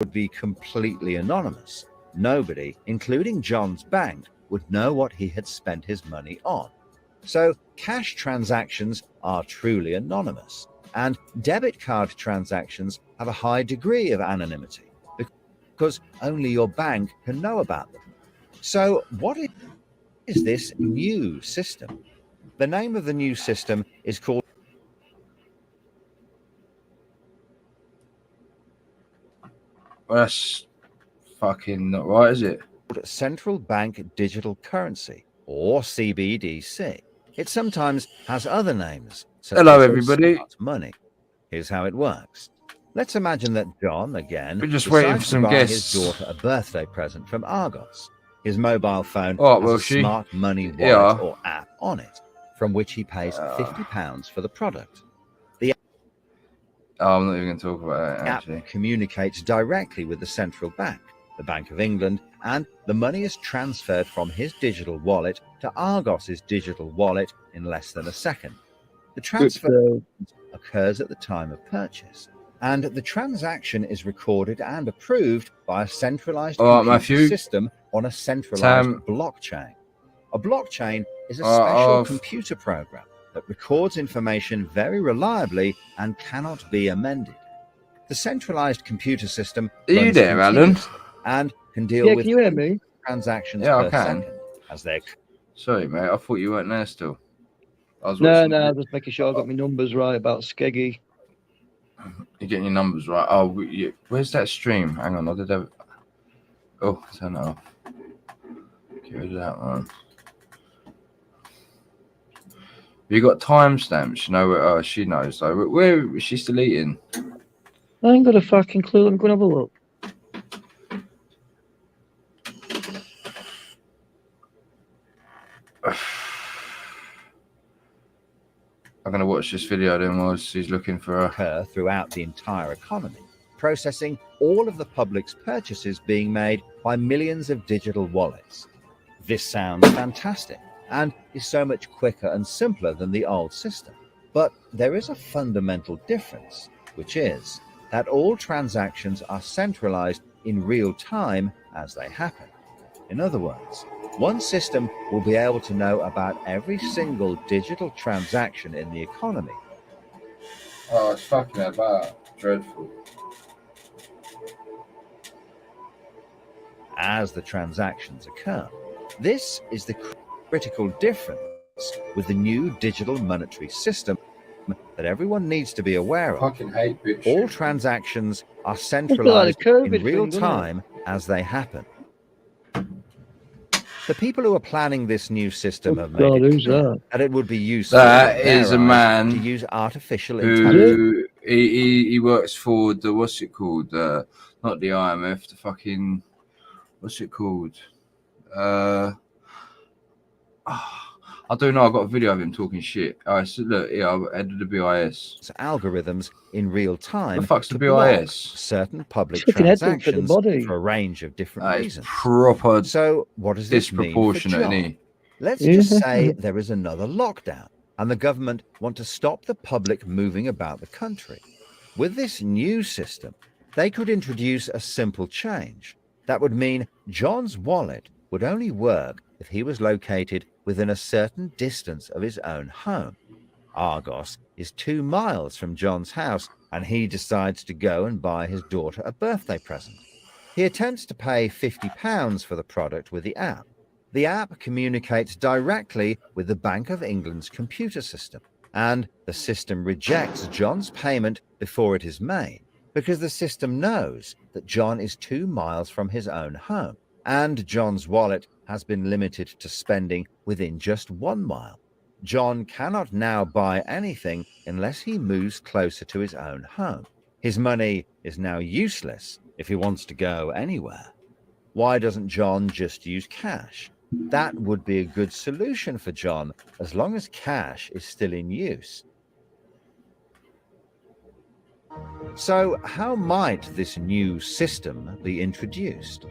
would be completely anonymous. Nobody, including John's bank, would know what he had spent his money on. So cash transactions are truly anonymous, and debit card transactions have a high degree of anonymity because only your bank can know about them. So what is this new system? The name of the new system is called That's fucking not right, is it? Central Bank Digital Currency, or CBDC. It sometimes has other names, such Hello, as everybody. smart money. Here's how it works. Let's imagine that John, again, We're just waiting for some buy guests. his daughter a birthday present from Argos. His mobile phone Oh, has will a she? smart money wallet Yeah. or app on it, from which he pays £50 for the product. Oh, I'm not even going to talk about that, actually. The app communicates directly with the central bank, the Bank of England, and the money is transferred from his digital wallet to Argos's digital wallet in less than a second. The transfer occurs at the time of purchase, and the transaction is recorded and approved by a centralized computer system on a centralized blockchain. A blockchain is a special computer program that records information very reliably and cannot be amended. The centralized computer system runs continuously and can deal with transactions per second as they're... Sorry, mate. I thought you weren't there still. No, just making sure I got my numbers right about Skeggy. You're getting your numbers right. Oh, where's that stream? Hang on, I did have... Oh, turn it off. Get rid of that one. You got timestamps, you know? Oh, she knows though. Where is she still eating? I ain't got a fucking clue. I'm going to have a look. I'm going to watch this video then while she's looking for her throughout the entire economy, processing all of the public's purchases being made by millions of digital wallets. This sounds fantastic and is so much quicker and simpler than the old system. But there is a fundamental difference, which is that all transactions are centralized in real time as they happen. In other words, one system will be able to know about every single digital transaction in the economy. Oh, it's fucking about dreadful. As the transactions occur. This is the critical difference with the new digital monetary system that everyone needs to be aware of. Fucking hate bitch. All transactions are centralized in real time as they happen. The people who are planning this new system have made it clear that it would be useful to use artificial intelligence. He works for the, what's it called? Not the IMF, the fucking, what's it called? I don't know. I got a video of him talking shit. I said, look, yeah, I added the BIS. Algorithms in real time. The fuck's the BIS? Certain public transactions for a range of different reasons. Proper. So what does this mean for John? Let's just say there is another lockdown and the government want to stop the public moving about the country. With this new system, they could introduce a simple change. That would mean John's wallet would only work if he was located within a certain distance of his own home. Argos is 2 miles from John's house, and he decides to go and buy his daughter a birthday present. He attempts to pay £50 for the product with the app. The app communicates directly with the Bank of England's computer system, and the system rejects John's payment before it is made, because the system knows that John is 2 miles from his own home, and John's wallet has been limited to spending within just 1 mile. John cannot now buy anything unless he moves closer to his own home. His money is now useless if he wants to go anywhere. Why doesn't John just use cash? That would be a good solution for John as long as cash is still in use. So how might this new system be introduced?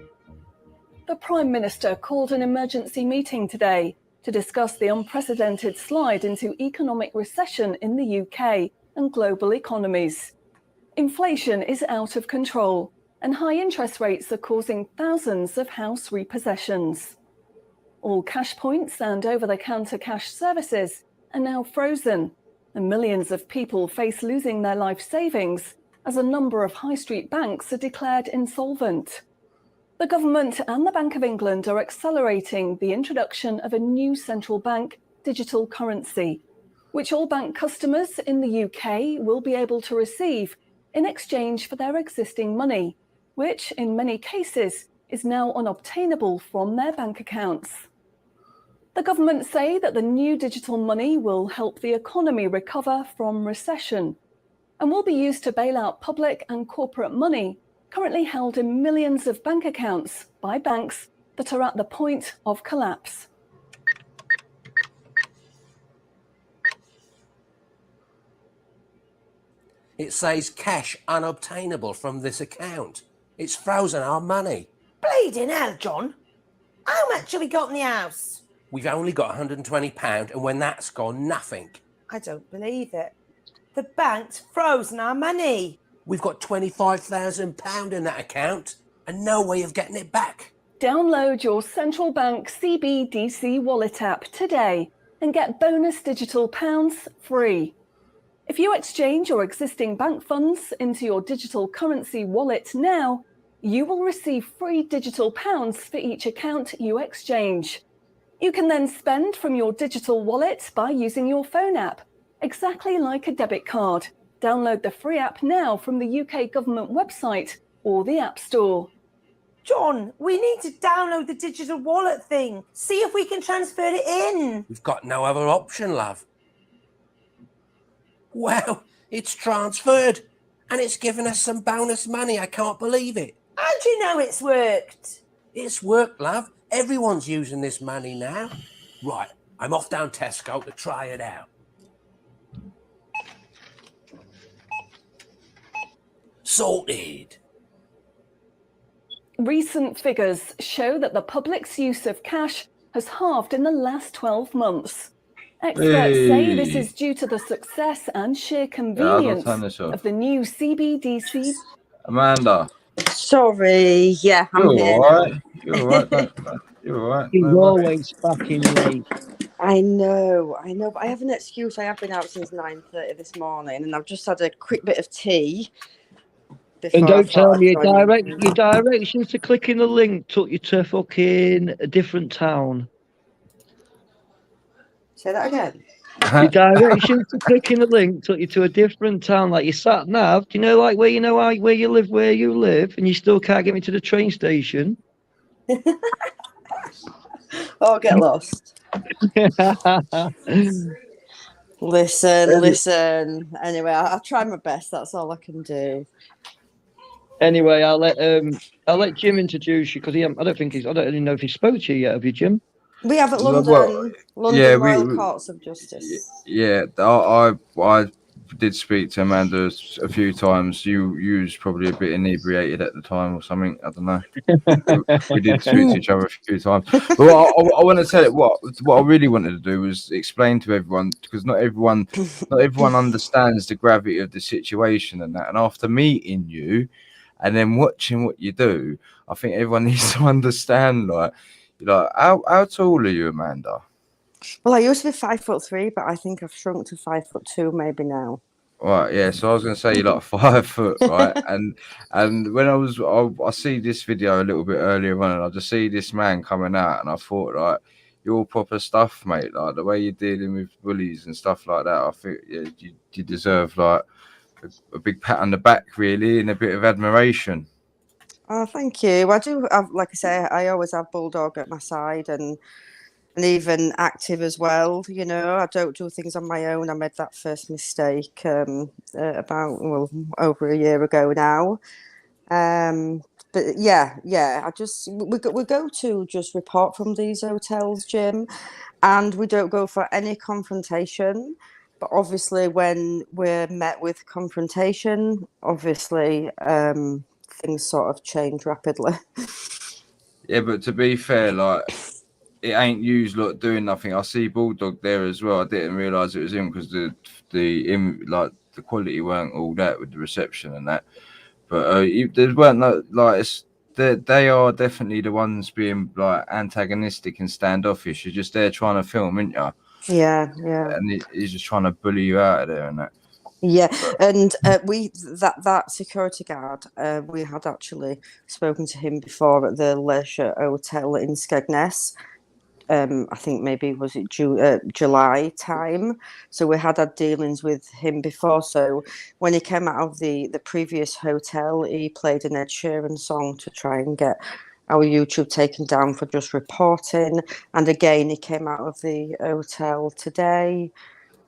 The Prime Minister called an emergency meeting today to discuss the unprecedented slide into economic recession in the UK and global economies. Inflation is out of control, and high interest rates are causing thousands of house repossessions. All cash points and over-the-counter cash services are now frozen, and millions of people face losing their life savings as a number of high street banks are declared insolvent. The government and the Bank of England are accelerating the introduction of a new central bank digital currency, which all bank customers in the UK will be able to receive in exchange for their existing money, which in many cases is now unobtainable from their bank accounts. The government say that the new digital money will help the economy recover from recession and will be used to bail out public and corporate money currently held in millions of bank accounts by banks that are at the point of collapse. It says cash unobtainable from this account. It's frozen our money. Bleeding hell, John. How much have we got in the house? We've only got £120, and when that's gone, nothing. I don't believe it. The bank's frozen our money. We've got £25,000 in that account and no way of getting it back. Download your central bank CBDC wallet app today and get bonus digital pounds free. If you exchange your existing bank funds into your digital currency wallet now, you will receive free digital pounds for each account you exchange. You can then spend from your digital wallet by using your phone app, exactly like a debit card. Download the free app now from the UK government website or the App Store. John, we need to download the digital wallet thing. See if we can transfer it in. We've got no other option, love. Well, it's transferred and it's given us some bonus money. I can't believe it. How do you know it's worked? It's worked, love. Everyone's using this money now. Right, I'm off down Tesco to try it out. Sorted. Recent figures show that the public's use of cash has halved in the last 12 months. Experts say this is due to the success and sheer convenience of the new CBDC. Amanda. Sorry, yeah, I'm You're here. all right. You're all right. You're all right. You're always fucking late. I know, but I have an excuse. I have been out since 9:30 this morning, and I've just had a quick bit of tea. And don't tell me your directions to clicking the link took you to fucking a different town. Say that again. Your directions to clicking the link took you to a different town, like you sat nav. Do you know, like where you live, and you still can't get me to the train station? Oh, get lost. Listen. Anyway, I'll try my best. That's all I can do. Anyway, I'll let Jim introduce you because I don't even know if he spoke to you yet. Have you, Jim? We have at London Royal Courts of Justice. Yeah, I did speak to Amanda a few times. You was probably a bit inebriated at the time or something. I don't know. We did speak to each other a few times. But I want to tell it what I really wanted to do was explain to everyone, because not everyone understands the gravity of the situation and that. And after meeting you and then watching what you do, I think everyone needs to understand, like how tall are you, Amanda? Well, I used to be 5'3", but I think I've shrunk to 5'2" maybe now. Right, yeah. So I was going to say you're like 5 foot, right? and when I see this video a little bit earlier on, and I just see this man coming out, and I thought, like, you're all proper stuff, mate. Like the way you're dealing with bullies and stuff like that, I think you deserve like a big pat on the back, really, and a bit of admiration. Oh, thank you. I do have, like I say, I always have Bulldog at my side, and even active as well. You know, I don't do things on my own. I made that first mistake about over a year ago now. But yeah, we go to just report from these hotels, Jim, and we don't go for any confrontation. But obviously, when we're met with confrontation, obviously things sort of change rapidly. Yeah, but to be fair, like, it ain't you lot doing nothing. I see Bulldog there as well. I didn't realise it was him because the quality weren't all that with the reception and that. But there weren't no, like they are definitely the ones being like antagonistic and standoffish. You're just there trying to film, aren't you? Yeah. And he's just trying to bully you out of there and that. Yeah, and that security guard, we had actually spoken to him before at the Leisure Hotel in Skegness. I think maybe was it July time. So we had dealings with him before. So when he came out of the previous hotel, he played an Ed Sheeran song to try and get our YouTube taken down for just reporting. And again, he came out of the hotel today,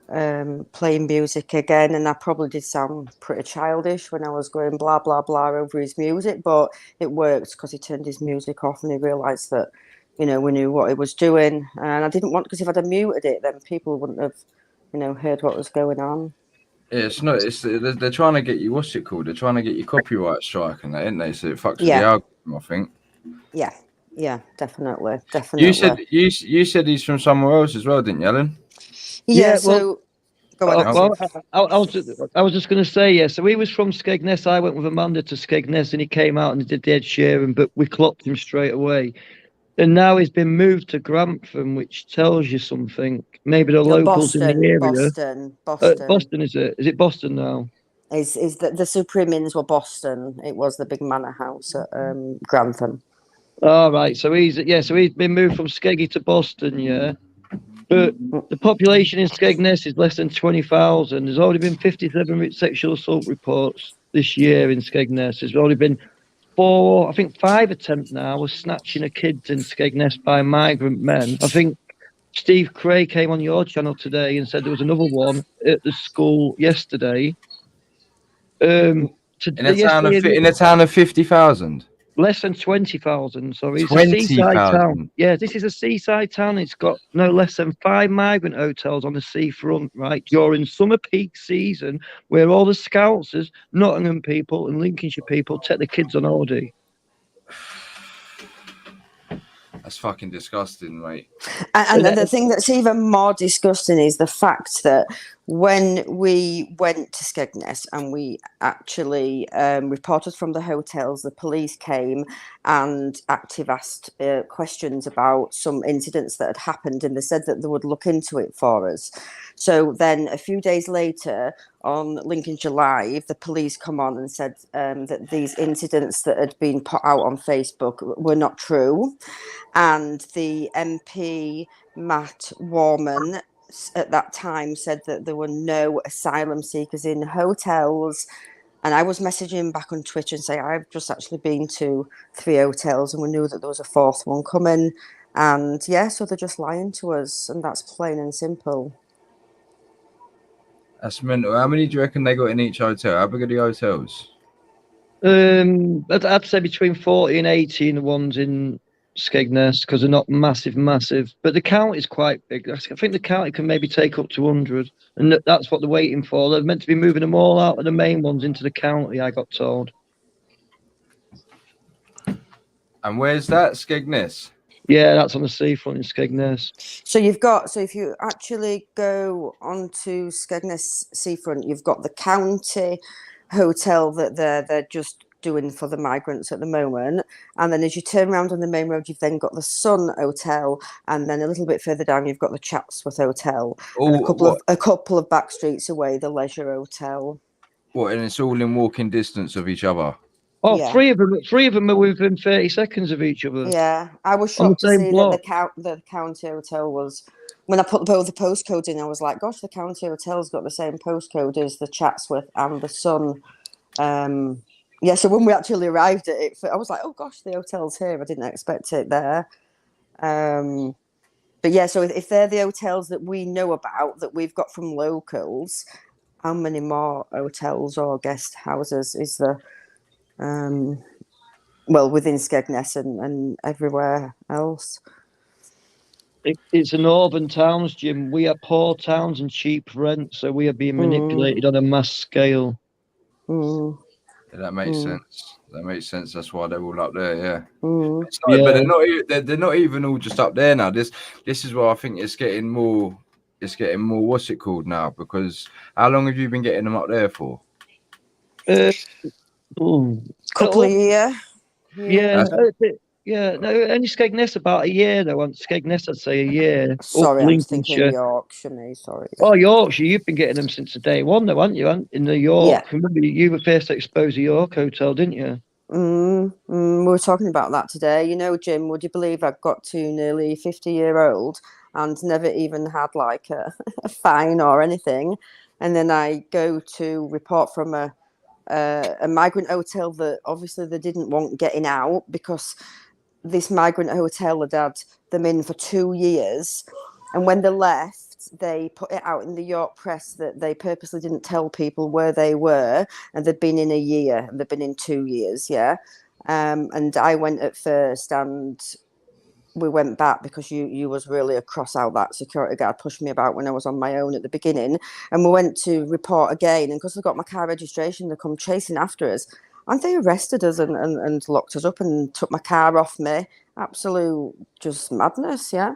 playing music again, and I probably did sound pretty childish when I was going blah blah blah over his music, but it worked because he turned his music off and he realised that, you know, we knew what he was doing, and I didn't want, because if I'd have muted it, then people wouldn't have, you know, heard what was going on. Yeah, it's not. It's they're trying to get you. What's it called? They're trying to get you copyright strike and that, isn't they? So it fucks with the algorithm, I think. Yeah, definitely. You said he's from somewhere else as well, didn't you, Ellen? Yeah. So go on. Well, I was just going to say, yeah. So he was from Skegness. I went with Amanda to Skegness, and he came out and did the Ed Sheeran, but we clocked him straight away. And now he's been moved to Grantham, which tells you something. Maybe the locals in the area. Boston, is it? Is it Boston now? Is the Supreme Inns were Boston? It was the big manor house at Grantham. All right. So he's been moved from Skeggy to Boston, yeah. But the population in Skegness is less than 20,000. There's already been 57 sexual assault reports this year in Skegness. There's already been 5 attempts now of snatching of kids in Skegness by migrant men. I think Steve Cray came on your channel today and said there was another one at the school yesterday. In a town of 50,000. Less than 20,000. Sorry, it's 20, a seaside town. Yeah, this is a seaside town. It's got no less than 5 migrant hotels on the seafront, right, during summer peak season, where all the Scousers, Nottingham people, and Lincolnshire people take the kids on holiday. That's fucking disgusting, mate. And the thing that's even more disgusting is the fact that when we went to Skegness and we actually reported from the hotels, the police came and asked questions about some incidents that had happened, and they said that they would look into it for us. So then a few days later on Lincolnshire Live, the police come on and said that these incidents that had been put out on Facebook were not true. And the MP, Matt Warman, at that time said that there were no asylum seekers in hotels. And I was messaging back on Twitter and saying, I've just actually been to 3 hotels and we knew that there was a 4th one coming. And yeah, so they're just lying to us. And that's plain and simple. That's mental. How many do you reckon they got in each hotel? How big are the hotels? I'd say between 40 and 80 the ones in Skegness, because they're not massive, but the county is quite big. I think the county can maybe take up to 100, and that's what they're waiting for. They're meant to be moving them all out of the main ones into the county, I got told. And where's that? Skegness? Yeah, that's on the seafront in Skegness. So if you actually go onto Skegness seafront, you've got the county hotel that they're just doing for the migrants at the moment, and then as you turn around on the main road, you've then got the Sun Hotel, and then a little bit further down you've got the Chatsworth Hotel, and a couple of back streets away the Leisure Hotel. What? And it's all in walking distance of each other? Oh, yeah. Three of them are within 30 seconds of each other. Yeah, I was shocked to see that the county hotel was. When I put both the postcodes in, I was like, "Gosh, the county hotel's got the same postcode as the Chatsworth and the Sun." Yeah, so when we actually arrived at it, I was like, "Oh gosh, the hotel's here." I didn't expect it there. But yeah, so if they're the hotels that we know about, that we've got from locals, how many more hotels or guest houses is there? Well, within Skegness and everywhere else. It's a northern towns, Jim. We are poor towns and cheap rent, so we are being manipulated on a mass scale. Yeah, that makes sense. That makes sense. That's why they're all up there. Yeah. Yeah. But they're not even all just up there now. This is why I think it's getting more. It's getting more. What's it called now? Because how long have you been getting them up there for? Couple of years. Yeah, no, only Skegness about a year though. On Skegness, I'd say a year. Sorry, Up I'm thinking Lincolnshire. Yorkshire, me, sorry. Oh, Yorkshire, you've been getting them since the day one, though, haven't you? In the York. Yeah. Remember, you were first exposed to York Hotel, didn't you? We were talking about that today. You know, Jim, would you believe I've got to nearly 50-year-old and never even had like a fine or anything? And then I go to report from a migrant hotel that obviously they didn't want getting out, because this migrant hotel had had them in for 2 years. And when they left, they put it out in the York press that they purposely didn't tell people where they were, and they'd been in a year, and they'd been in 2 years, yeah. And I went at first, and we went back because you was really a cross out. That security guard pushed me about when I was on my own at the beginning, and we went to report again, and because they got my car registration, they come chasing after us, and they arrested us and locked us up and took my car off me. Absolute just madness, yeah.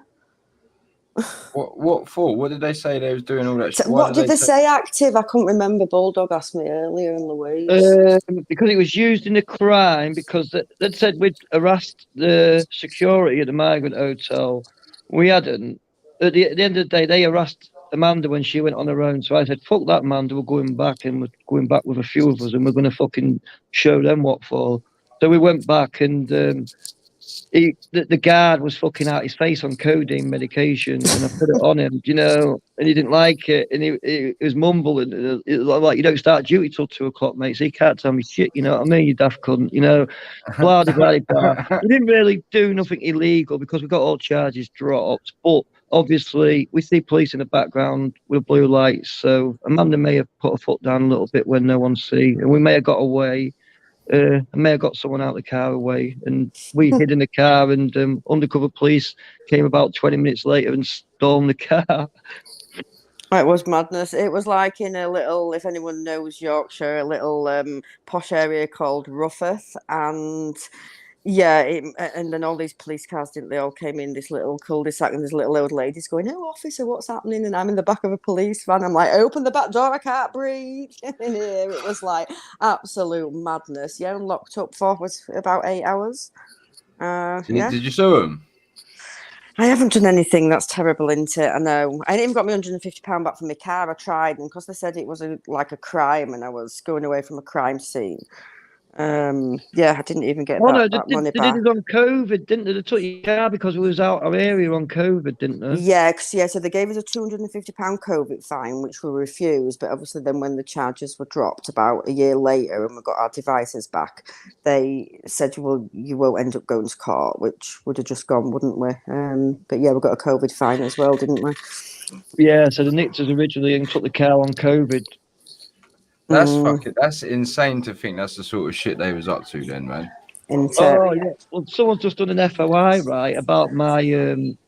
What for? What did they say they was doing all that shit? What did they say active? I couldn't remember. Bulldog asked me earlier in Louise. Because it was used in a crime, because they'd said we'd harassed the security at the migrant hotel. We hadn't. At the end of the day, they harassed Amanda when she went on her own. So I said, fuck that, Amanda, we're going back, and we're going back with a few of us, and we're going to fucking show them what for. So we went back, and the guard was fucking out his face on codeine medication, and I put it on him, you know, and he didn't like it, and he was mumbling. It was like, you don't start duty till 2 o'clock, mate, so you can't tell me shit, you know what I mean, you daft cunt, you know, blah, blah, blah. He didn't really do nothing illegal because we got all charges dropped, but obviously we see police in the background with blue lights, so Amanda may have put her foot down a little bit when no one see, and we may have got away. I may have got someone out of the car away, and we hid in the car, and undercover police came about 20 minutes later and stormed the car. It was madness. It was like in a little, if anyone knows Yorkshire, a little posh area called Rufford, and yeah, and then all these police cars, didn't they all came in this little cul-de-sac, and there's little old ladies going, "Oh, officer, what's happening?" And I'm in the back of a police van. I'm like, "Open the back door, I can't breathe." In here, it was like absolute madness. Yeah, and locked up for was about 8 hours. Yeah. Did you sue him? I haven't done anything. That's terrible, isn't it? I know. I didn't even got me £150 back from my car. I tried, and because they said it was like a crime, and I was going away from a crime scene. Yeah, I didn't even get that money back. They did it on COVID, didn't they? They took your car because it was out of area on COVID, didn't they? Yeah, so they gave us a £250 COVID fine, which we refused. But obviously, then when the charges were dropped about a year later and we got our devices back, they said, "Well, you won't end up going to court," which would have just gone, wouldn't we? But yeah, we got a COVID fine as well, didn't we? Yeah, so they nicked us originally and took the car on COVID. That's insane to think that's the sort of shit they was up to then, man. Oh yeah. Well, someone's just done an FOI right about my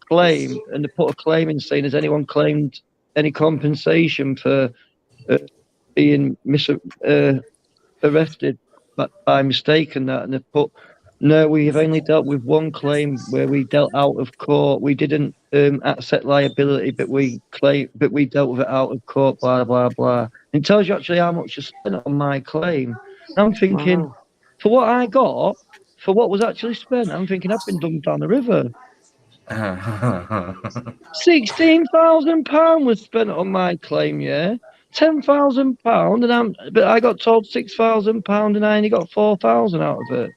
claim, and they put a claim in saying, has anyone claimed any compensation for being arrested by mistake and that? And they put, no, we have only dealt with one claim where we dealt out of court. We didn't accept liability, but we dealt with it out of court, blah, blah, blah. It tells you actually how much you spent on my claim. And I'm thinking, for what I got, for what was actually spent, I'm thinking I've been dumped down the river. £16,000 was spent on my claim, yeah. £10,000, but I got told £6,000, and I only got £4,000 out of it.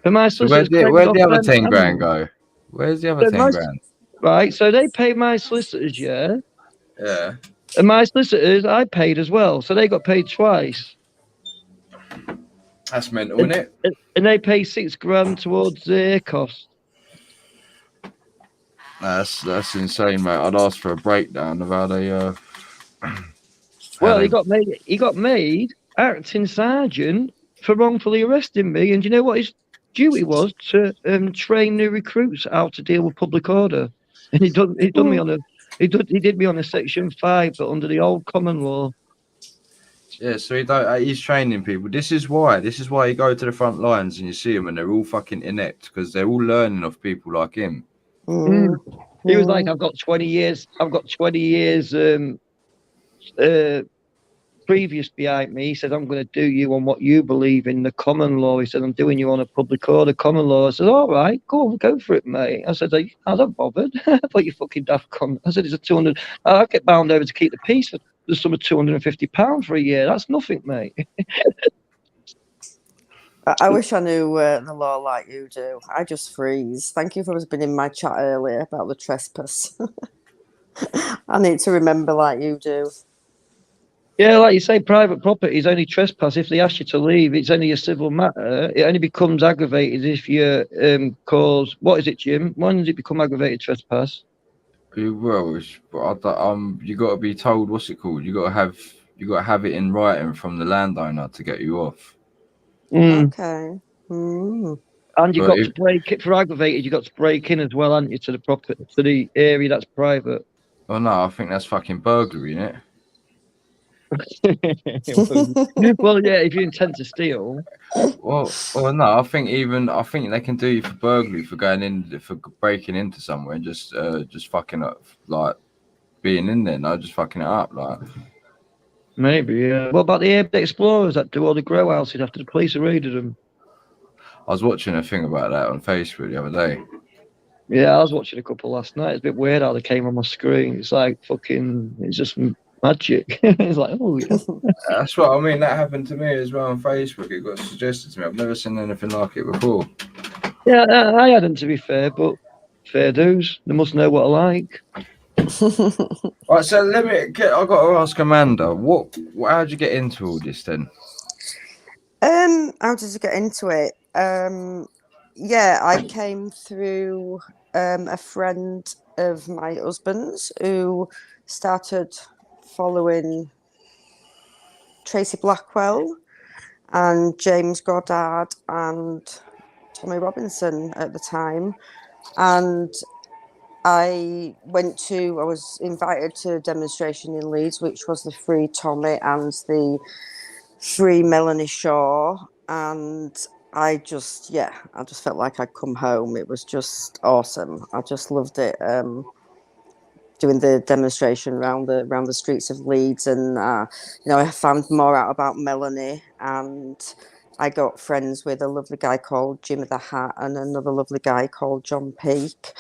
But my solicitors, where'd the other 10 grand go? Where's the other 10 grand? Right, so they paid my solicitors, yeah. Yeah. And my solicitors, I paid as well, so they got paid twice. That's mental, isn't it? And they pay £6,000 towards their costs. That's insane, mate. I'd ask for a breakdown of how they. Well, he got made acting sergeant for wrongfully arresting me, and you know what his duty was? To train new recruits how to deal with public order. And he did me on a Section 5, but under the old common law. Yeah, so he's training people. This is why you go to the front lines and you see them, and they're all fucking inept because they're all learning off people like him. He was like, I've got 20 years previous behind me. He said, I'm going to do you on what you believe in, the common law. He said, I'm doing you on a public order, common law. I said, all right, go for it, mate. I said, I don't bothered. I thought you fucking daft cunt. I said, it's a 200. I'll get bound over to keep the peace for the sum of £250 for a year. That's nothing, mate. I wish I knew the law like you do. I just freeze. Thank you for being in my chat earlier about the trespass. I need to remember like you do. Yeah, like you say, private property is only trespass. If they ask you to leave, it's only a civil matter. It only becomes aggravated if you cause, what is it, Jim? When does it become aggravated trespass? Well, you got to be told, what's it called? You got to have it in writing from the landowner to get you off. Okay. Mm. And you got to break it for aggravated. You got to break in as well, haven't you, to the property, to the area that's private. Oh no, I think that's fucking burglary, isn't it? Well, yeah, if you intend to steal. Well, no, I think they can do you for burglary for breaking into somewhere and just fucking up, like being in there, no, just fucking it up, like. Maybe, yeah. What about the urban explorers that do all the grow houses after the police raided them? I was watching a thing about that on Facebook the other day. Yeah, I was watching a couple last night. It's a bit weird how they came on my screen. It's like it's just magic. It's like, oh yeah. That's what I mean. That happened to me as well on Facebook. It got suggested to me. I've never seen anything like it before. Yeah, I hadn't, to be fair, but fair dues. They must know what I like. Right, so I've got to ask Amanda, how did you get into all this then? How did you get into it? Yeah, I came through a friend of my husband's who started following Tracy Blackwell and James Goddard and Tommy Robinson at the time. And I was invited to a demonstration in Leeds, which was the Free Tommy and the Free Melanie Shaw. And I just felt like I'd come home. It was just awesome. I just loved it. Doing the demonstration around the streets of Leeds, and I found more out about Melanie, and I got friends with a lovely guy called Jim of the Hat and another lovely guy called John Peake,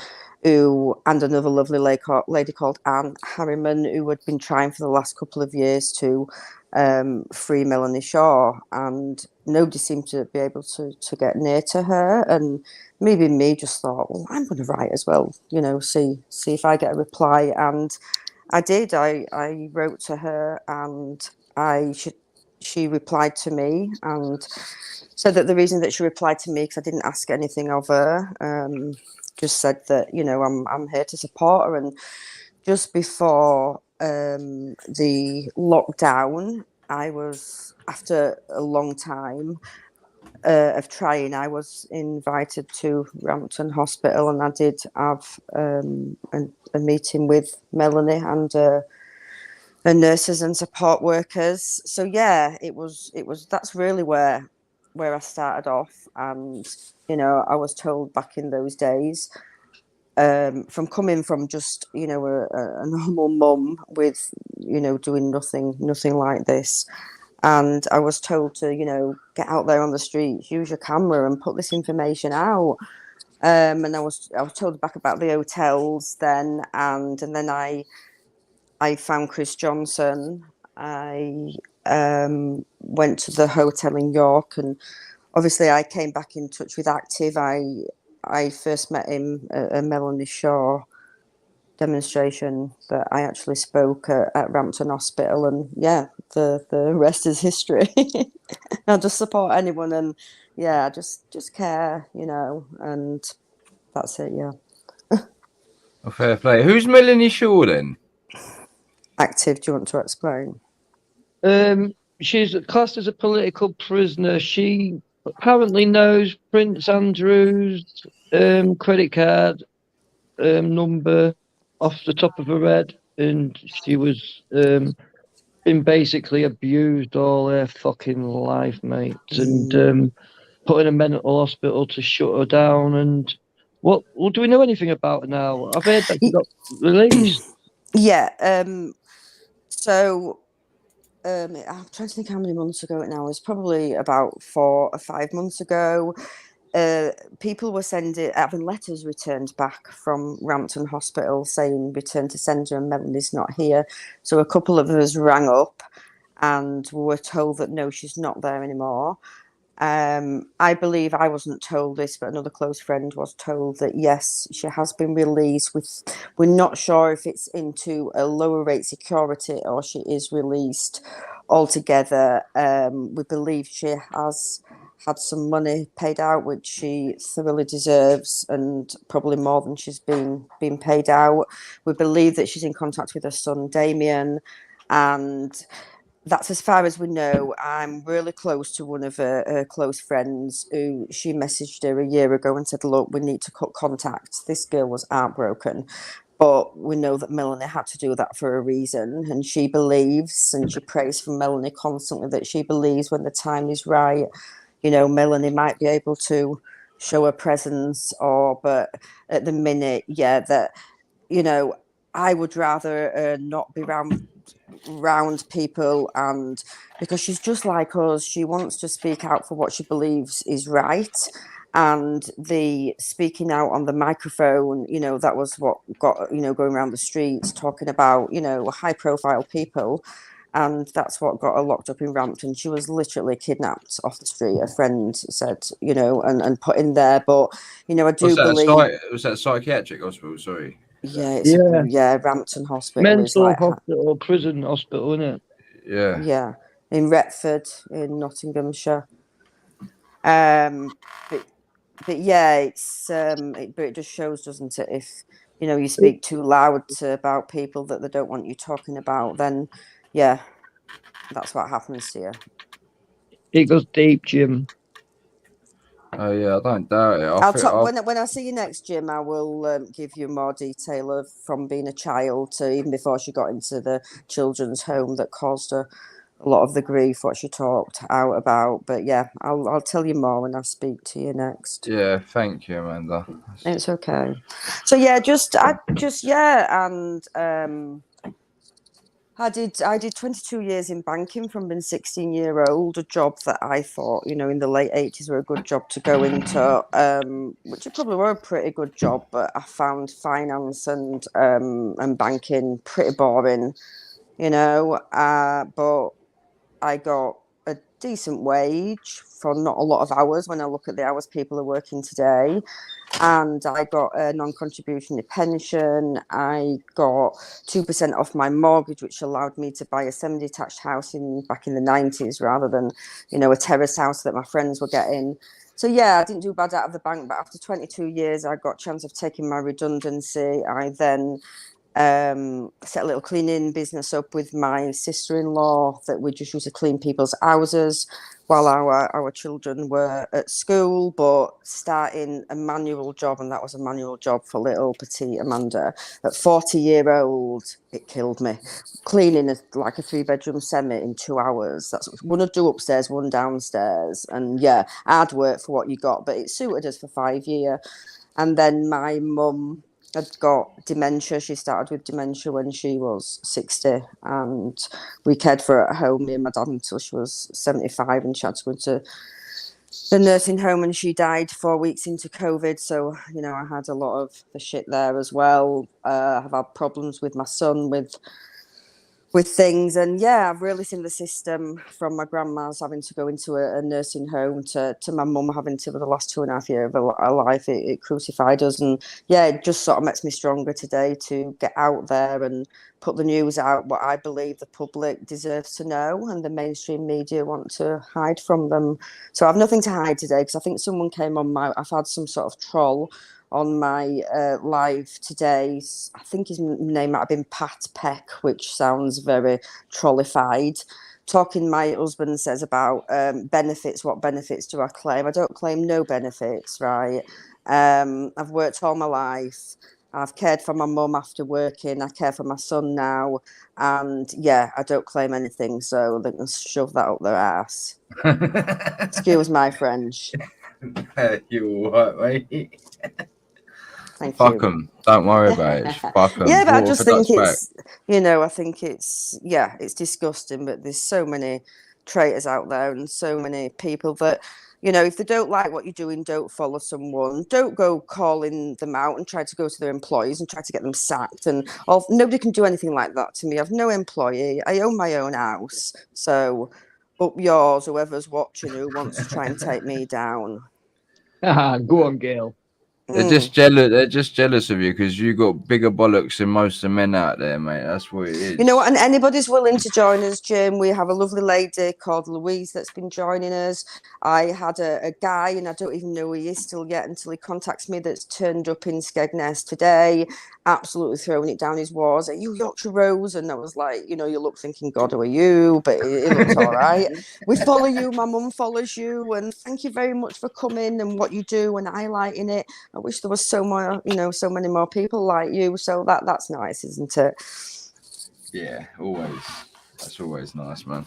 and another lovely lady called Anne Harriman, who had been trying for the last couple of years to free Melanie Shaw, and nobody seemed to be able to get near to her. And maybe me just thought, well, I'm going to write as well, see if I get a reply. And I did. I wrote to her, and she replied to me, and said that the reason that she replied to me, because I didn't ask anything of her, just said that I'm here to support her. And just before the lockdown, I was, after a long time of trying, I was invited to Rampton Hospital, and I did have a meeting with Melanie and the nurses and support workers. So yeah, it was that's really where I started off. And I was told back in those days, from coming from just a normal mum with doing nothing like this, and I was told to get out there on the streets, use your camera and put this information out. And I was told back about the hotels then, and then I found Chris Johnson. I went to the hotel in York, and obviously I came back in touch with Active. I first met him at a Melanie Shaw demonstration that I actually spoke at Rampton Hospital, and yeah, the rest is history. I just support anyone, and yeah, just care, and that's it. Yeah. Oh, fair play. Who's Melanie Shaw then? Active. Do you want to explain? She's classed as a political prisoner. She apparently knows Prince Andrew's credit card number off the top of her head, and she was been basically abused all her fucking life, mate, and put in a mental hospital to shut her down. And what do we know anything about her now? I've heard that she got released. Yeah. So I'm trying to think how many months ago it now was. Probably about 4 or 5 months ago. People were having letters returned back from Rampton Hospital saying return to sender and Melanie's not here. So a couple of us rang up and were told that no, she's not there anymore. I believe I wasn't told this, but another close friend was told that yes, she has been released. We're not sure if it's into a lower rate security or she is released altogether. We believe she has had some money paid out, which she thoroughly deserves, and probably more than she's been paid out. We believe that she's in contact with her son Damien, and that's as far as we know. I'm really close to one of her close friends who she messaged her a year ago and said, look, we need to cut contact. This girl was heartbroken. But we know that Melanie had to do that for a reason. And she believes, and she prays for Melanie constantly, that she believes when the time is right, you know, Melanie might be able to show her presence. But at the minute, yeah, that, you know, I would rather not be round people, and because she's just like us, she wants to speak out for what she believes is right, and the speaking out on the microphone, you know, that was what got, you know, going around the streets talking about, you know, high profile people, and that's what got her locked up in Rampton. She was literally kidnapped off the street, a friend said, you know, and put in there. But you know, I do believe Was that a psychiatric hospital? Sorry. Yeah, Rampton Hospital is mental like hospital, prison hospital, isn't it? Yeah. In Retford in Nottinghamshire. But yeah, it's but it just shows, doesn't it, if you know you speak too loud about people that they don't want you talking about, then yeah, that's what happens to you. It goes deep, Jim. Oh yeah, I don't doubt it. When I see you next, Jim, I will give you more detail of from being a child to even before she got into the children's home that caused her a lot of the grief, what she talked out about. But yeah, I'll tell you more when I speak to you next. Yeah, thank you, Amanda. It's okay. So yeah, I did 22 years in banking from being 16-year-old, a job that I thought, you know, in the late 80s were a good job to go into, which it probably were a pretty good job, but I found finance and banking pretty boring, you know, but I got a decent wage for not a lot of hours when I look at the hours people are working today. And I got a non-contributory pension. I got 2% off my mortgage, which allowed me to buy a semi-detached house back in the 90s rather than, you know, a terrace house that my friends were getting. So yeah, I didn't do bad out of the bank, but after 22 years, I got a chance of taking my redundancy. I then set a little cleaning business up with my sister-in-law that we just used to clean people's houses while our children were at school, but starting a manual job, and that was a manual job for little petite Amanda. At 40-year-old, it killed me. Cleaning like a 3-bedroom semi in 2 hours. That's one to do upstairs, one downstairs. And yeah, hard work for what you got, but it suited us for 5 years. And then my mum had got dementia. She started with dementia when she was 60, and we cared for her at home, me and my dad, until she was 75, and she had to go to the nursing home, and she died 4 weeks into COVID. So, you know, I had a lot of the shit there as well. I've had problems with my son with things, and yeah, I've really seen the system from my grandma's having to go into a nursing home to my mum having to, for the last 2.5 years of her life, it crucified us. And yeah, it just sort of makes me stronger today to get out there and put the news out, what I believe the public deserves to know and the mainstream media want to hide from them. So I've nothing to hide today, because I think someone came on I've had some sort of troll on my live today. I think his name might have been Pat Peck, which sounds very trollified. Talking, my husband says about benefits. What benefits do I claim? I don't claim no benefits, right? I've worked all my life. I've cared for my mum after working. I care for my son now. And yeah, I don't claim anything. So they can shove that up their ass. Excuse my French. You all right, mate? Fuck them. Don't worry about it. Fuck them. Yeah, but I just think it's, I think it's, it's disgusting, but there's so many traitors out there and so many people that, if they don't like what you're doing, don't follow someone. Don't go calling them out and try to go to their employees and try to get them sacked. And nobody can do anything like that to me. I've no employee. I own my own house. So up yours, whoever's watching who wants to try and take me down. Go on, Gail. They're just jealous. They're just jealous of you because you got bigger bollocks than most of the men out there, mate. That's what it is. You know what? And anybody's willing to join us, Jim. We have a lovely lady called Louise that's been joining us. I had a guy, and I don't even know who he is still yet until he contacts me, that's turned up in Skegness today, absolutely throwing it down his walls. Are you Yorkshire Rose? And I was like, you look thinking, God, who are you? But it looks all right. We follow you. My mum follows you. And thank you very much for coming and what you do and highlighting it. I wish there was so many more people like you. So that's nice, isn't it? Yeah, always. That's always nice, man.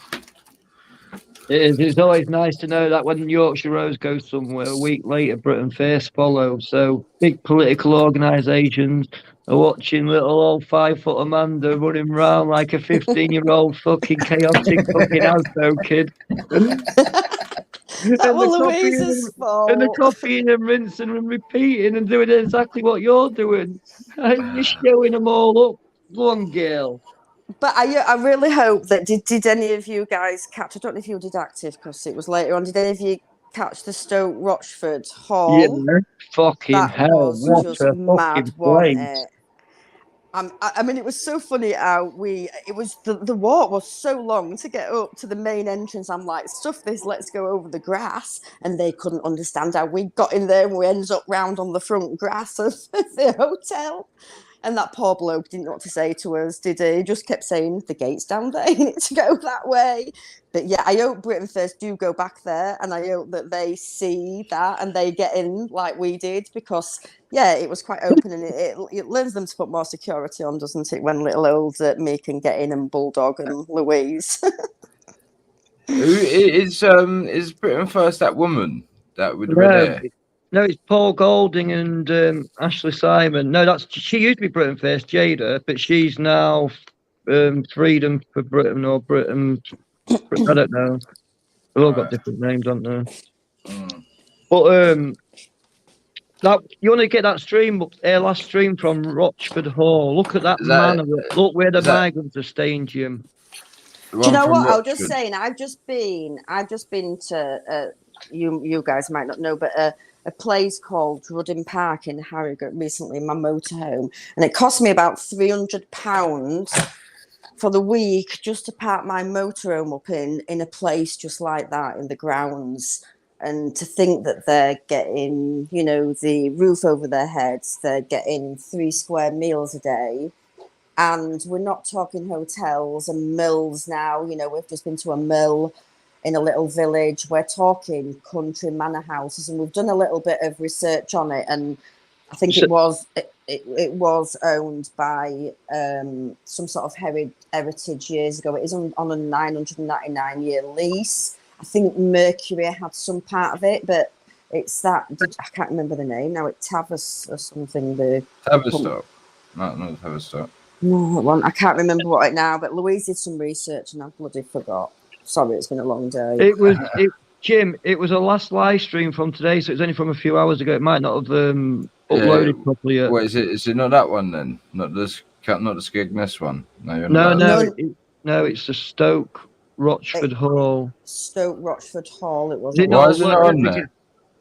It is. It's always nice to know that when Yorkshire Rose goes somewhere, a week later, Britain Face follows. So big political organisations are watching little old 5 foot Amanda running around like a 15-year-old fucking chaotic fucking houseboat kid. That was Louise's fault. And they're copying and rinsing and repeating and doing exactly what you're doing. And you're showing them all up. Go on, Gail. But I really hope that did any of you guys catch? I don't know if you did active because it was later on. Did any of you catch the Stoke Rochford Hall? Yeah, fucking that hell! Was just a mad, fucking wasn't place. it? I mean, it was so funny how the walk was so long to get up to the main entrance. I'm like, stuff this, let's go over the grass. And they couldn't understand how we got in there and we ended up round on the front grass of the hotel. And that poor bloke didn't know what to say to us, did he? He just kept saying, the gate's down there, you need to go that way. But yeah, I hope Britain First do go back there, and I hope that they see that and they get in like we did, because, yeah, it was quite open, and it learns them to put more security on, doesn't it, when little old me can get in, and Bulldog and Louise. Is Britain First that woman that with the red hair? No, it's Paul Golding and Ashley Simon. No, she used to be Britain First, Jada, but she's now Freedom for Britain or Britain. I don't know. They've all got different names, haven't they? But you want to get that stream, last stream from Rochford Hall. Look at that man. Look where the migrants are staying, Jim. Do you know what? I was just saying. I've just been to. You guys might not know, but a place called Rudden Park in Harrogate recently in my motorhome, and it cost me about £300 for the week just to park my motorhome up in a place just like that in the grounds. And to think that they're getting, the roof over their heads, they're getting 3 square meals a day. And we're not talking hotels and mills now. We've just been to a mill in a little village. We're talking country manor houses, and we've done a little bit of research on it. And I think it was owned by some sort of heritage years ago. It is on a 999-year lease. I think Mercury had some part of it, but it's that I can't remember the name now. It's Tavis or something. Tavistock. No, not Tavistock. No, I can't remember what it now. But Louise did some research, and I bloody forgot. Sorry, it's been a long day. Jim, it was a last live stream from today, so it's only from a few hours ago. It might not have uploaded properly yet. Wait, is it not that one then? Not the Skegness one? No, it's the Stoke Rochford Hall. Stoke Rochford Hall. It was. Why isn't it on there?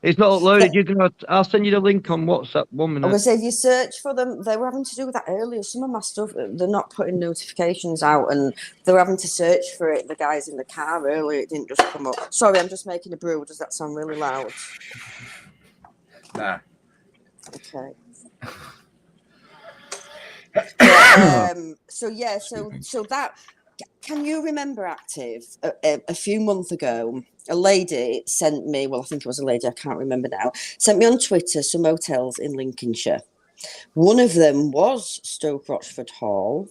It's not uploaded. I'll send you the link on WhatsApp 1 minute. I was say, if you search for them, they were having to do that earlier. Some of my stuff, they're not putting notifications out, and they were having to search for it. The guys in the car earlier, it didn't just come up. Sorry, I'm just making a brew. Does that sound really loud? Nah. Okay. So that. Can you remember, Active, a few months ago, a lady sent me, well, I think it was a lady, I can't remember now, sent me on Twitter some hotels in Lincolnshire. One of them was Stoke Rochford Hall,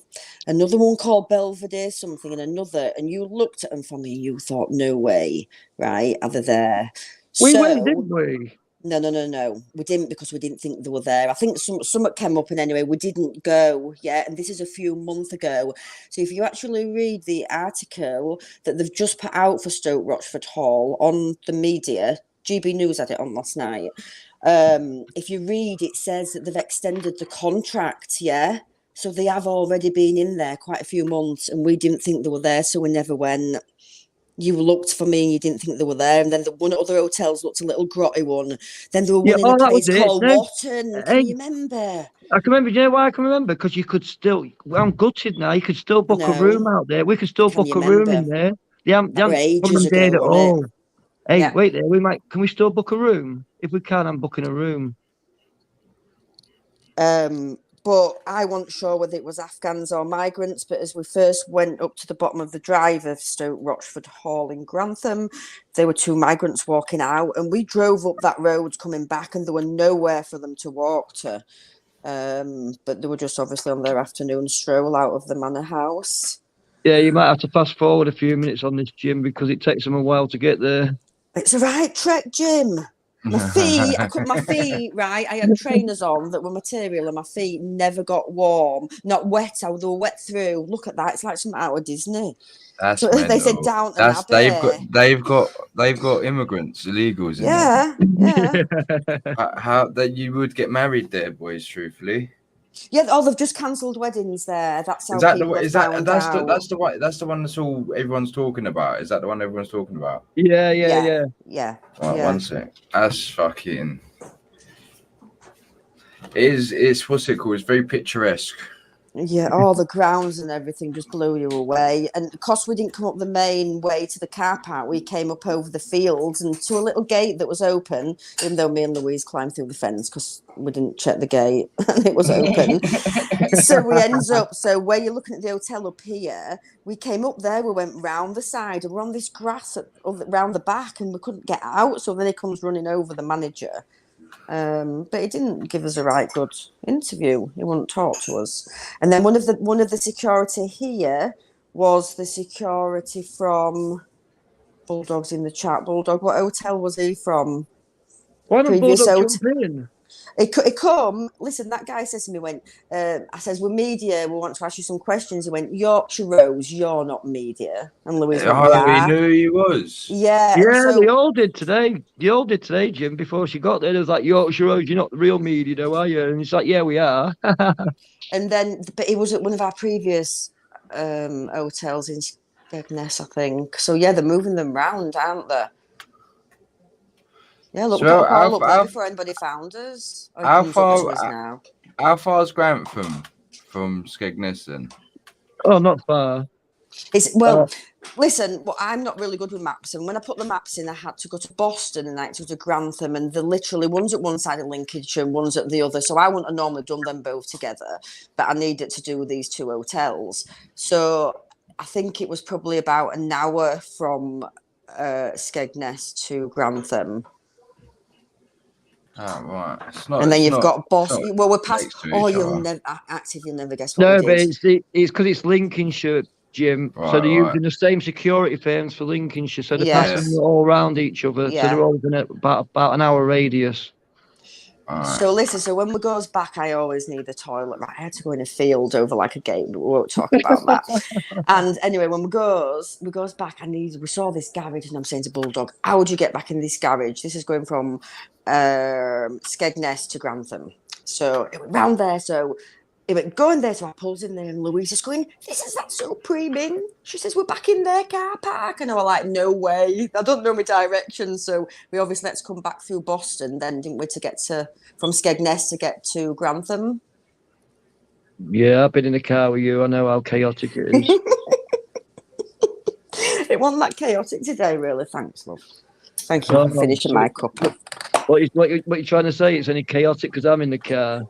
another one called Belvedere something, and another, and you looked at them for me and you thought, no way, right, are they there? We went, didn't we? No. We didn't, because we didn't think they were there. I think something came up, and anyway, we didn't go yet. And this is a few months ago. So if you actually read the article that they've just put out for Stoke Rochford Hall on the media, GB News had it on last night. If you read, it says that they've extended the contract, yeah? So they have already been in there quite a few months, and we didn't think they were there, so we never went. You looked for me and you didn't think they were there. And then the one at other hotels looked a little grotty one. Then there were one in a place called Watton. Can you remember? I can remember. Do you know why I can remember? Because you could still, I'm gutted now, you could still book a room out there. We could still book a room in there. They haven't commandeered it all. Hey, wait there, can we still book a room? If we can, I'm booking a room. But I wasn't sure whether it was Afghans or migrants. But as we first went up to the bottom of the drive of Stoke Rochford Hall in Grantham, there were 2 migrants walking out, and we drove up that road coming back, and there were nowhere for them to walk to. But they were just obviously on their afternoon stroll out of the manor house. Yeah, you might have to fast forward a few minutes on this, Jim, because it takes them a while to get there. It's a right trek, Jim. My feet, right? I had trainers on that were material, and my feet never got warm, not wet. They were wet through. Look at that; it's like something out of Disney. That's so they said down. They've got immigrants, illegals. How that you would get married there, boys? Truthfully. Yeah, they've just cancelled weddings there. That's how that's the one that's all everyone's talking about. Is that the one everyone's talking about? Yeah. Right, 1 sec. That's fucking. It's what's it called? It's very picturesque. Yeah, all the grounds and everything just blew you away. And because we didn't come up the main way to the car park, we came up over the fields and to a little gate that was open, even though me and Louise climbed through the fence because we didn't check the gate and it was open. So we ended up, where you're looking at the hotel up here, we came up there, we went round the side, and we're on this grass round the back, and we couldn't get out. So then he comes running over, the manager. But he didn't give us a right good interview. He wouldn't talk to us. And then one of the security here was the security from Bulldog's in the chat. Bulldog, what hotel was he from? Why don't Bulldog jump in? It come. Listen, that guy says to me, I says, we're media, we want to ask you some questions. He went, Yorkshire Rose, you're not media. And Louise went, he knew who he was. Yeah. They all did today. They all did today, Jim, before she got there. It was like, Yorkshire Rose, you're not the real media, though, are you? And it's like, yeah, we are. And then, but it was at one of our previous hotels in Skegness, I think. So, yeah, they're moving them round, aren't they? Yeah, look, before anybody found us. How far is Grantham from Skegness then? Oh, not far. Listen, I'm not really good with maps, and when I put the maps in, I had to go to Boston and I had to go to Grantham, and they're literally one's at one side of Lincolnshire and one's at the other. So I wouldn't have normally done them both together, but I needed to do these 2 hotels. So I think it was probably about an hour from Skegness to Grantham. Oh, right. And then you've got Boston. Well, we're past. You'll never guess what it is. But it's because it's Lincolnshire, Jim. Right, so they're using the same security firms for Lincolnshire. So they're passing all around each other. Yeah. So they're all in about an hour radius. Right. So listen, so when we goes back, I always need the toilet. Right, I had to go in a field over like a gate, but we won't talk about that. And anyway, when we goes back, we saw this garage, and I'm saying to Bulldog, how would you get back in this garage? This is going from Skegness to Grantham. So it went round there, so it went going there, so I pulls in there, and Louise is going, that's so pre-min. She says, we're back in their car park. And I was like, no way. I don't know my directions. So we obviously had to come back through Boston then, didn't we, to get from Skegness to get to Grantham. Yeah, I've been in the car with you. I know how chaotic it is. It wasn't that chaotic today, really. Thanks, love. Thank you for finishing my cup. What you trying to say? It's only chaotic because I'm in the car.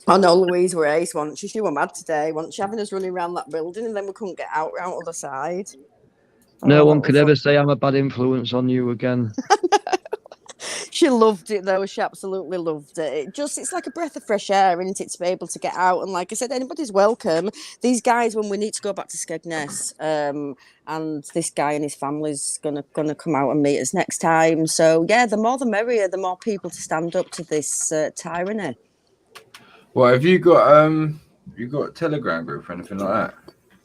Oh no, Louise were ace, wasn't she? She were mad today, wasn't she? Having us running around that building, and then we couldn't get out around the other side. No one could ever say I'm a bad influence on you again. She loved it though. She absolutely loved it. It's like a breath of fresh air, isn't it, to be able to get out? And like I said, anybody's welcome. These guys, when we need to go back to Skegness, and this guy and his family's gonna come out and meet us next time. So yeah, the more the merrier. The more people to stand up to this tyranny. Well, have you got a Telegram group or anything like that?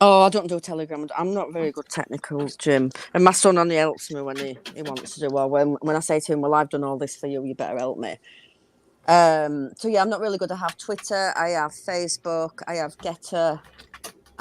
Oh, I don't do Telegram. I'm not very good technical, Jim. And my son only helps me when he wants to do. Well, when I say to him, well, I've done all this for you, you better help me. So yeah, I'm not really good. I have Twitter, I have Facebook, I have Getter,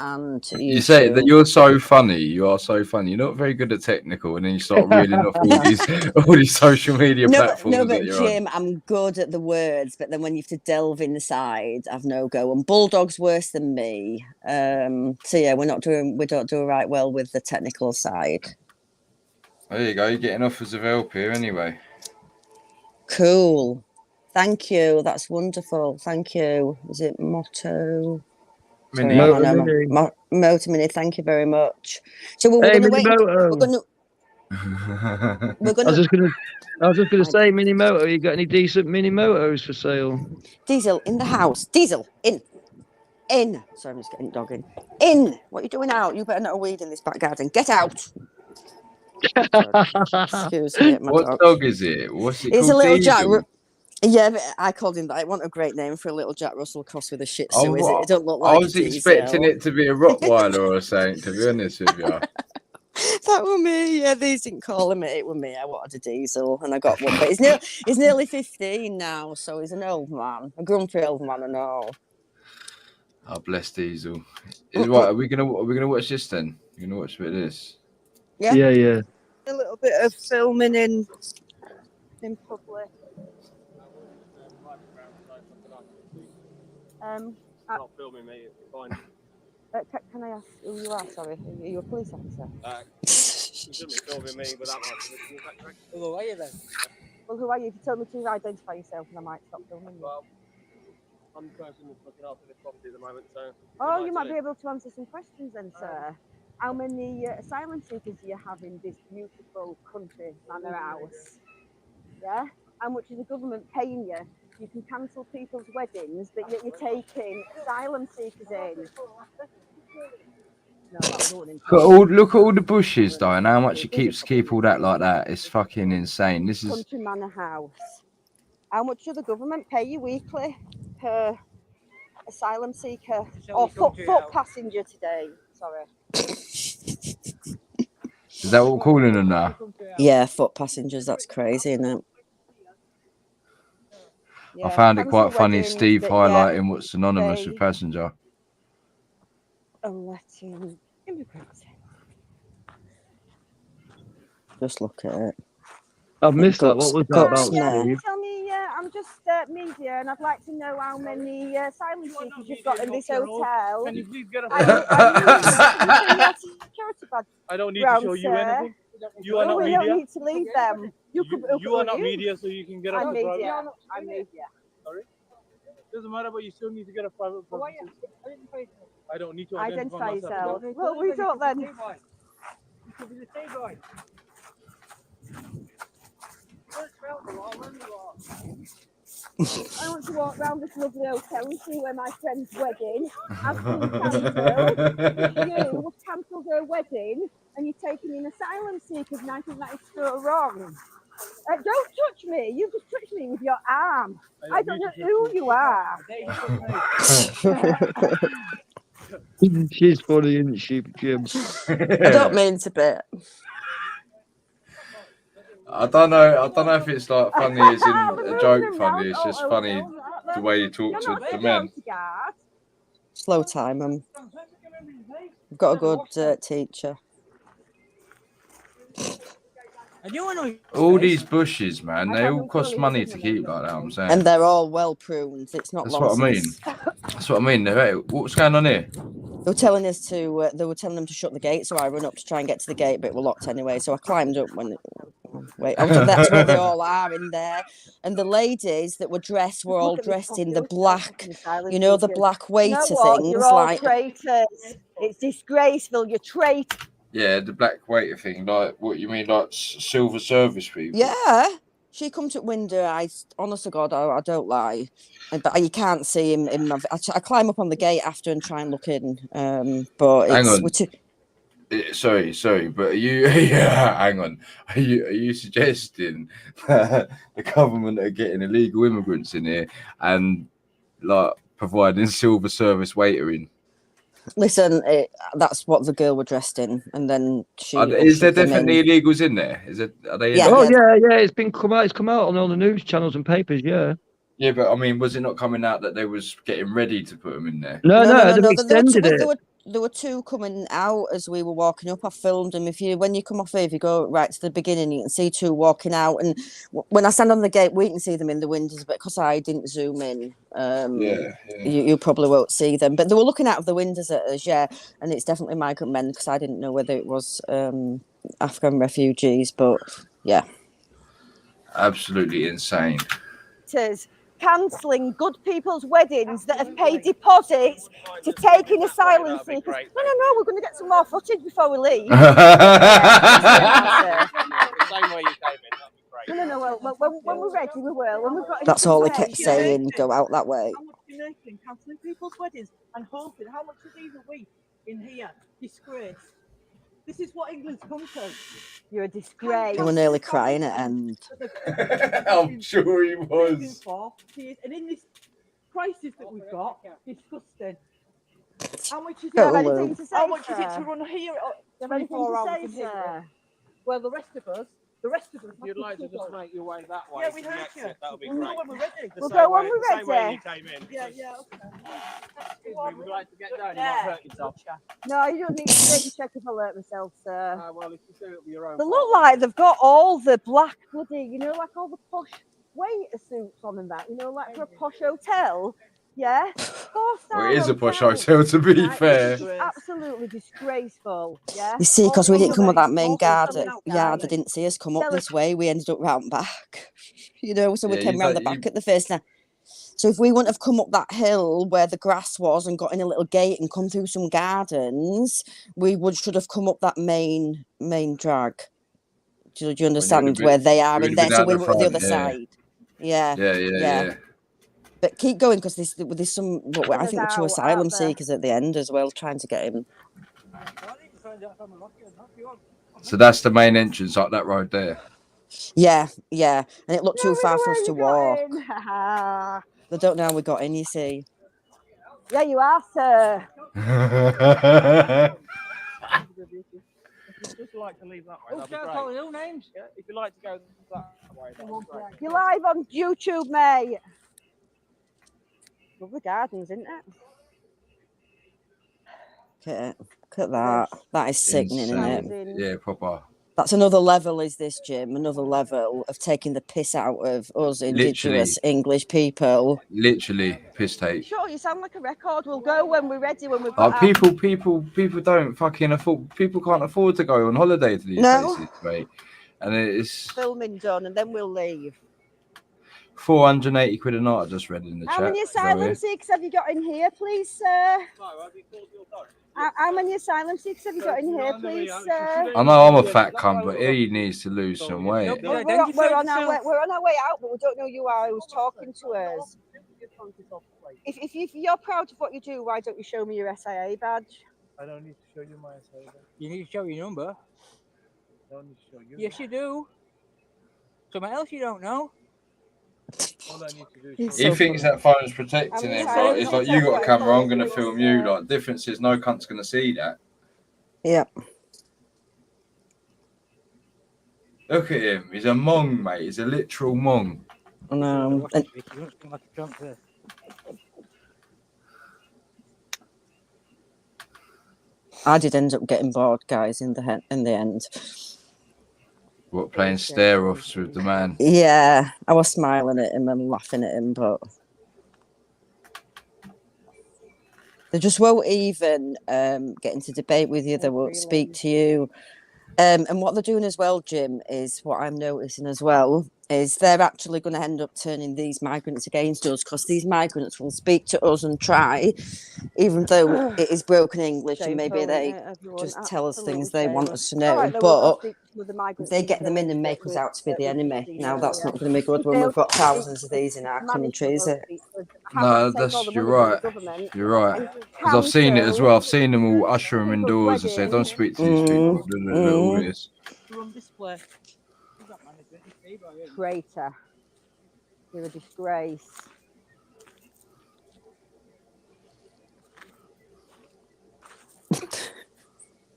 and YouTube. You say that you're so funny. You are so funny. You're not very good at technical, and then you start reeling off all these social media platforms. No, but Jim, I'm good at the words, but then when you have to delve inside, I've no go. And Bulldog's worse than me. So yeah, we don't do right well with the technical side. There you go. You're getting offers of help here anyway. Cool. Thank you. That's wonderful. Thank you. Is it Motto? Moto Mini, thank you very much. So we're going to wait. I was just gonna say, Mini Moto. You got any decent Mini Motos for sale? Diesel in the house. Diesel in. Sorry, I'm just getting dog in. In. What are you doing out? You better not weed in this back garden. Get out. Excuse me. What dog is it? What's it called? It's a little Diesel? Jack. Yeah, but I called him that. It wasn't a great name for a little Jack Russell cross with a Shih Tzu, is it? It don't look like I was expecting it to be a Rottweiler or something, to be honest with you. That was me. Yeah, these didn't call him it. It was me. I wanted a Diesel, and I got one. But he's nearly 15 now, so he's an old man, a grumpy old man, and all. Oh, bless Diesel. Right, are we gonna watch this then? You're gonna watch a bit of this? Yeah. Yeah. A little bit of filming in public. Not filming me, it's fine. Can I ask who you are? Sorry, are you a police officer? You shouldn't be filming me with that much. Well, who are you then? Well, who are you? If you tell me to identify yourself, then I might stop filming you. Well, I'm the person that's looking after this property at the moment, so... Oh, you might be able to answer some questions then, sir. How many asylum seekers do you have in this beautiful country manor house? Yeah? How much is the government paying you? You can cancel people's weddings, but yet you're taking asylum seekers in. No, look at all the bushes, though, and how much it keeps keep all that like that. It's fucking insane. This is country manor house. How much does the government pay you weekly per asylum seeker or foot passenger today? Sorry. Is that what we're calling them now? Yeah, foot passengers. That's crazy, isn't it? Yeah, I found it quite funny, Steve highlighting what's synonymous with passenger. Letting immigrants. Just look at it. I've missed that. What was that about? Tell me, I'm just media, and I'd like to know how many asylum seekers you've got in this hotel. Can you please get a security badge? I don't need to show you anything. You are not media. We don't need to leave them. You are not media, so you can get a private. I'm media. Sorry? Doesn't matter, but you still need to get a private. I don't need to identify yourself. Well, we don't then. You could be the same guy. I want to walk around this lovely hotel and see where my friend's wedding has been cancelled. You have cancelled her wedding and you're taking in asylum seekers, and I think that is so wrong. Don't touch me. You just touched me with your arm. I don't know who you are. She's funny, isn't she, Jim? I don't mean to be. I don't know if it's like funny as in a joke funny. It's just funny the way you talk to the men. Slow time. I've got a good teacher. All these bushes, man, they all cost money to keep, like that. I'm saying, and they're all well pruned. It's not. That's what I mean. That's what I mean. What's going on here? They were telling us to. They were telling them to shut the gate, so I run up to try and get to the gate, but it was locked anyway. So I climbed up when. That's where they all are in there, and the ladies that were dressed were all dressed in the black, you know, the black waiter things. You're all traitors. It's disgraceful. You're traitors. Yeah, the black waiter thing. Like, what you mean, like silver service people? Yeah, She come to window. Honest to God, I don't lie, but you can't see him. I climb up on the gate after and try and look in. But Hang it's on. Sorry, but are you? Yeah, hang on. Are you suggesting that the government are getting illegal immigrants in here and like providing silver service waitering? Listen, that's what the girl were dressed in, and then she. Is there definitely illegals in there? Are they? Yeah, Oh yeah. It's come out on all the news channels and papers. Yeah. Yeah, but I mean, was it not coming out that they was getting ready to put them in there? No. They've extended it. There were two coming out as we were walking up. I filmed them. When you come off here, if you go right to the beginning, you can see two walking out. And when I stand on the gate, we can see them in the windows. But because I didn't zoom in, you probably won't see them. But they were looking out of the windows at us, yeah. And it's definitely migrant men because I didn't know whether it was Afghan refugees. But yeah, absolutely insane. Cancelling good people's weddings that have paid deposits to take in asylum seekers. No, we're going to get some more footage before we leave. The same way you came in, that'd be great. No. Well, when we're ready, we will. When we've got that's all they kept saying. Go out that way. How much are you making? Cancelling people's weddings and hosting. How much are these a week in here? Disgrace. This is what England's come to. You're a disgrace. They were nearly crying at end. I'm sure he was. And in this crisis that we've got, disgusting. How much is it? How much is it to run here? Well, the rest of us. If you'd like to just make your way that way, yeah, we heard you. That would be We'll great. go when we're ready. We'll go when we're Same way ready. you came in. Yeah, Excuse me, would you like to get down? You might hurt yourself. No, you don't need to take a check if I hurt myself, sir. Well, if you do, it'll be your own. They look like they've got all the black bloody, like all the posh waiter suits on and that, like for a posh hotel. Yeah. Well, it is a posh hotel, to be fair. It's absolutely disgraceful. Yeah. You see, because we didn't come with that main guard. Yeah, they didn't see us come up this way. We ended up round back. So we came round the back at the first now. So if we wouldn't have come up that hill where the grass was and got in a little gate and come through some gardens, we should have come up that main drag. Do you understand where they are in there? So we were on the other side. Yeah. But keep going because there's some. I think we're two asylum seekers at the end as well, trying to get him. So that's the main entrance, like that road there. Yeah, and it looked too far for us to walk. They don't know how we got in. You see. Yeah, you are, sir. If you'd like to leave that way, that'd be great. No names. Yeah, if you'd like to go that way, that'd be great. You're live on YouTube, mate. Lovely gardens, isn't it? Look at that. That is sickening, isn't it? Yeah, proper. That's another level, is this, Jim? Another level of taking the piss out of us Indigenous English people. Literally, piss take. Sure, you sound like a record. We'll go when we're ready. When we've got people don't fucking afford. People can't afford to go on holiday to these places, mate. And it's filming done, and then we'll leave. 480 quid a night. I just read in the chat. How many asylum seekers have you got in here, please, sir? How many asylum seekers have you got in here, please, sir? I know I'm a fat cunt, but he needs to lose some weight. We're on our way out, but we don't know you are who's talking to us. If you're proud of what you do, why don't you show me your SIA badge? I don't need to show you my SIA badge. You need to show your number. I don't need to show you. Yes, you do. Something else you don't know. All I need to do is He thinks that phone's protecting him. Like, it's like, you got a camera, I'm going to film you. Like, difference is no cunt's going to see that. Yeah. Look at him. He's a mong, mate. He's a literal mong. No. I did end up getting bored, guys, in the end. What, playing stare-offs with the man? Yeah, I was smiling at him and laughing at him, but they just won't even get into debate with you. They won't speak to you. And what they're doing as well, Jim, is what I'm noticing as well, is they're actually going to end up turning these migrants against us, because these migrants will speak to us and try, even though it is broken English, and maybe they just tell us things they want us to know. But they get them in and make us out to be the enemy. Now, that's not going to be good when we've got thousands of these in our country, is it? No, you're right. You're right. Because I've seen it as well. I've seen them all usher them indoors and say, "Don't speak to these people." All this. Traitor. You're a disgrace.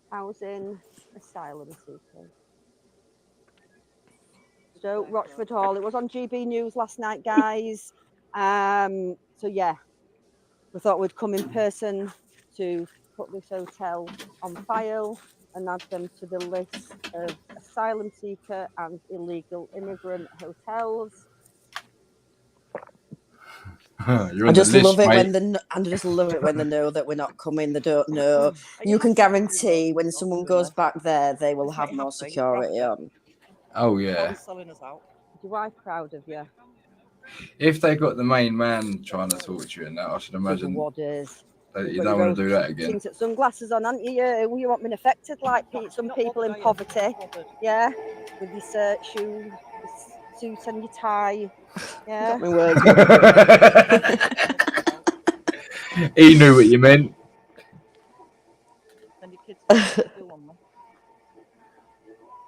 Housing asylum seekers. Stoke Rochford Hall. It was on GB News last night, guys. So yeah, we thought we'd come in person to put this hotel on file and add them to the list of asylum seeker and illegal immigrant hotels. I just love it when they know that we're not coming. They don't know. You can guarantee when someone goes back there, they will have more security on. Oh yeah. Your wife proud of you? If they got the main man trying to talk to you and that, I should imagine that you don't want to do that again. Things at sunglasses on, aren't you? You want been affected like some people in poverty, yeah, with your shoe, your suit and your tie. Yeah. He knew what you meant. Send your kids to school on them.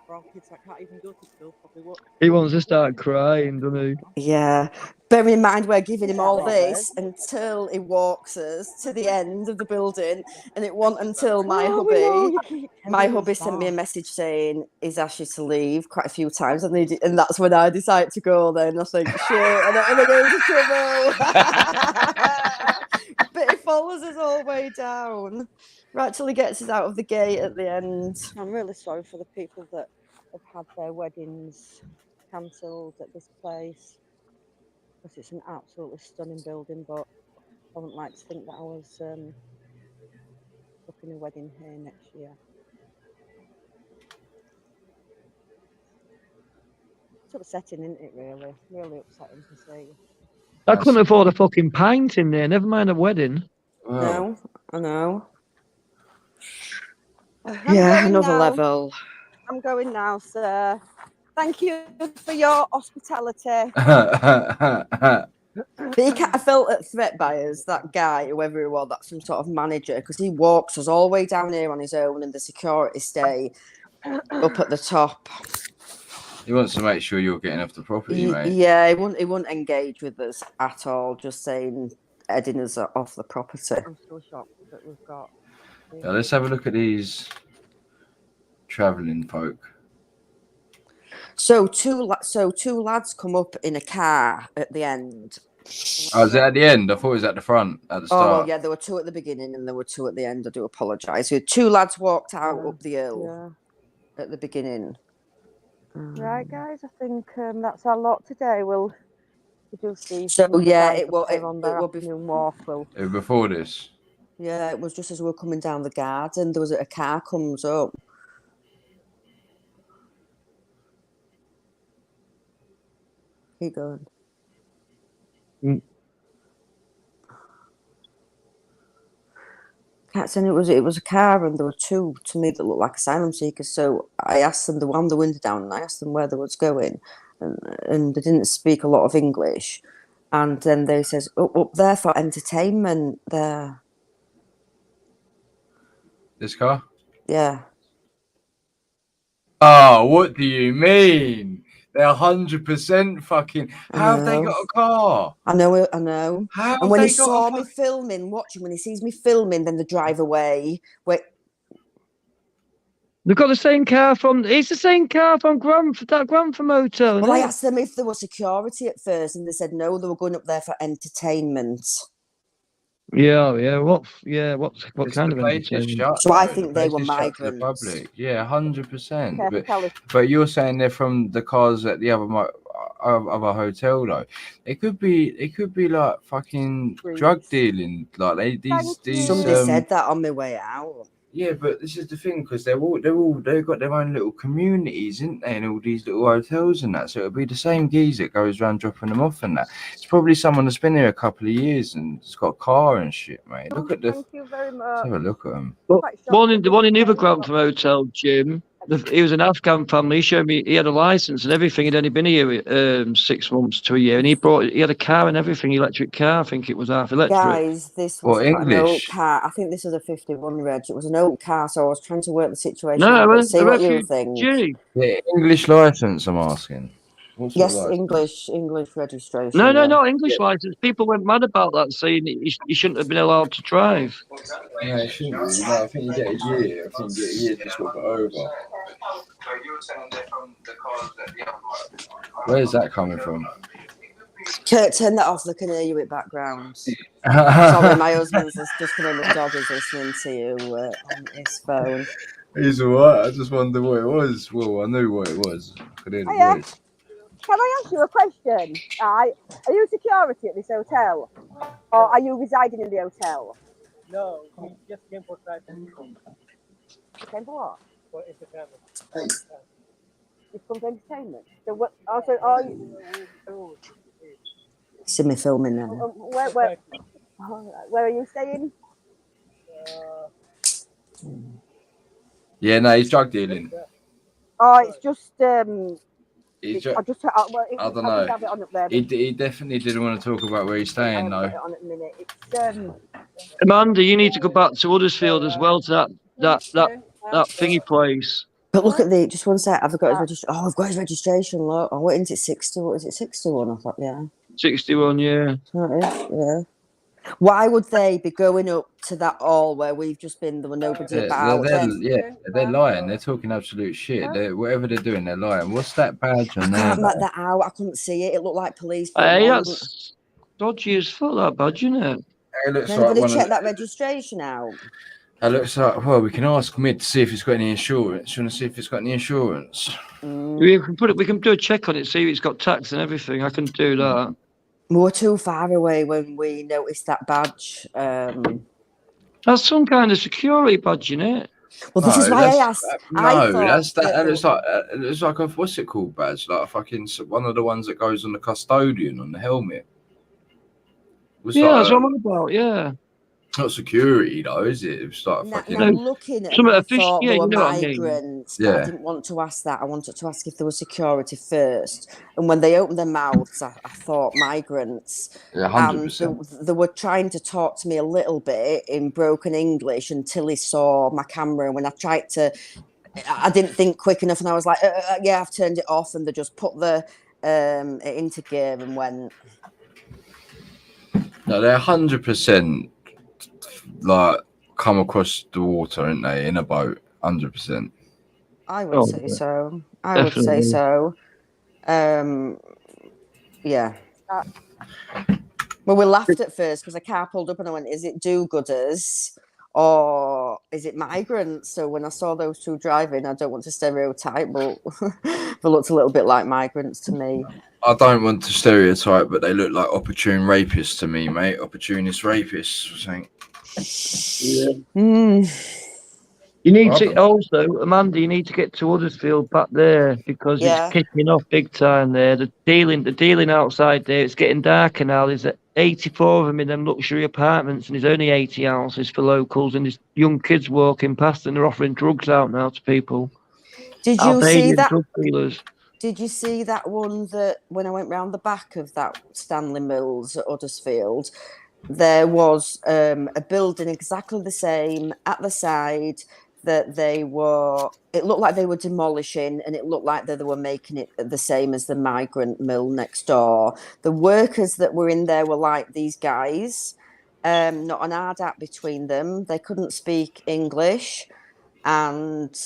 For all kids that can't even go to school, probably won't. He wants to start crying, doesn't he? Yeah. Bear in mind, we're giving him all this until he walks us to the end of the building, and it wasn't until my hubby sent me a message saying he's asked you to leave quite a few times, and that's when I decided to go. Then I think, shit, I'm not gonna go into trouble. But he follows us all the way down, right till he gets us out of the gate at the end. I'm really sorry for the people that have had their weddings cancelled at this place, because it's an absolutely stunning building, but I wouldn't like to think that I was booking a wedding here next year. It's upsetting, isn't it, really? Really upsetting to see. I couldn't afford a fucking pint in there, never mind a wedding. No, I know. Yeah, another level. I'm going now, sir. Thank you for your hospitality. But I felt a threat by us, that guy, whoever he was, that's some sort of manager, because he walks us all the way down here on his own, and the security stay up at the top. He wants to make sure you're getting off the property, mate. Yeah, he wouldn't engage with us at all, just saying heading us off the property. I'm so shocked that we've got. Now, let's have a look at these travelling folk. So two lads come up in a car at the end. Oh, is it at the end? I thought it was at the front, at the start. Oh, well, yeah, there were two at the beginning and there were two at the end. I do apologise. So two lads walked out up the hill at the beginning. Right, guys, I think that's our lot today. We'll do see. So yeah, it will be walk. Before this. Yeah, it was just as we were coming down the garden. There was a car comes up. Keep going. And it was a car, and there were two to me that looked like asylum seekers. So I asked them, they wound the window down, and I asked them where they was going, and they didn't speak a lot of English. And then they says, up there for entertainment there. This car? Yeah. Oh, what do you mean? They're 100% fucking. How have they got a car? I know. How and when he saw me filming, watching, when he sees me filming, then they drive away. Wait. They've got the same car from. It's the same car from Grantham Hotel. Well, I asked them if there was security at first, and they said no. They were going up there for entertainment. Yeah. What kind of entertainment? So I think they were migrants. Yeah, 100%. But you're saying they're from the cars at the other hotel, though. It could be like fucking drug dealing. Like these. Somebody said that on my way out. Yeah, but this is the thing, because they've got their own little communities, isn't they, in all these little hotels and that. So it'll be the same geezer that goes around dropping them off and that. It's probably someone that's been here a couple of years and has got a car and shit, mate. Look at the. Thank you very much. Let's have a look at them. But the one in the other Grantham Hotel, Jim. He was an Afghan family. He showed me he had a license and everything. He'd only been here 6 months to a year, and he had a car and everything, electric car. I think it was half electric. Guys, this was an old car. I think this was a 51 reg. It was an old car, so I was trying to work the situation out and see what you think. Yeah, English license, I'm asking. Yes, English registration. No, not English license. People went mad about that, saying he shouldn't have been allowed to drive. No, it shouldn't be. No, I think you get a year. I think you get a year to swap it over. Where's that coming from? Kurt, turn that off. They can hear you in background. Sorry, my husband's just coming. The dog is listening to you on his phone. He's alright. I just wondered what it was. Well, I knew what it was. I could hear the voice. Can I ask you a question? Are you security at this hotel? Or are you residing in the hotel? No, we just came for traffic. Came for what? For entertainment. You've come for entertainment? So what, also, are you... See me filming now. Where are you staying? Yeah, no, he's drug dealing. Oh, it's just... I don't know. He definitely didn't want to talk about where he's staying, though. Amanda, you need to go back to Huddersfield as well, to that thingy place. But look at just one sec. I've got his registration. Oh, I've got his registration. Look. Oh, what is it? 60? What is it? 61? I thought, yeah. 61, yeah. Yeah. Why would they be going up to that hall where we've just been? There were nobody about. They're lying. They're talking absolute shit. Whatever they're doing, they're lying. What's that badge on there? I can't make that out. I couldn't see it. It looked like police. Hey, that's dodgy as fuck, that badge, isn't it? Anybody check that registration out? It looks like, well, we can ask Mid to see if it's got any insurance. You want to see if it's got any insurance? We can do a check on it, see if it's got tax and everything. I can do that. We were too far away when we noticed that badge. That's some kind of security badge, isn't it? Well, this is why I asked. It looks like a, what's it called, badge? Like a fucking, one of the ones that goes on the custodian on the helmet. That's what I'm on about, yeah. It's not security though, is it? It's like fucking. I'm looking at some thought yeah, they were you know migrants. What I mean. I didn't want to ask that. I wanted to ask if there was security first. And when they opened their mouths, I thought migrants. Yeah, 100%. And they were trying to talk to me a little bit in broken English until he saw my camera. And when I tried to, I didn't think quick enough, and I was like, "Yeah, I've turned it off." And they just put it into gear and went. No, they're 100%. Like come across the water, aren't they, in a boat? 100%. I would say so. I would say so. Yeah. Well, we laughed at first because the car pulled up and I went, "Is it do-gooders or is it migrants?" So when I saw those two driving, I don't want to stereotype, but they looked a little bit like migrants to me. I don't want to stereotype, but they look like opportune rapists to me, mate. Opportunist rapists, I think. Yeah. You need to also, Amanda. You need to get to Huddersfield back there because it's kicking off big time there. The dealing outside there. It's getting darker now. There's 84 of them in them luxury apartments, and there's only 80 ounces for locals. And there's young kids walking past, and they're offering drugs out now to people. Did you see that? Drug dealers. Did you see that one that when I went round the back of that Stanley Mills at Huddersfield? There was a building exactly the same at the side that it looked like they were demolishing, and it looked like they were making it the same as the migrant mill next door. The workers that were in there were like these guys, not an ADAP between them. They couldn't speak English, and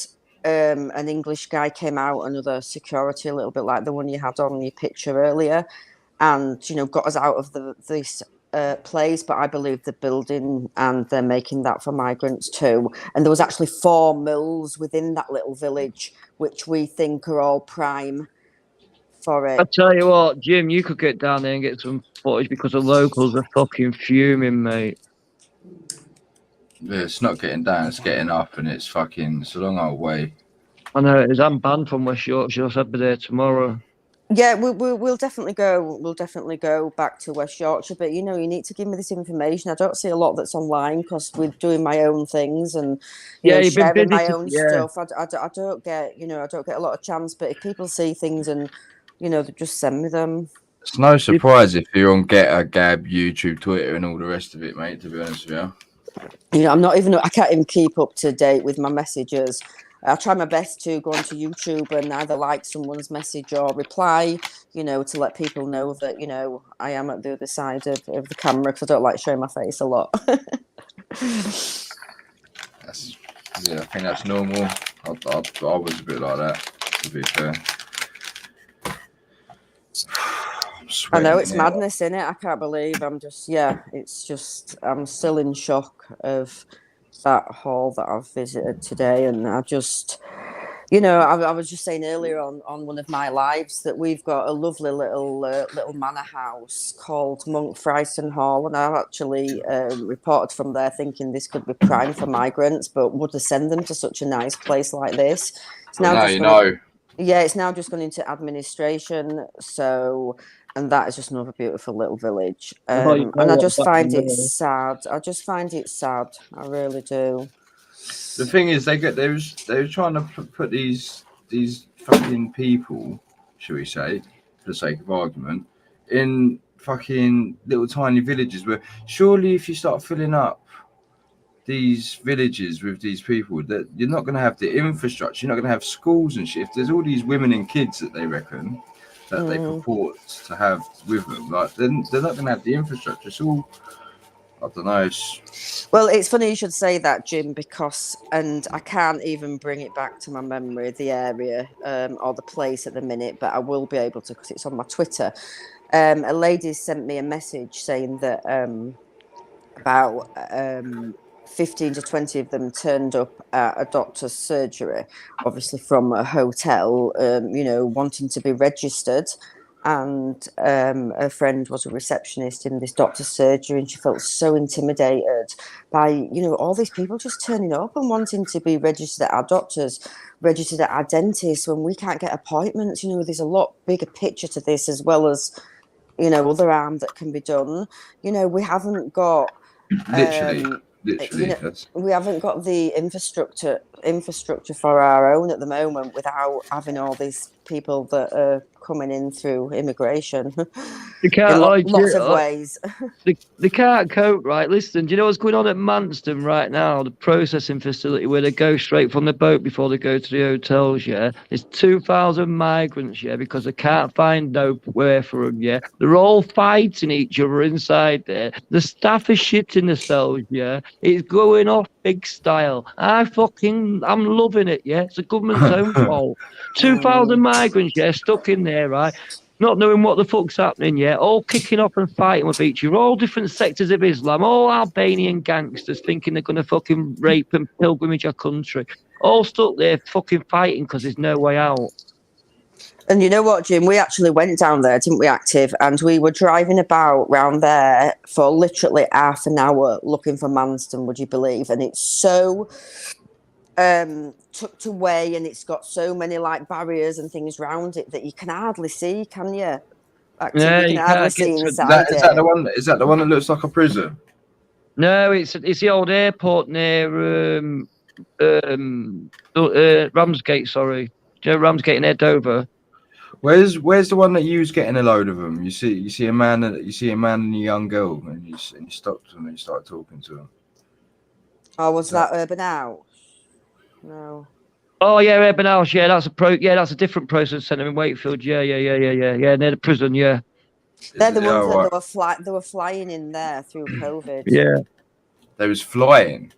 an English guy came out, another security, a little bit like the one you had on your picture earlier, and got us out of this place. But I believe the building, and they're making that for migrants too. And there was actually 4 mills within that little village, which we think are all prime for it. I tell you what, Jim, you could get down there and get some footage because the locals are fucking fuming, mate. Yeah, it's not getting down, it's getting up, and it's a long old way. I know it is. I'm banned from West Yorkshire, so I'll be there tomorrow. Yeah, we'll definitely go. We'll definitely go back to West Yorkshire. But you need to give me this information. I don't see a lot that's online because we're doing my own things and You've been sharing busy my own stuff. I don't get I don't get a lot of chance. But if people see things and they just send me them. It's no surprise if you're on Getter, Gab, YouTube, Twitter, and all the rest of it, mate. To be honest with you, I can't even keep up to date with my messages. I try my best to go onto YouTube and either like someone's message or reply, to let people know that, I am at the other side of the camera because I don't like showing my face a lot. I think that's normal. I was a bit like that, to be fair. I know it's madness, isn't it? I can't believe I'm still in shock of that hall that I've visited today. And I just, I was just saying earlier on one of my lives that we've got a lovely little manor house called Monk Frighton Hall. And I've actually reported from there thinking this could be prime for migrants, but would they send them to such a nice place like this? It's now it's now just gone into administration. And that is just another beautiful little village. And I just find it sad. I really do. The thing is, they were trying to put these fucking people, shall we say, for the sake of argument, in fucking little tiny villages where surely if you start filling up these villages with these people, that you're not going to have the infrastructure, you're not going to have schools and shit. If there's all these women and kids that they reckon that they purport to have with them, like they're not going to have the infrastructure. It's all, I don't know. Well, it's funny you should say that, Jim, because I can't even bring it back to my memory, the area or the place at the minute, but I will be able to because it's on my Twitter. A lady sent me a message saying that about 15 to 20 of them turned up at a doctor's surgery, obviously from a hotel, wanting to be registered. And her friend was a receptionist in this doctor's surgery, and she felt so intimidated by, all these people just turning up and wanting to be registered at our doctors, registered at our dentists when we can't get appointments. There's a lot bigger picture to this, as well as, other harm that can be done. We haven't got... Literally, we haven't got the infrastructure for our own at the moment without having all these people that are coming in through immigration. You can't lots of ways. They can't cope, right? Listen, do you know what's going on at Manston right now? The processing facility where they go straight from the boat before they go to the hotels, yeah? There's 2,000 migrants, yeah, because they can't find nowhere for them, yeah? They're all fighting each other inside there. The staff are shitting themselves, yeah? It's going off big style. I'm loving it, yeah? It's the government's own fault. 2,000 migrants, yeah, stuck in there, right? Not knowing what the fuck's happening yet, all kicking off and fighting with each other, all different sectors of Islam, all Albanian gangsters thinking they're going to fucking rape and pilgrimage our country, all stuck there fucking fighting because there's no way out. And you know what, Jim? We actually went down there, didn't we, Active? And we were driving about round there for literally half an hour looking for Manston, would you believe? And it's so... tucked away, and it's got so many like barriers and things around it that you can hardly see, can you? Yeah, you can hardly see inside. Is that the one? Is that the one that looks like a prison? No, it's the old airport near Ramsgate. Sorry, do you know Ramsgate near Dover? Where's the one that you was getting a load of them? You see a man and a young girl, and you stopped them and you started talking to them. Oh, was that Urban House? No. Oh yeah, Urban House. Yeah, that's a different process centre in Wakefield. Yeah, near the prison. Yeah. They're the ones that they were flying in there through COVID. Yeah. They was flying.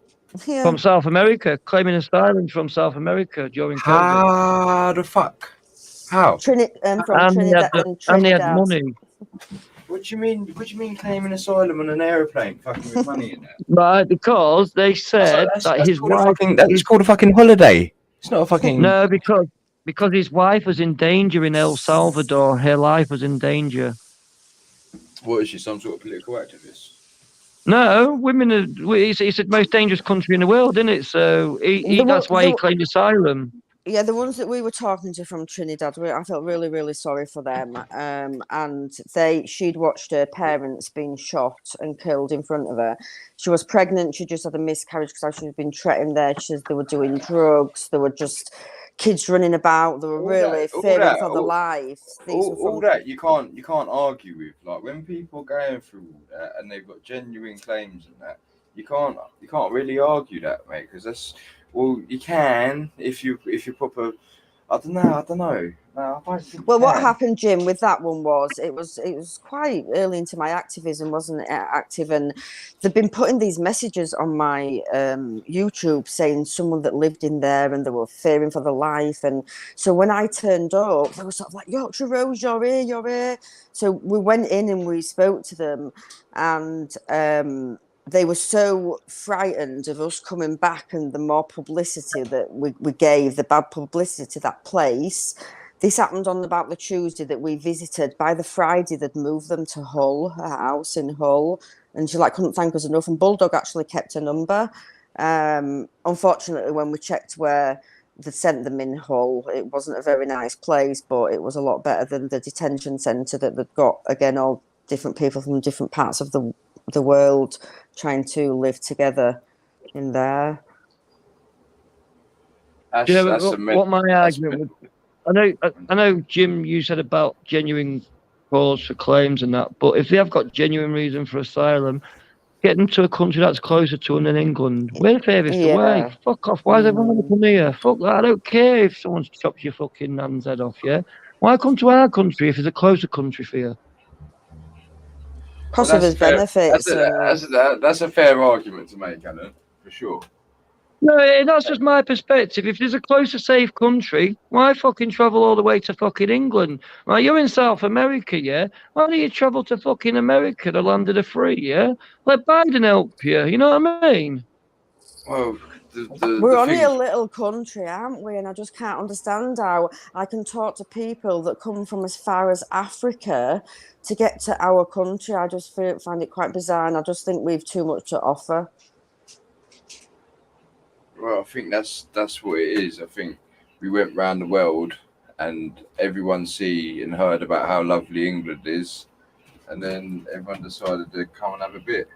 Yeah. From South America, claiming asylum from South America during COVID. How the fuck? How? From Trinidad and Trinidad. And they had money. What do you mean claiming asylum on an aeroplane, fucking with money in there? Right, because they said that his wife... That's called a fucking holiday. It's not a fucking... No, because his wife was in danger in El Salvador. Her life was in danger. What is she, some sort of political activist? No, women are. It's the most dangerous country in the world, isn't it? So that's why he claimed asylum. Yeah, the ones that we were talking to from Trinidad, I felt really, really sorry for them. And she'd watched her parents being shot and killed in front of her. She was pregnant. She just had a miscarriage because she'd been threatened there. She says they were doing drugs. There were just kids running about. They were really fearing for their lives. All that you can't argue with. Like when people are going through all that and they've got genuine claims and that, you can't really argue that, mate, because that's. Well, you can if you proper. I don't know. No, I don't think. Well, what happened, Jim, with that one was it was quite early into my activism, wasn't it? Active, and they've been putting these messages on my YouTube saying someone that lived in there and they were fearing for their life. And so when I turned up, they were sort of like, Yorkshire Rose, you're here. So we went in and we spoke to them, and they were so frightened of us coming back and the more publicity that we gave, the bad publicity to that place. This happened on about the Tuesday that we visited. By the Friday, they'd moved them to Hull, her house in Hull, and she couldn't thank us enough. And Bulldog actually kept a number. Unfortunately, when we checked where they sent them in Hull, it wasn't a very nice place, but it was a lot better than the detention centre that they'd got, again, all different people from different parts of the world trying to live together in there. What my argument would, I know, Jim, you said about genuine cause for claims and that, but if they have got genuine reason for asylum, get them to a country that's closer to them than England. We're the furthest away. Fuck off. Why is everyone going to come here? Fuck that. I don't care if someone chops your fucking nan's head off, yeah? Why come to our country if it's a closer country for you? Because of his benefits. That's a fair argument to make, Alan, for sure. No, that's just my perspective. If there's a closer, safe country, why fucking travel all the way to fucking England? Right, you're in South America, yeah? Why don't you travel to fucking America, the land of the free, yeah? Let Biden help you, you know what I mean? Well, we're only a little country, aren't we? And I just can't understand how I can talk to people that come from as far as Africa to get to our country. I just find it quite bizarre, and I just think we've too much to offer. Well, I think that's what it is. I think we went round the world and everyone see and heard about how lovely England is, and then everyone decided to come and have a bit.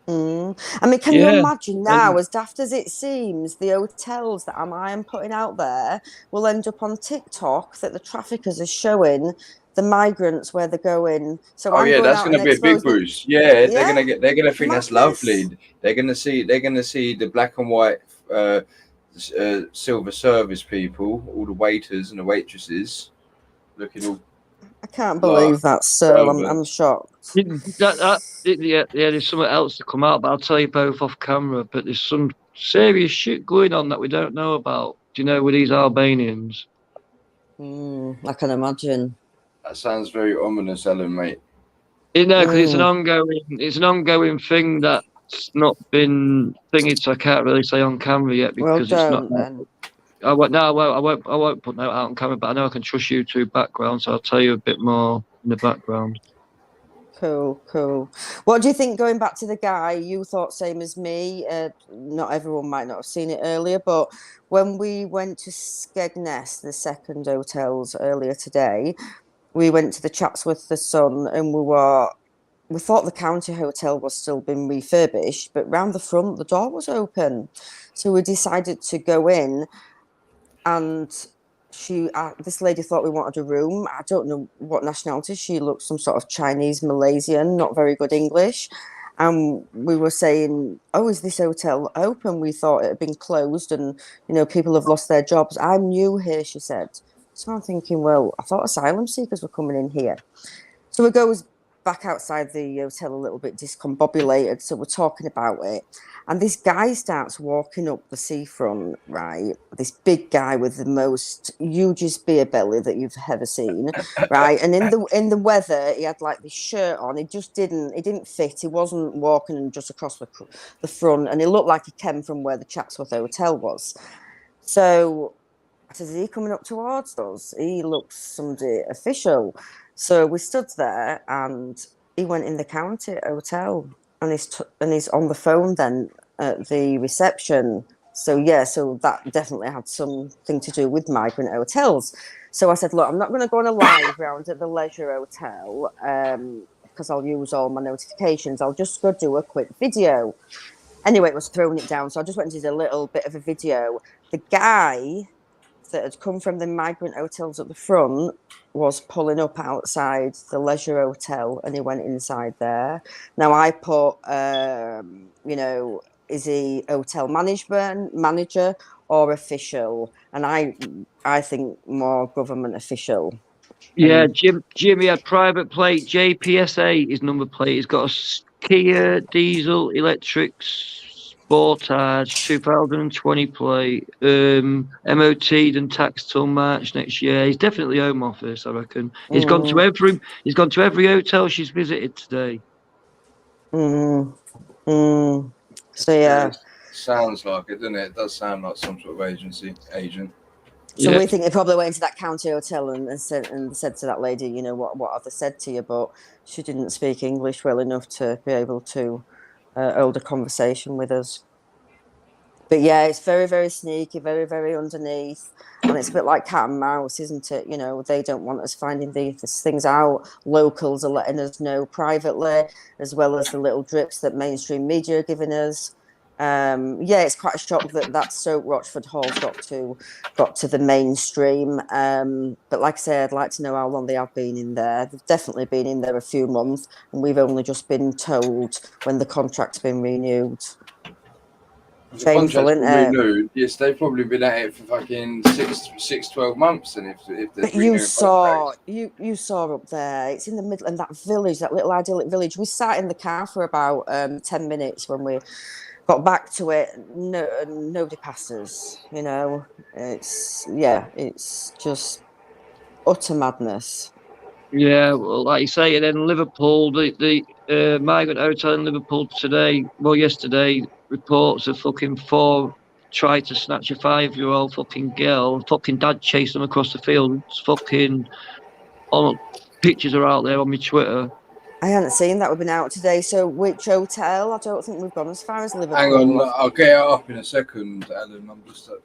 I mean, can you imagine now, as daft as it seems, the hotels that I am putting out there will end up on TikTok, that the traffickers are showing the migrants where they're going. So that's going to be a big boost. Yeah, they're going to think that's lovely. They're going to see the black and white silver service people, all the waiters and the waitresses looking all. I can't believe that, sir. I'm shocked. There's something else to come out, but I'll tell you both off camera. But there's some serious shit going on that we don't know about. Do you know, with these Albanians? I can imagine. That sounds very ominous, Ellen, mate. Because it's an ongoing thing that's not been thingied, so I can't really say on camera yet because it's not. Then. I won't put that out on camera, but I know I can trust YouTube background, so I'll tell you a bit more in the background. Cool. What do you think, going back to the guy, you thought same as me? Not everyone might not have seen it earlier, but when we went to Skegness, the second hotels earlier today, we went to the Chatsworth the Sun, and we thought the county hotel was still being refurbished, but round the front, the door was open. So we decided to go in, and this lady thought we wanted a room. I don't know what nationality. She looked some sort of Chinese, Malaysian, not very good English. And we were saying, is this hotel open? We thought it had been closed and, people have lost their jobs. I'm new here, she said. So I'm thinking, well, I thought asylum seekers were coming in here. So we go back outside the hotel a little bit discombobulated. So we're talking about it. And this guy starts walking up the seafront, right? This big guy with the most hugest beer belly that you've ever seen, right? And in the weather, he had like this shirt on. It didn't fit. He wasn't walking just across the front, and it looked like he came from where the Chatsworth Hotel was. So I said, is he coming up towards us? He looks somebody official. So we stood there, and he went in the county hotel. and he's on the phone then at the reception. So yeah, so that definitely had something to do with migrant hotels. So I said, look, I'm not going to go on a live round at the leisure hotel because I'll use all my notifications. I'll just go do a quick video. Anyway, it was throwing it down, so I just went and did a little bit of a video. The guy that had come from the migrant hotels at the front was pulling up outside the leisure hotel, and he went inside there. Now I put, you know, is he hotel manager or official? And I think more government official. Yeah, Jimmy had private plate JPSA. His number plate. He's got a Kia diesel electric Sportage 2020 plate. MOT'd and tax till March next year. He's definitely Home Office, I reckon. He's gone to every hotel she's visited today. So yeah. Sounds like it, doesn't it? It does sound like some sort of agent. So we think they probably went into that county hotel and said to that lady, you know, what have they said to you? But she didn't speak English well enough to be able to hold a conversation with us. But yeah, it's very, very sneaky, very, very underneath. And it's a bit like cat and mouse, isn't it? You know, they don't want us finding these things out. Locals are letting us know privately, as well as the little drips that mainstream media are giving us. Yeah, it's quite a shock that Stoke Rochford Hall's got to the mainstream. But like I say, I'd like to know how long they have been in there. They've definitely been in there a few months, and we've only just been told when the contract's been renewed. Shameful, isn't it? Renewed. Yes, they've probably been at it for fucking 12 months. And if but you saw up there, it's in the middle, and that village, that little idyllic village. We sat in the car for about 10 minutes when we got back to it. No, nobody passes. You know, it's just utter madness. Yeah, well, like you say, and then Liverpool, the migrant hotel in Liverpool yesterday, reports of fucking 4 tried to snatch a 5-year-old fucking girl. Fucking dad chased them across the field. Fucking pictures are out there on my Twitter. I hadn't seen that. We've been out today. So which hotel? I don't think we've gone as far as Liverpool. Hang on, I'll get it up in a second, Alan.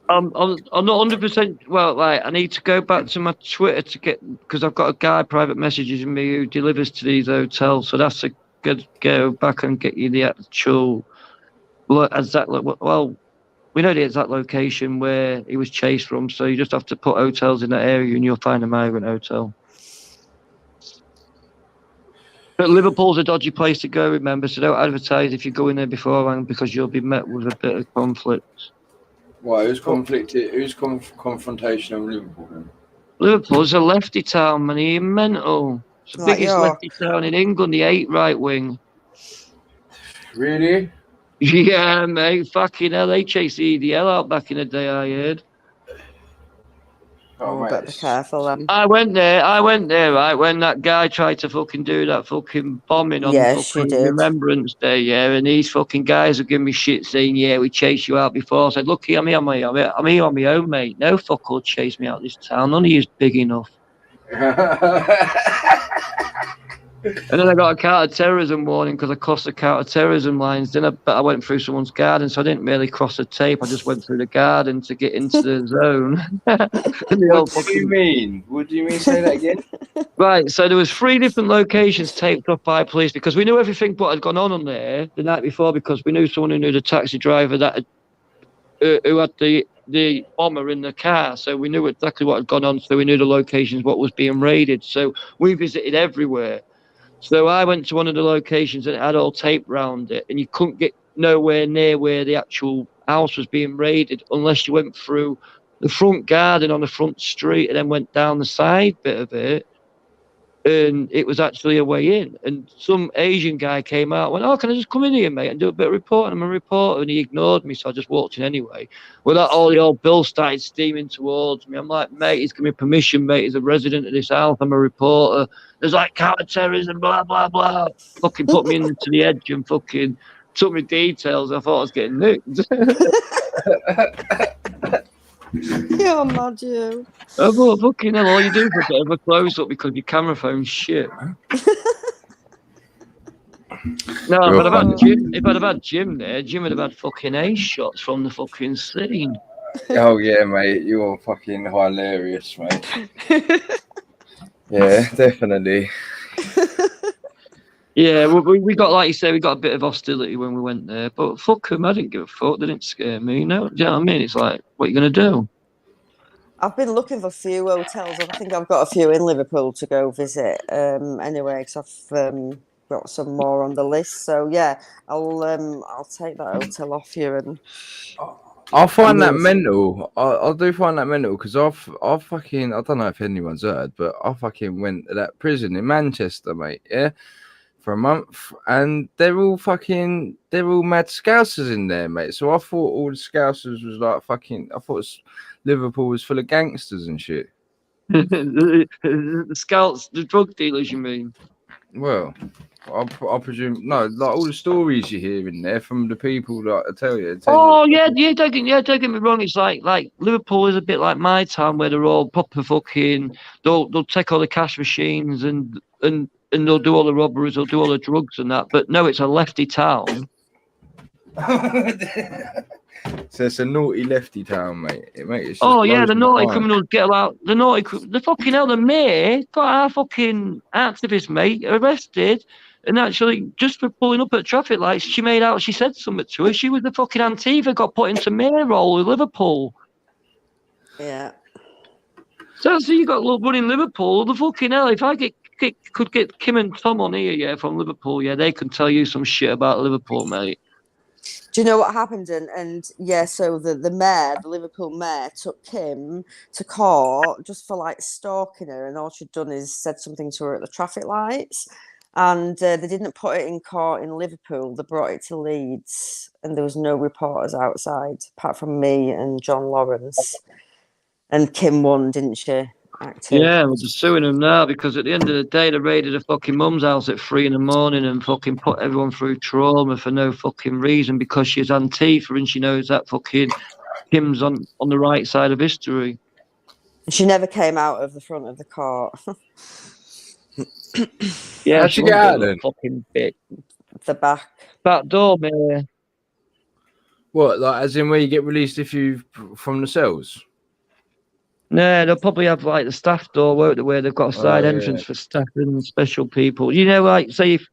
I'm not 100%. Well, like I need to go back to my Twitter to get, because I've got a guy private messaging me who delivers to these hotels. So that's a good go back and get you the actual exact. Well, we know the exact location where he was chased from. So you just have to put hotels in that area, and you'll find a migrant hotel. But Liverpool's a dodgy place to go, remember, so don't advertise if you go in there beforehand, because you'll be met with a bit of conflict. Why? Who's conflicted? Who's confrontation in Liverpool then? Liverpool's a lefty town, man. You're mental. It's the biggest lefty town in England, the 8 right wing. Really? Yeah, mate. Fucking hell, they chased the EDL out back in the day, I heard. Oh, better be careful then. I went there, right, when that guy tried to fucking do that fucking bombing on fucking Remembrance Day, yeah, and these fucking guys are giving me shit saying, yeah, we chased you out before. I said, look, I'm here on my own, mate. No fuck all chase me out this town. None of you is big enough. And then I got a counter-terrorism warning because I crossed the counter-terrorism lines. Then I went through someone's garden, so I didn't really cross the tape. I just went through the garden to get into the zone. What do you mean? What do you mean? Say that again. Right, so there was 3 different locations taped up by police because we knew everything what had gone on there the night before, because we knew someone who knew the taxi driver that who had the bomber in the car. So we knew exactly what had gone on, so we knew the locations, what was being raided. So we visited everywhere. So I went to one of the locations and it had all tape round it, and you couldn't get nowhere near where the actual house was being raided unless you went through the front garden on the front street and then went down the side bit of it, and it was actually a way in. And some Asian guy came out and went, oh, can I just come in here, mate, and do a bit of reporting? I'm a reporter. And he ignored me, so I just walked in anyway. Well, all the old bill started steaming towards me. I'm like, mate, he's giving me permission, mate. He's a resident of this house. I'm a reporter. There's like counter-terrorism, blah, blah, blah. Fucking put me into the edge and fucking took me details. I thought I was getting nicked. Yeah, mad you. I thought, fucking hell, all you do is a bit of a close-up because your camera phone's shit. No, You're if I'd have funny. had Jim, if I'd have had Jim there, Jim would have had fucking ace shots from the fucking scene. Oh yeah, mate, you're fucking hilarious, mate. Yeah, definitely. Yeah, we got, like you say, we got a bit of hostility when we went there, but fuck them, I didn't give a fuck. They didn't scare me. You know what I mean? It's like, what are you gonna do? I've been looking for a few hotels. I think I've got a few in Liverpool to go visit. Anyway, because I've got some more on the list. So yeah, I'll take that hotel off you. And I find that mental. I do find that mental because I fucking, I don't know if anyone's heard, but I fucking went to that prison in Manchester, mate. Yeah, for a month, and they're all mad Scousers in there, mate. So I thought all the Scousers was like fucking. I thought Liverpool was full of gangsters and shit. the scouts, the drug dealers, you mean? Well, I presume no, like all the stories you hear in there from the people that I tell you. Oh yeah, don't get me wrong. It's like Liverpool is a bit like my town where they're all proper fucking. They'll take all the cash machines and they'll do all the robberies, they'll do all the drugs and that. But no, it's a lefty town. So it's a naughty lefty town, mate. Oh yeah, the naughty criminals get out. The fucking hell, the mayor got our fucking activist mate arrested, and actually just for pulling up at traffic lights, she said something to her. She was the fucking Antifa, got put into mayor role in Liverpool. Yeah. So you got running Liverpool. The fucking hell, if I could get Kim and Tom on here, yeah, from Liverpool, yeah, they can tell you some shit about Liverpool, mate. Do you know what happened? And yeah, so the Liverpool mayor, took Kim to court just for like stalking her, and all she'd done is said something to her at the traffic lights. And they didn't put it in court in Liverpool. They brought it to Leeds, and there was no reporters outside apart from me and John Lawrence. And Kim won, didn't she? Active. Yeah, we're just suing them now because at the end of the day, they raided a fucking mum's house at 3 a.m. and fucking put everyone through trauma for no fucking reason because she's Antifa and she knows that fucking Kim's on the right side of history. She never came out of the front of the court. Yeah, how'd she get out then? Fucking bit. The back door, man. What, like as in where you get released if you from the cells? No, they'll probably have like the staff door where they've got a side entrance for staff and special people. You know, like say if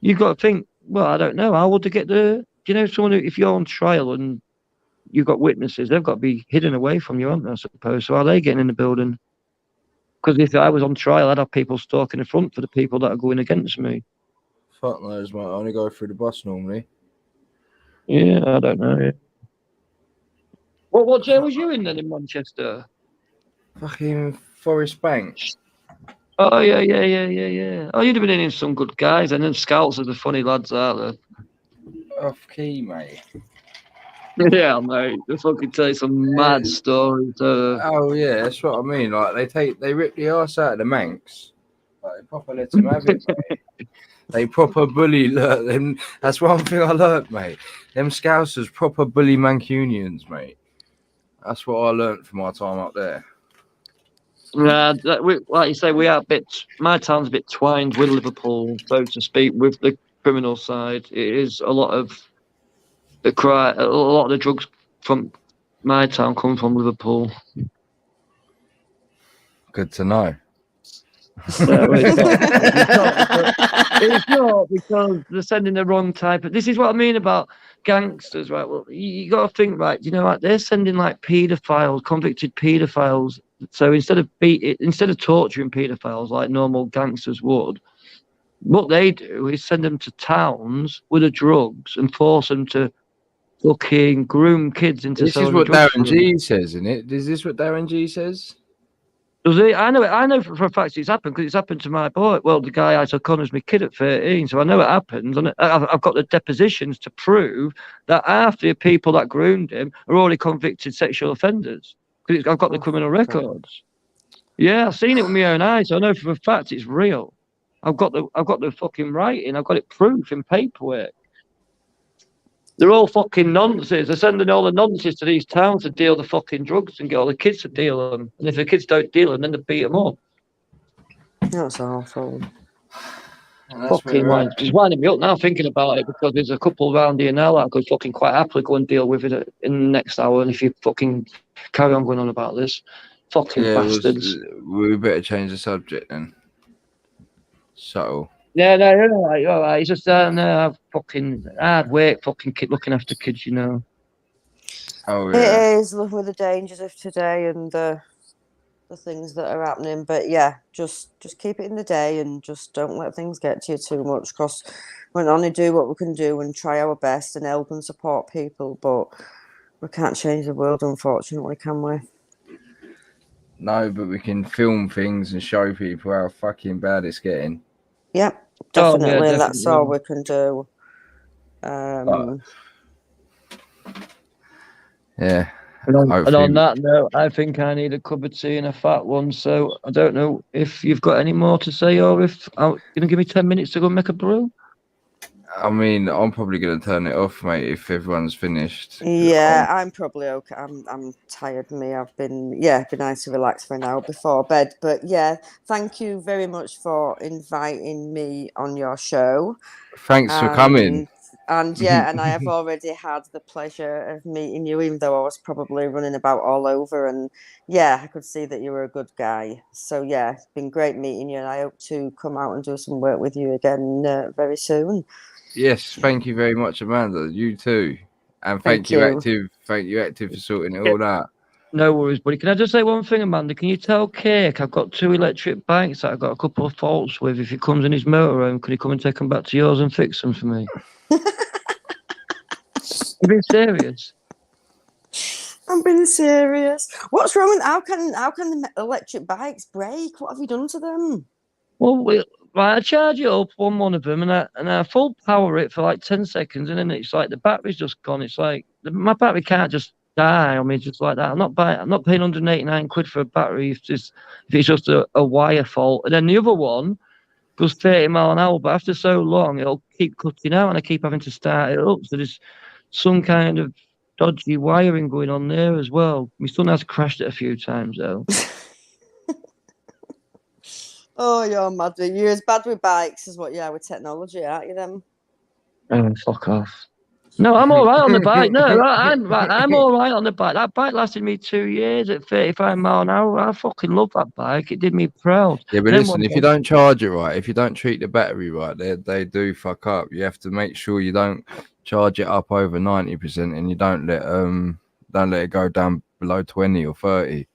you've got to think, well, I don't know, how would they get the? Do you know someone if you're on trial and you've got witnesses, they've got to be hidden away from you, aren't they? I suppose. So are they getting in the building? Because if I was on trial, I'd have people stalking the front for the people that are going against me. Fuck knows, mate. I only go through the bus normally. Yeah, I don't know. Yeah. What jail was you in then in Manchester? Fucking Forest Bank. Oh yeah. Oh, you'd have been in some good guys, and then scouts are the funny lads, aren't they? Off key, mate. Yeah, mate. They fucking tell you some mad stories. Oh yeah, that's what I mean. Like they rip the arse out of the Manx. Like they proper let them have it, mate. They proper bully them. That's one thing I learnt, mate. Them Scousers proper bully Mancunians, mate. That's what I learnt from my time up there. Yeah, like you say, we are a bit. My town's a bit twined with Liverpool, so to speak, with the criminal side. It is a lot of the drugs from my town come from Liverpool. Good to know. No, it's not because they're sending the wrong type of. This is what I mean about gangsters, right? Well, you got to think, right? You know, like they're sending like paedophiles, convicted paedophiles. So instead of torturing paedophiles like normal gangsters would, what they do is send them to towns with the drugs and force them to fucking groom kids into. This is what Darren G says, isn't it? Is this what Darren G says? Does he? I know for a fact it's happened because it's happened to my boy. Well, the guy I took on as my kid at 13, so I know it happens, and I've got the depositions to prove that half the people that groomed him are already convicted sexual offenders because I've got the criminal records. Yeah, I've seen it with my own eyes. So I know for a fact it's real. I've got the fucking writing. I've got it proof in paperwork. They're all fucking nonsense. They're sending all the nonsense to these towns to deal the fucking drugs and get all the kids to deal them. And if the kids don't deal them, then they beat them up. That's awful. Fucking wine. It's winding me up now thinking about it because there's a couple around here now that I could fucking quite happily go and deal with it in the next hour. And if you fucking carry on going on about this, fucking bastards. We better change the subject then. So. Yeah, no, you're all right. You're all right. It's just no, fucking hard work, fucking looking after kids, you know. Oh yeah. It is with the dangers of today and the things that are happening, but yeah, just keep it in the day and just don't let things get to you too much, because we can only do what we can do and try our best and help and support people, but we can't change the world, unfortunately, can we? No, but we can film things and show people how fucking bad it's getting. Yep, definitely. Oh, yeah, That's all we can do. Yeah. And on that note, I think I need a cup of tea and a fat one. So I don't know if you've got any more to say, or if you're gonna give me 10 minutes to go make a brew. I mean, I'm probably gonna turn it off, mate, if everyone's finished. Yeah, I'm probably okay. I'm tired. I've been nice to relax for an hour before bed. But yeah, thank you very much for inviting me on your show. Thanks for coming. And yeah, and I have already had the pleasure of meeting you, even though I was probably running about all over. And yeah, I could see that you were a good guy. So yeah, it's been great meeting you, and I hope to come out and do some work with you again very soon. Yes, thank you very much, Amanda. You too. And thank you, Active. Thank you, Active, for sorting it all out. No worries, buddy. Can I just say one thing, Amanda? Can you tell Cake I've got 2 electric bikes that I've got a couple of faults with? If he comes in his motorhome, can he come and take them back to yours and fix them for me? You being serious? I'm being serious. What's wrong with how can the electric bikes break? What have you done to them? Well, I charge it up one of them, and I full power it for like 10 seconds, and then it's like the battery's just gone. It's like my battery can't just die on me just like that. I'm not paying 189 quid for a battery if it's just a wire fault. And then the other one goes 30 mile an hour, but after so long it'll keep cutting out, and I keep having to start it up. So there's some kind of dodgy wiring going on there as well. My son has crashed it a few times though. Oh, you're mad. You're as bad with bikes as what you are with technology, aren't you, then? Oh, fuck off. No, I'm all right on the bike. No, I'm all right on the bike. That bike lasted me 2 years at 35 mile an hour. I fucking love that bike. It did me proud. Yeah, but listen, if you don't charge it right, if you don't treat the battery right, they do fuck up. You have to make sure you don't charge it up over 90% and you don't let it go down below 20 or 30.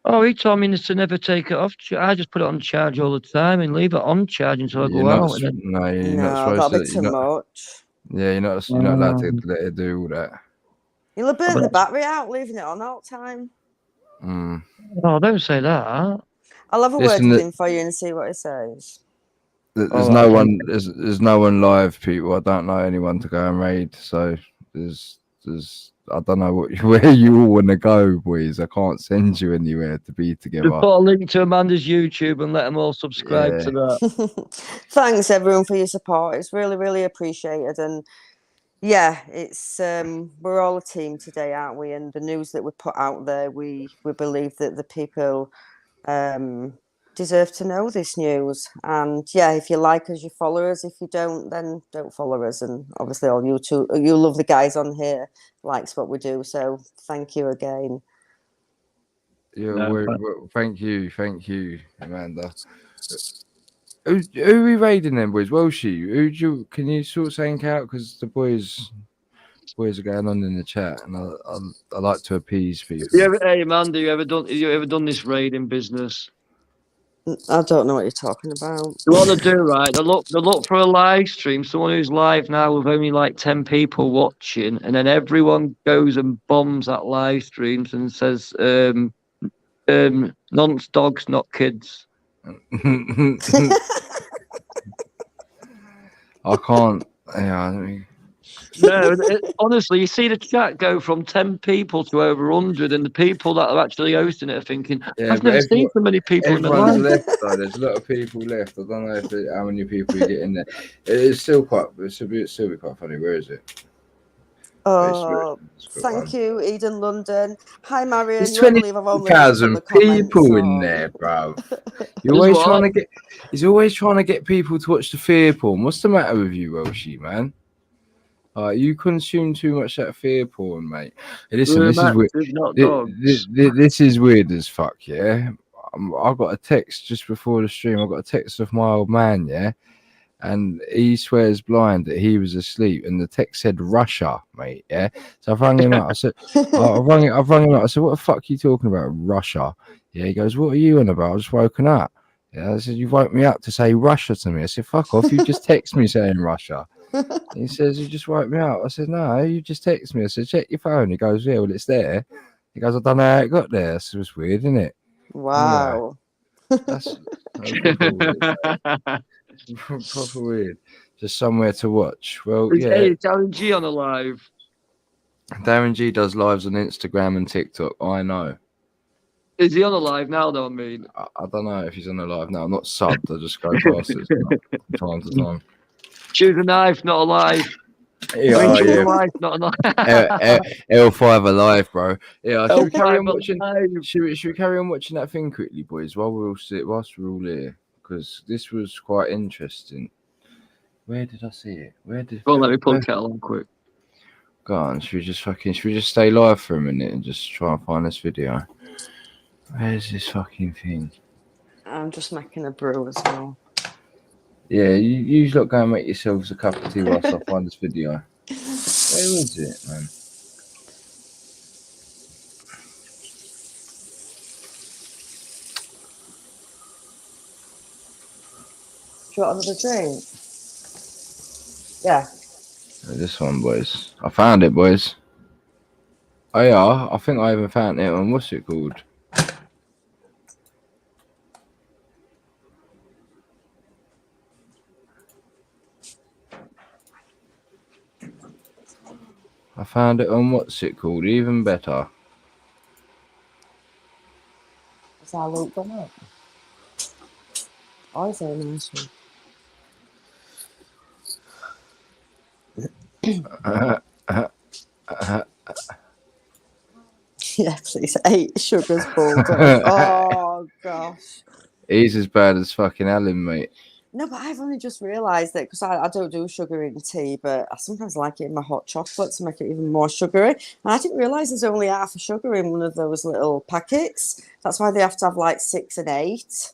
Oh, he told me to never take it off. I just put it on charge all the time and leave it on charge until I go out. No, you're not supposed that'll be too much. Yeah, you're not allowed to let it do all that. You'll have burnt the battery out, leaving it on all the time. Oh, don't say that. I'll have a word with him for you and see what he says. There's no one live, people. I don't know anyone to go and raid, so there's I don't know where you all want to go, boys. I can't send you anywhere to be together. Just put a link to Amanda's YouTube and let them all subscribe to that. Thanks everyone for your support. It's really, really appreciated. And yeah, it's we're all a team today, aren't we? And the news that we put out there, we believe that the people deserve to know this news. And yeah, if you like us, you follow us. If you don't, then don't follow us. And obviously all you love the guys on here likes what we do, so thank you again. Yeah, thank you, Amanda. Who are we raiding then, boys? Welshie, can you sort something out? Because the boys are going on in the chat, and I like to appease people. Hey Amanda, you ever done this raiding business? I don't know what you're talking about. You want to do right? They look for a live stream, someone who's live now with only like 10 people watching, and then everyone goes and bombs that live streams and says, "Nonce dogs, not kids." I can't. Yeah. No, honestly, you see the chat go from 10 people to over 100, and the people that are actually hosting it are thinking, I've never seen so many people in my life. Left, though. There's a lot of people left. I don't know how many people you get in there. It's still quite funny. Where is it? Oh, thank you, Eden London. Hi, Marion. There's You won't believe I've only read some of 20,000 the comments. people in there, bro. You're There's always what? trying to get. He's always trying to get people to watch the fear porn. What's the matter with you, Welshie, man? You consume too much that fear porn, mate. Hey, listen, this is weird. Not dogs. This is weird as fuck, yeah. I got a text just before the stream. I got a text of my old man, yeah, and he swears blind that he was asleep, and the text said Russia, mate, yeah. So I've rung him up. I said, I've rung him up. I said, what the fuck are you talking about, Russia? Yeah, he goes, what are you on about? I've just woken up. Yeah, I said, you woke me up to say Russia to me. I said, fuck off. You just text me saying Russia. He says, you just woke me up. I said, no, you just text me. I said, check your phone. He goes, yeah, well, it's there. He goes, I don't know how it got there. So it's weird, isn't it? Wow. Anyway, that's proper weird. Proper weird. Just somewhere to watch. Well, yeah. Hey, Darren G on a live. Darren G does lives on Instagram and TikTok. I know. Is he on a live now, though? I mean, I don't know if he's on a live now. I'm not subbed. I just go past it from time to time. Choose a knife, not a live. Yeah, Choose a life, not a knife. L5 alive, bro. Yeah, should we carry on L5 watching? alive. Should we carry on watching that thing quickly, boys? Whilst we're all here, because this was quite interesting. Where did I see it? Go on, let me pull the kettle on quick. Go on. Should we just stay live for a minute and just try and find this video? Where's this fucking thing? I'm just making a brew as well. Yeah, you lot go and make yourselves a cup of tea whilst I find this video. Where was it, man? Do you want another drink? Yeah. This one, boys. I found it, boys. Oh yeah, I think I even found it on, what's it called? I found it on, what's it called? Even better. Is that loop gone up? Oh, is that a nice one? Yeah, please. 8 sugars bulldog. Oh gosh. He's as bad as fucking Alan, mate. No, but I've only just realised it because I don't do sugar in tea, but I sometimes like it in my hot chocolate to make it even more sugary. And I didn't realise there's only half a sugar in one of those little packets. That's why they have to have like 6 and 8.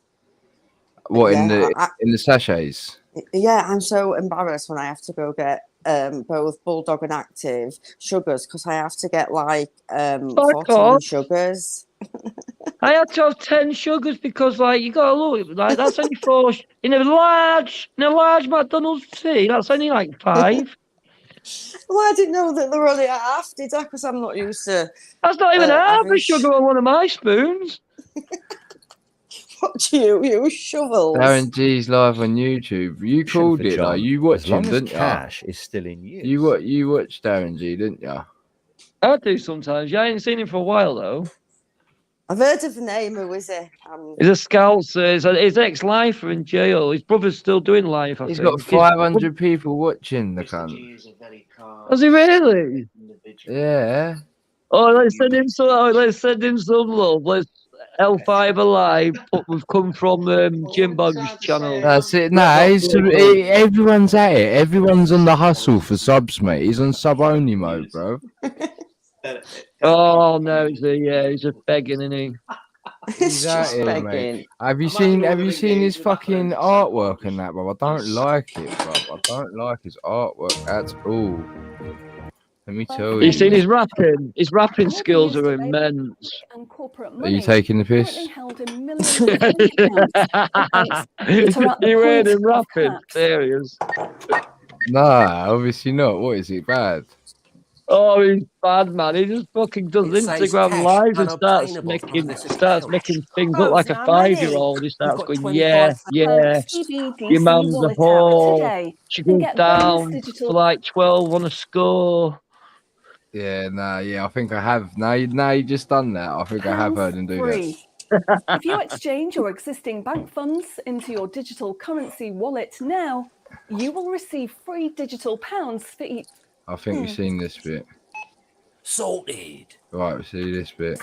What, Yeah, in the sachets? Yeah, I'm so embarrassed when I have to go get both Bulldog and Active sugars because I have to get like 14 sugars. I had to have 10 sugars because, like, you got to look, like, that's only 4 in a large McDonald's tea. That's only like 5. Well, I didn't know that they were only at half, did I? Because I'm not used to. That's not even half a sugar on one of my spoons. What do you use? Shovels? Darren G's live on YouTube. You called it, like, you watched him, didn't you? Cash is still in use. You watched Darren G, didn't you? I do sometimes. Yeah, I ain't seen him for a while, though. I've heard of the name. Who is he? He's a scout. He's ex-lifer in jail. His brother's still doing life, I He's think. got 500 people watching the cunt. Has he really? Yeah. Oh, let's send him some love. Let's L5 alive. We've come from Jim Bog's channel. That's it. Nah, everyone's at it. Everyone's on the hustle for subs, mate. He's on sub only mode, bro. Oh no, he's just begging, isn't he? He's at it, mate. Have you seen his fucking artwork and that, bro? I don't like it, bro. I don't like his artwork at all. Let me tell you. You seen his rapping? His rapping skills are immense. Are you taking the piss? You heard him rapping? Serious? Nah, obviously not. What is it? Bad? Oh, he's bad, man. He just fucking does Instagram lives and starts making things look like a 5-year-old. He starts going, yeah. Your mum's a whore. She goes down for like 12 on a score. Yeah, I think I have. Now you just done that. I think I have heard him do that. If you exchange your existing bank funds into your digital currency wallet now, you will receive free digital pounds for each. I think we've seen this bit. Sorted. Right, see this bit.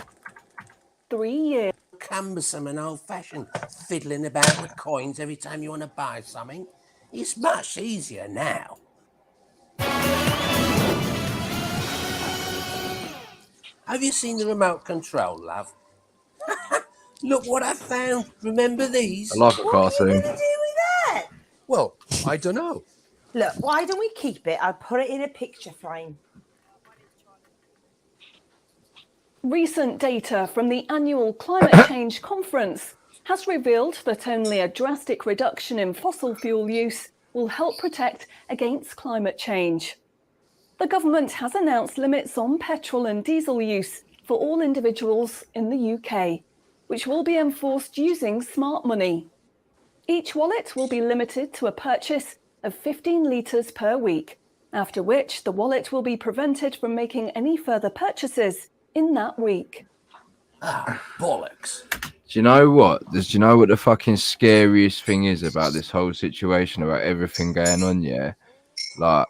3 years. Cumbersome and old-fashioned, fiddling about with coins every time you want to buy something. It's much easier now. Have you seen the remote control, love? Look what I found. Remember these? I like a What are you cartoon. going to do with that? Well, I don't know. Look, why don't we keep it? I'll put it in a picture frame. Recent data from the annual Climate Change Conference has revealed that only a drastic reduction in fossil fuel use will help protect against climate change. The government has announced limits on petrol and diesel use for all individuals in the UK, which will be enforced using smart money. Each wallet will be limited to a purchase of 15 litres per week, after which the wallet will be prevented from making any further purchases in that week. Ah, bollocks. Do you know what? Do you know what the fucking scariest thing is about this whole situation, about everything going on? Yeah, like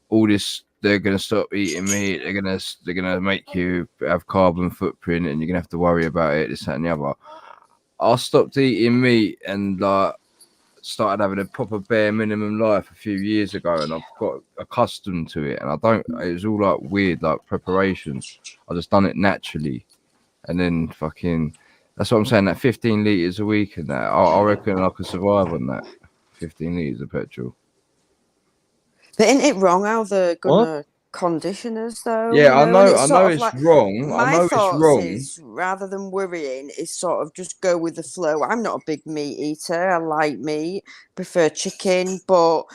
all this. They're gonna stop eating meat. They're gonna make you have carbon footprint, and you're gonna have to worry about it. This, that, and the other. I stopped eating meat and like started having a proper bare minimum life a few years ago, and I've got accustomed to it. And it was all like weird, like preparation. I just done it naturally, and then fucking. That's what I'm saying. That 15 litres a week and that, I reckon I could survive on that. 15 litres of petrol. But isn't it wrong how they're gonna condition us though? Yeah, you I know and it's like, wrong. I know it's wrong. is rather than worrying, is sort of just go with the flow. I'm not a big meat eater. I like meat, prefer chicken, but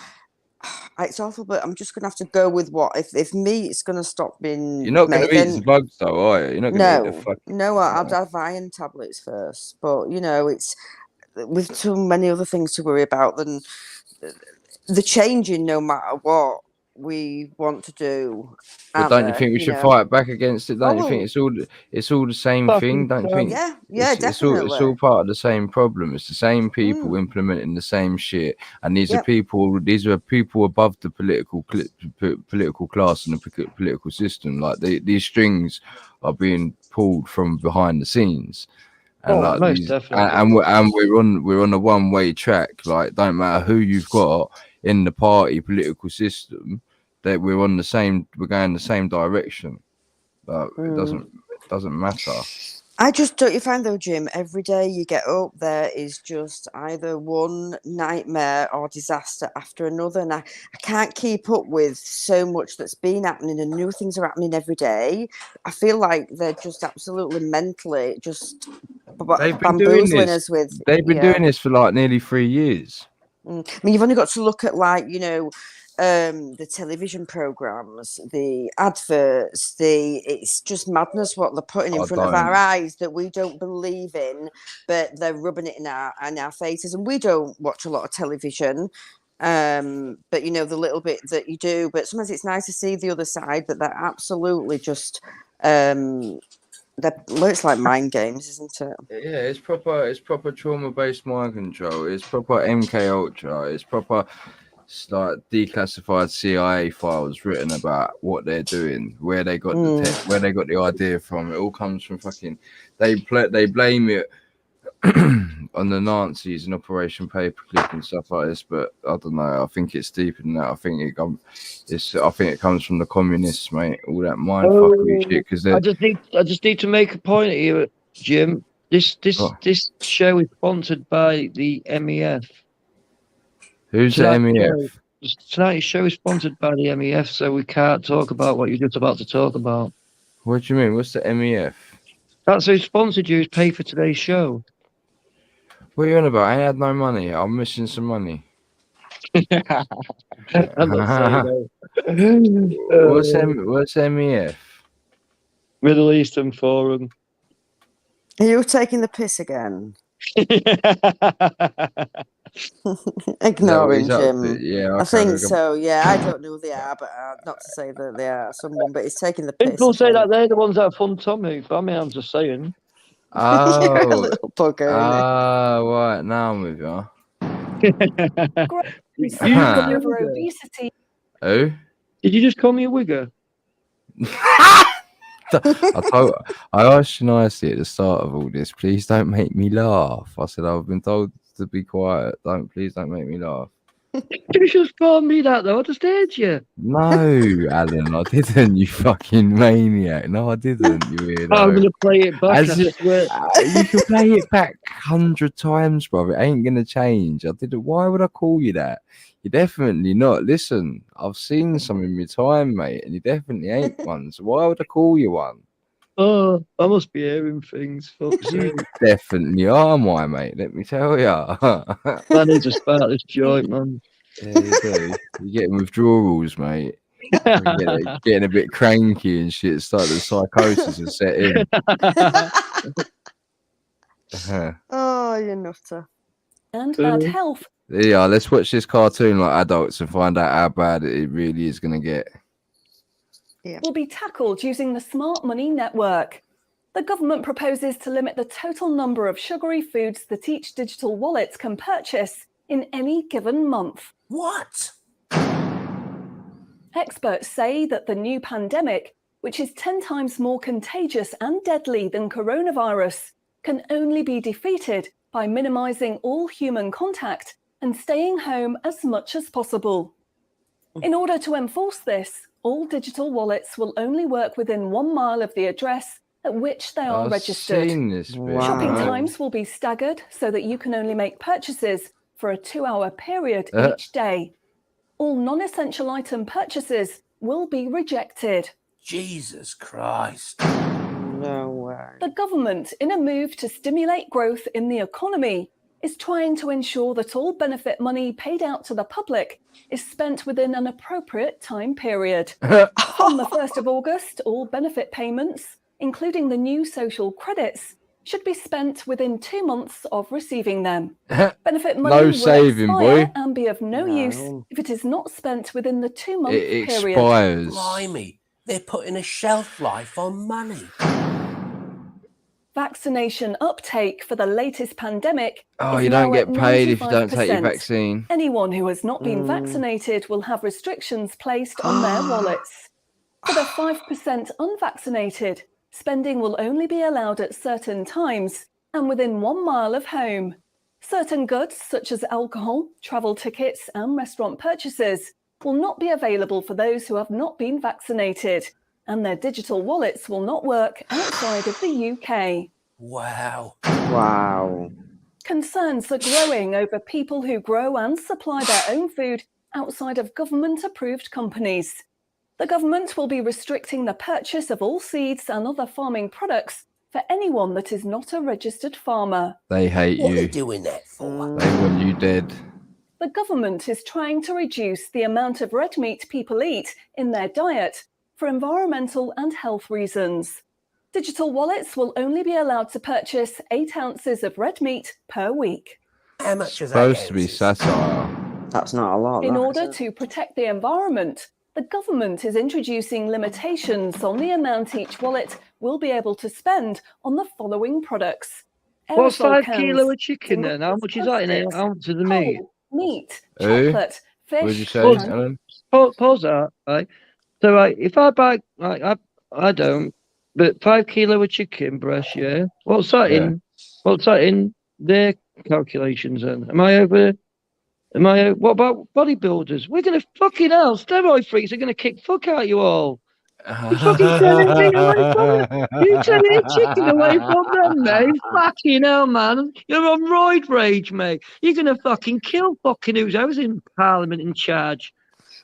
it's awful. But I'm just gonna have to go with what if meat's gonna stop being. You're not made, gonna eat the bugs though, are you? You're not gonna eat the fucking. No, I'd have iron tablets first. But you know, it's with too many other things to worry about than the changing, no matter what we want to do. But don't you think we should fight back against it? Don't you think it's all the same thing? Don't you think? Yeah, definitely. It's all part of the same problem. It's the same people implementing the same shit, and these are people above the political class and the political system. Like these strings are being pulled from behind the scenes. And most definitely. And we're on a one-way track. Like, don't matter who you've got in the party political system, that we're going the same direction. But it doesn't matter. I just don't you find though, Jim, every day you get up there is just either one nightmare or disaster after another, and I can't keep up with so much that's been happening, and new things are happening every day. I feel like they're just absolutely mentally just bamboozling us with. They've been doing this for like nearly 3 years. I mean, you've only got to look at like, the television programs, the adverts, it's just madness what they're putting in front of our eyes that we don't believe in, but they're rubbing it in our faces. And we don't watch a lot of television, but the little bit that you do, but sometimes it's nice to see the other side, that they're absolutely just it's like mind games, isn't it? Yeah, it's proper trauma-based mind control. It's proper MK Ultra. It's proper like declassified CIA files written about what they're doing, where they got where they got the idea from. It all comes from fucking. They blame it on the Nazis and Operation Paperclip and stuff like this, but I don't know. I think it's deeper than that. I think it comes from the communists, mate. All that mindfuckery shit. Because I just need to make a point here, Jim. This show is sponsored by the MEF. Who's the MEF? Tonight's show is sponsored by the MEF, so we can't talk about what you're just about to talk about. What do you mean? What's the MEF? That's who sponsored you. Pay for today's show. What are you on about? I ain't had no money. I'm missing some money. I'm not saying that. What's MEF? Middle Eastern Forum. Are you taking the piss again? Ignoring Jim. Yeah, I think so. Yeah, I don't know who they are, but not to say that they are someone, but he's taking the piss. People say that they're the ones that fund Tommy, but I mean, I'm just saying. Oh, you're a little bugger. Right. Now I'm with you. Over obesity. Who? Did you just call me a wigger? I asked you nicely at the start of all this, please don't make me laugh. I said, I've been told to be quiet. Please don't make me laugh. You just told me that though. I just heard you. No, Alan, I didn't, you fucking maniac. No, I didn't, you weirdo. I'm going to play it back. You can play it back 100 times, brother. It ain't going to change. I didn't. Why would I call you that? You're definitely not. Listen, I've seen some in my time, mate, and you definitely ain't one. So why would I call you one? Oh, I must be hearing things. You definitely are, my mate. Let me tell you. I need to start this joint, man. Yeah, you do. You're getting withdrawals, mate. Getting a bit cranky and shit. Start the psychosis and set in. Oh, you nutter. And bad health. Yeah, let's watch this cartoon like adults and find out how bad it really is going to get. Will be tackled using the Smart Money Network. The government proposes to limit the total number of sugary foods that each digital wallet can purchase in any given month. What? Experts say that the new pandemic, which is 10 times more contagious and deadly than coronavirus, can only be defeated by minimizing all human contact and staying home as much as possible. In order to enforce this, all digital wallets will only work within 1 mile of the address at which they are registered. Shopping times will be staggered so that you can only make purchases for a 2-hour period each day. All non-essential item purchases will be rejected. Jesus Christ. No way. The government, in a move to stimulate growth in the economy, is trying to ensure that all benefit money paid out to the public is spent within an appropriate time period. From the 1st of August, all benefit payments, including the new social credits, should be spent within 2 months of receiving them. Benefit money No will saving, expire boy. and be of no use if it is not spent within the 2-month It period. expires. Blimey, they're putting a shelf life on money. Vaccination uptake for the latest pandemic is you now don't get at paid if you don't take your 95%. vaccine. Anyone who has not been vaccinated will have restrictions placed on their wallets. For the 5% unvaccinated, spending will only be allowed at certain times and within 1 mile of home. Certain goods, such as alcohol, travel tickets, and restaurant purchases, will not be available for those who have not been vaccinated, and their digital wallets will not work outside of the UK. Wow. Wow. Concerns are growing over people who grow and supply their own food outside of government-approved companies. The government will be restricting the purchase of all seeds and other farming products for anyone that is not a registered farmer. They hate What are you. they doing that for? They want you dead. The government is trying to reduce the amount of red meat people eat in their diet for environmental and health reasons. Digital wallets will only be allowed to purchase 8 ounces of red meat per week. How much is Supposed to be satire. That's not a lot. In order to protect the environment, the government is introducing limitations on the amount each wallet will be able to spend on the following products. What's Aerosol 5 cans, kilo of chicken then? How much is that in ounces of meat? coal, meat, Who? chocolate, What did you fish, say, Pause, Alan? pause that, right? So, if I buy, I don't, but 5 kilo of chicken breast, yeah. What's that in? What's that in their calculations then? Am I over? What about bodybuilders? We're gonna fucking hell. Steroid freaks are gonna kick fuck out you all. You fucking turning me away from them. You turning chicken away from them, mate. Fucking hell, man. You're on roid rage, mate. You're gonna fucking kill fucking who's in Parliament in charge.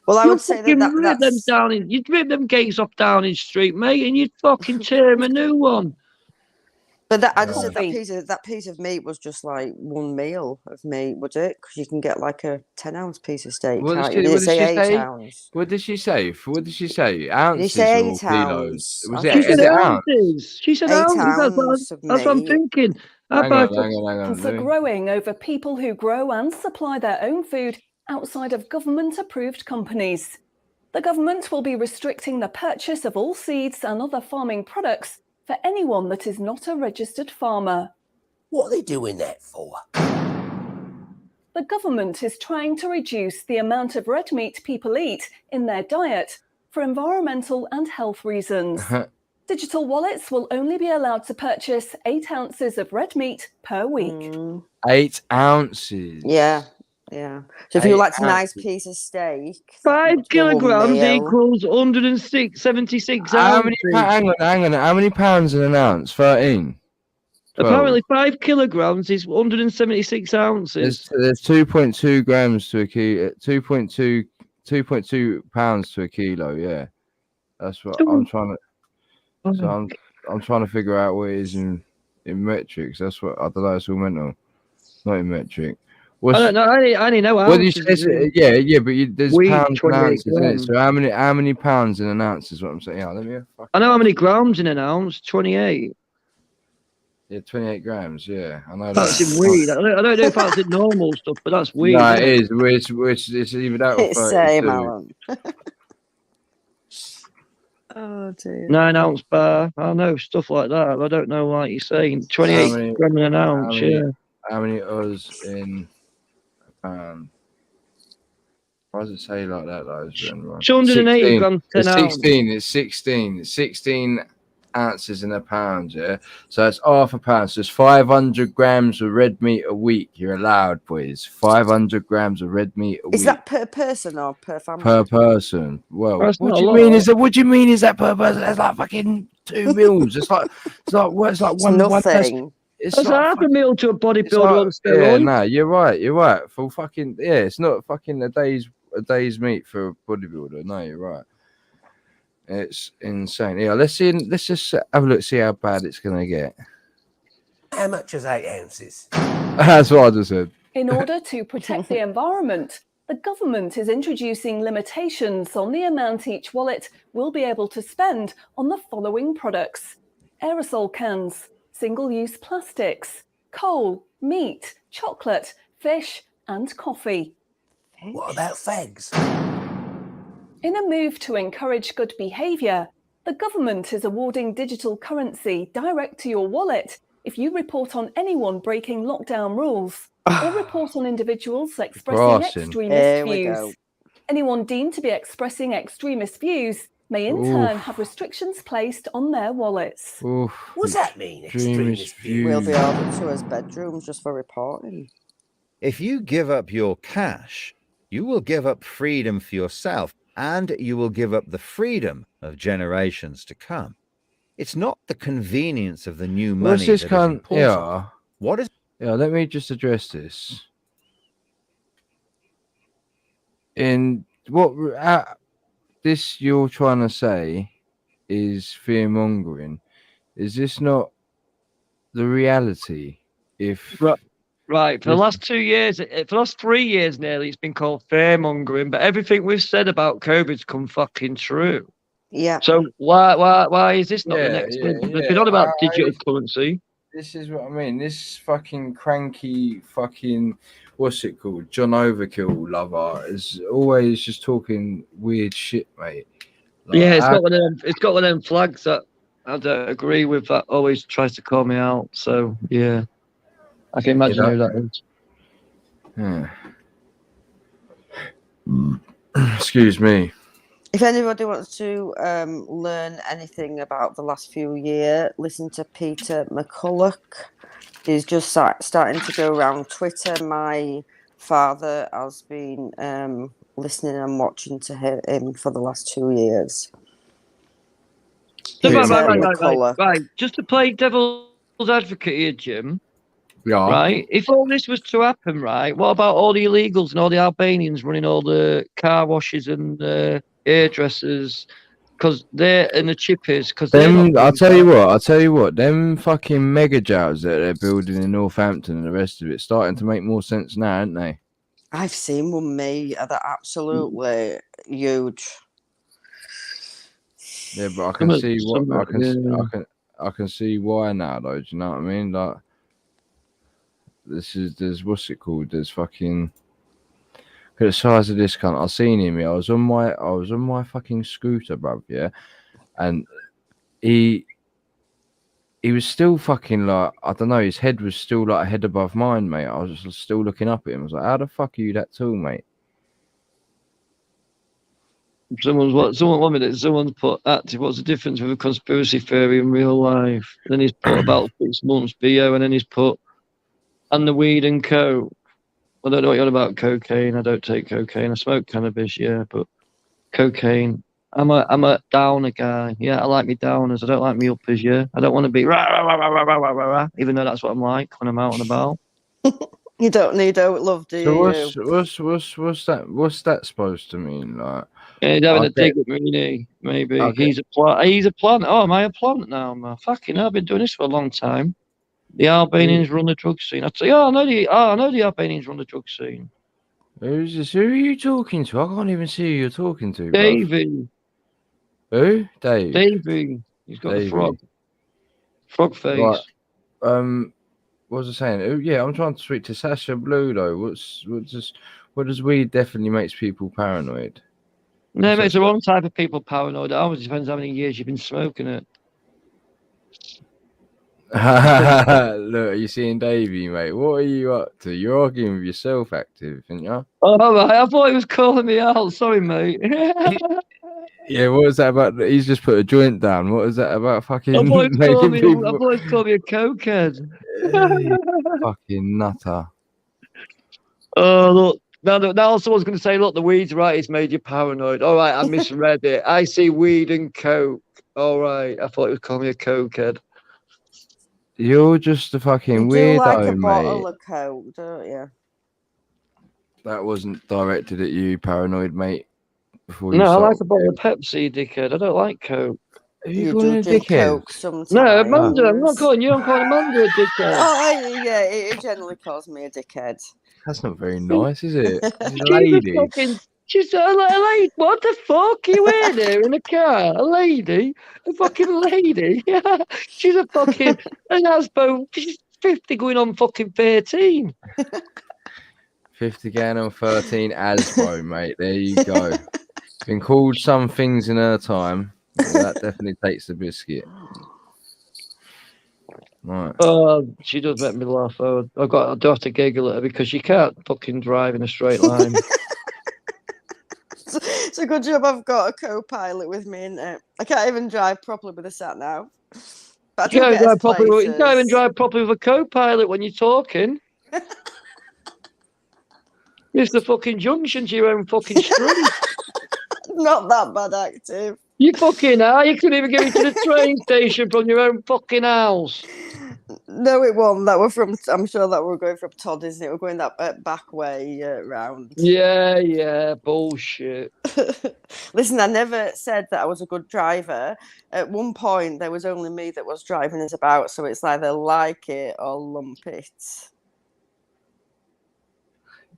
Well, I You'd would say fucking that rip them that's down you'd rip them gates off Downing Street, mate, and you'd fucking tear them a new one. But that, I just said that piece of meat was just like one meal of meat, would it? Because you can get like a 10-ounce piece of steak. What Can't did you? she Say 8 say? ounce. What did she say? What did she say? Ounces say or 8 kilos? ounce. Was I it? She think Is said it ounce? ounces. She said 8 ounces. ounce of That's what I'm meat. thinking. Hang on. Concerns are growing over people who grow and supply their own food outside of government-approved companies. The government will be restricting the purchase of all seeds and other farming products for anyone that is not a registered farmer. What are they doing that for? The government is trying to reduce the amount of red meat people eat in their diet for environmental and health reasons. Digital wallets will only be allowed to purchase 8 ounces of red meat per week. 8 ounces. Yeah. So if you like a nice piece of steak, 5 kilograms equals 76 How many? ounces. Hang on. How many pounds in an ounce? 13. 12. Apparently, 5 kilograms is 176 ounces. There's 2.2 grams to a kilo. 2.2 pounds to a kilo. Yeah, that's what I'm trying to. So I'm trying to figure out what it is in metrics. That's what I don't know. It's all mental, not in metric. I don't know. I only know what ounces. do you say? Yeah, but there's pounds and ounces in it. grams. So how many pounds in an ounce is what I'm saying? Yeah, let me. I know how many grams in an ounce. 28. Yeah, 28 grams. Yeah, I know That's that. in weed. I don't know if that's in normal stuff, but that's weed. No, it is. Which it's either that or 32. Same, Alan. Oh dear. 9 ounce bar. I know stuff like that. I don't know what you're saying. 28 grams in an ounce. How many Oz in a pound? Why does it say like that? Though? 280 grams per ounce. It's 16 ounces in a pound. Yeah, so it's half a pound. So it's 500 grams of red meat a week. You're allowed, boys. 500 grams of red meat a week. Is that per person or per family? Per person. Well, That's what not do you a mean? lot. Is that what do you mean? Is that per person? That's like fucking 2 meals. It's like one nothing. person. It's like half a meal to a bodybuilder on steroids. Yeah, no, you're right. For fucking it's not fucking a day's meat for a bodybuilder. No, you're right. It's insane. Yeah, let's just have a look, see how bad it's gonna get. How much is 8 ounces? That's what I just said. In order to protect the environment, the government is introducing limitations on the amount each wallet will be able to spend on the following products: aerosol cans, single-use plastics, coal, meat, chocolate, fish, and coffee. What about fags? In a move to encourage good behaviour, the government is awarding digital currency direct to your wallet if you report on anyone breaking lockdown rules or report on individuals expressing extremist views. Anyone deemed to be expressing extremist views may in turn have restrictions placed on their wallets. What's that mean, extremist views? We'll be ordered to his bedrooms just for reporting. If you give up your cash, you will give up freedom for yourself, and you will give up the freedom of generations to come. It's not the convenience of the new money that is important. Yeah. What is? Yeah, let me just address this. In what this you're trying to say is fear mongering. Is this not the reality? If Right, for the last 2 years, for the last 3 years nearly, it's been called fear-mongering, but everything we've said about COVID's come fucking true. Yeah. So why is this not the next thing? They've been on about digital currency. This is what I mean. This fucking cranky fucking, what's it called? John Overkill lover is always just talking weird shit, mate. Like, Yeah, it's got one of them flags that I don't agree with that always tries to call me out. So, yeah. I can imagine who that is. Yeah. Excuse me. If anybody wants to learn anything about the last few years, listen to Peter McCulloch. He's just starting to go around Twitter. My father has been listening and watching to him for the last 2 years. Right. Just to play devil's advocate here, Jim. Yeah. Right. If all this was to happen, right, what about all the illegals and all the Albanians running all the car washes and hairdressers? Because they're in the chippies. Because I'll tell you what. Them fucking mega jobs that they're building in Northampton and the rest of it starting to make more sense now, aren't they? I've seen one, mate. They're absolutely huge. Yeah, but I can see what I can see why now, though. Do you know what I mean? Like. There's what's it called? There's fucking the size of this cunt. I seen him. I was on my fucking scooter, bruv. Yeah, and he was still fucking like I don't know. His head was still like a head above mine, mate. I was still looking up at him. I was like, how the fuck are you that tall, mate? Someone's put active. What's the difference with a conspiracy theory in real life? Then he's put about 6 months BO, and then he's put and the weed and coke. I don't know what you're on about cocaine. I don't take cocaine. I smoke cannabis, yeah, but cocaine. I'm a downer guy. Yeah, I like me downers. I don't like me uppers. Yeah, I don't want to be rah, rah, rah, rah, rah, rah, rah, rah, even though that's what I'm like when I'm out and about. You don't need out love, do you? What's that supposed to mean? Like, Yeah, he's having a dig at me, maybe. He's a plant. He's a plant. Oh, am I a plant now, man? Fucking hell, I've been doing this for a long time. The Albanians run the drug scene. I'd say, I know the Albanians run the drug scene. Who's this? Who are you talking to? I can't even see who you're talking to, Davey. Who? Dave. Davey. He's got the frog. Frog face. Right. What was I saying? Oh, yeah, I'm trying to speak to Sasha Blue though. What does weed definitely makes people paranoid? No, it makes the wrong type of people paranoid. It always depends how many years you've been smoking it. Look, are you seeing Davey, mate? What are you up to? You're arguing with yourself, active, aren't you? Oh, right. I thought he was calling me out. Sorry, mate. Yeah, what was that about? He's just put a joint down. What was that about? Fucking I thought he called me a cokehead. Fucking nutter. Oh, look. Now someone's going to say, look, the weed's right. It's made you paranoid. All right, I misread it. I see weed and coke. All right. I thought he was calling me a cokehead. You're just a fucking you weirdo, do like a mate. bottle of coke, don't you? That wasn't directed at you, paranoid mate. No, I like a bottle of Pepsi, dickhead. I don't like coke. You do drink coke sometimes. No, Amanda, I'm not calling you. I'm calling Amanda a dickhead. Oh, yeah, it generally calls me a dickhead. That's not very nice, is it? She's a lady. She's a lady. What the fuck are you wearing there in the car? A lady? A fucking lady? She's a fucking... And that's both... She's 50 going on fucking 13. 50 going on 13 Asbro, mate. There you go. Been called some things in her time. That definitely takes the biscuit. Right. She does make me laugh. I do have to giggle at her because she can't fucking drive in a straight line. It's a good job I've got a co-pilot with me, isn't it? I can't even drive properly with a sat nav. But You can't even drive properly with a co-pilot when you're talking. It's the fucking junction to your own fucking street. Not that bad, active. You fucking are. You couldn't even get me to the train station from your own fucking house. No, it wasn't. That we're from. I'm sure that we're going from Todd, isn't it? We're going that back way round. Yeah, bullshit. Listen, I never said that I was a good driver. At one point, there was only me that was driving us about, so it's either like it or lump it.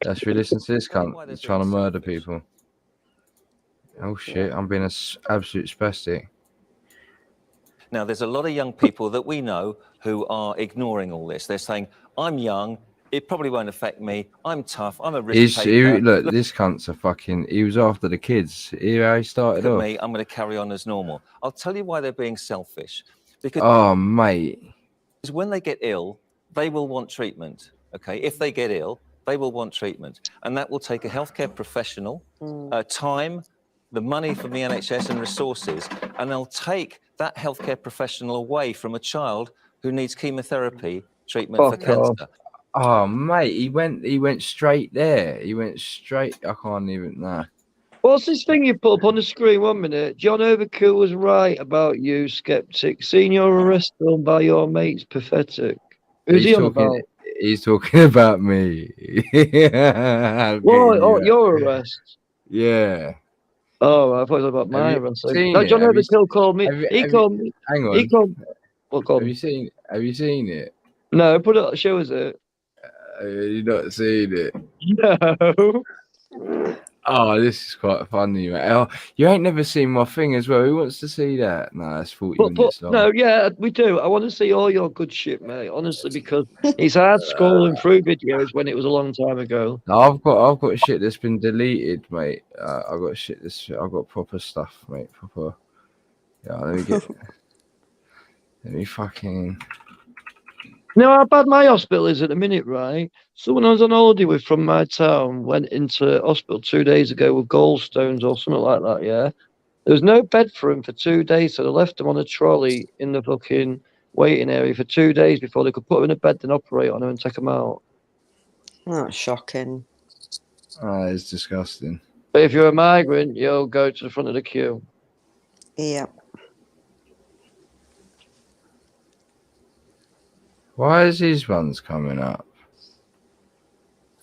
Should we listen to this cunt? He's trying to murder people. Oh shit, I'm being an absolute spastic. Now, there's a lot of young people that we know who are ignoring all this. They're saying, I'm young, it probably won't affect me, I'm tough, I'm a risk taker. Look, this cunt's a fucking... He was after the kids. Hear how he started off. Me, I'm going to carry on as normal. I'll tell you why they're being selfish. Because mate. When they get ill, they will want treatment, okay? If they get ill, they will want treatment. And that will take a healthcare professional, time, the money from the NHS and resources, and they'll take that healthcare professional away from a child who needs chemotherapy treatment for cancer. Oh, mate, he went straight there. He went straight. I can't even know. What's this thing you put up on the screen? 1 minute. John Overkill was right about you, skeptic. Seeing your arrest done by your mates, pathetic. Who's he on about? He's talking about me. What? Oh, your arrest? Yeah. Oh, I thought it was about my arrest. No, John Overkill called me. He called me. Hang on. He called. What called? Have you seen it? No, put it. Show us it. You've not seen it. No. Oh, this is quite funny, mate. Oh, you ain't never seen my thing as well. Who wants to see that? No, that's 40 minutes long. No, yeah, we do. I want to see all your good shit, mate. Honestly, because it's hard scrolling through videos when it was a long time ago. I've got shit that's been deleted, mate. I've got proper stuff, mate. Proper. Yeah, let me fucking. You know how bad my hospital is at the minute, right? Someone I was on holiday with from my town went into hospital 2 days ago with gallstones or something like that, yeah? There was no bed for him for 2 days, so they left him on a trolley in the fucking waiting area for 2 days before they could put him in a bed and operate on him and take him out. That's shocking. Oh, it's disgusting. But if you're a migrant, you'll go to the front of the queue. Yeah. Why is these ones coming up?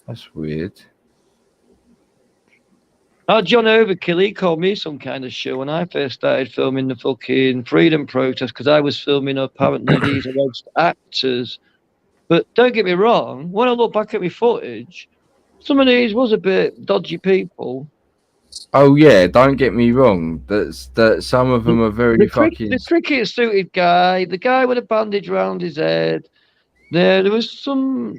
That's weird. Oh, John Overkill, he called me some kind of show when I first started filming the fucking freedom protest because I was filming apparently these alleged actors. But don't get me wrong, when I look back at my footage, some of these was a bit dodgy people. Oh yeah, don't get me wrong. That some of them are very The fucking. cricket suited guy, the guy with a bandage round his head. There was some.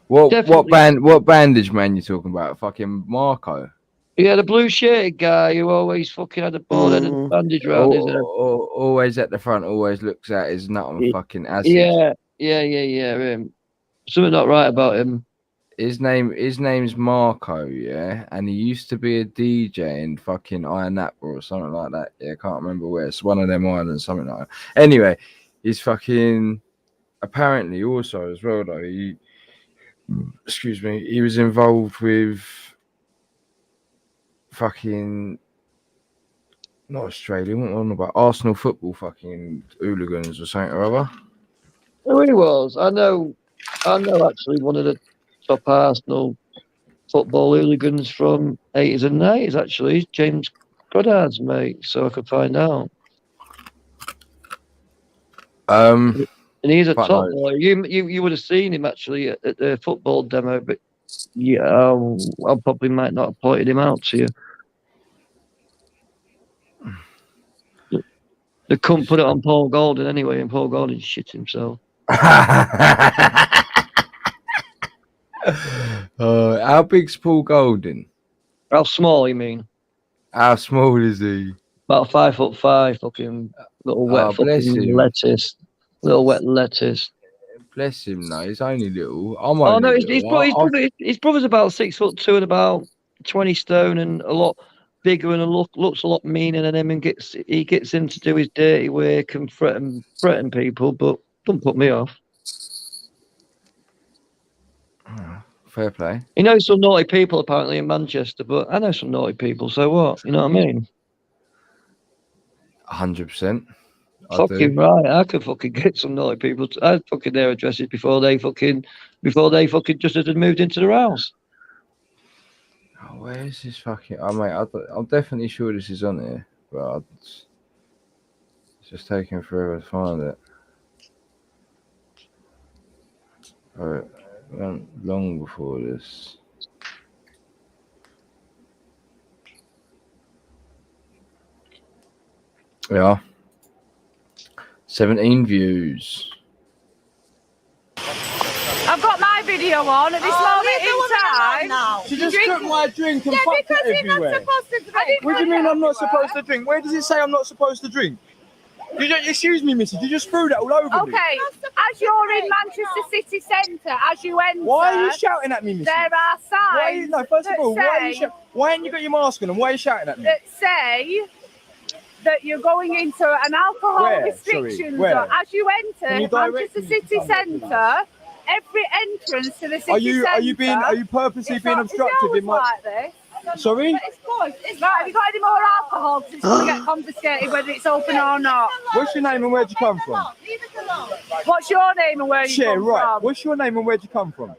What definitely- what bandage man you talking about? Fucking Marco. Yeah, the blue shirted guy who always fucking had a bald head and a bandage round his head. Always at the front, always looks at his nut on fucking acid. Yeah. Something not right about him. His name's Marco, yeah, and he used to be a DJ in fucking Ironapa or something like that. Yeah, I can't remember where. It's one of them islands, something like that. Anyway, he's fucking apparently also as well though. He was involved with fucking not Australian, what on about Arsenal football fucking hooligans or something or other. Who he was? I know actually one of the top Arsenal football hooligans from 80s and 90s, actually. He's James Goddard's mate, so I could find out. And he's a top boy. You would have seen him actually at the football demo, but yeah, I probably might not have pointed him out to you. They couldn't put it on Paul Golden anyway, and Paul Golden shit himself. How big's Paul Golden? How small, you mean? How small is he? About 5'5", fucking little wet fucking lettuce. Little wet lettuce. Bless him, no, he's only little. His brother's about 6'2" and about 20 stone and a lot bigger and looks a lot meaner than him, and he gets him to do his dirty work and threaten people, but don't put me off. Fair play. He knows some naughty people apparently in Manchester, but I know some naughty people, so what? You know what I mean? 100%. Fucking right. I could fucking get some naughty people. I'd fucking their addresses before they fucking just had moved into the house. Oh, where is this fucking? Oh, mate, I'm definitely sure this is on here, but it's just taking forever to find it. Alright, went long before this. Yeah. 17 views. I've got my video on at this moment in time. Now. She just took my drink and fucked it everywhere. What do you mean I'm not supposed to drink? Where does it say I'm not supposed to drink? Excuse me, Missy, you just threw that all over me. Okay, as you're in Manchester City Centre, as you enter... Why are you shouting at me, Missy? There are signs first of all, why ain't you got your mask on and why are you shouting at me? That say that you're going into an alcohol restriction zone. As you enter Manchester City Centre, every entrance to the city centre... Are you purposely being obstructive in my... Like this. Sorry? Right, have you got any more alcohol? Because it's going to get confiscated whether it's open or not. What's your name and where'd you come from? What's your name and where you come from? What's your name and where'd you come from?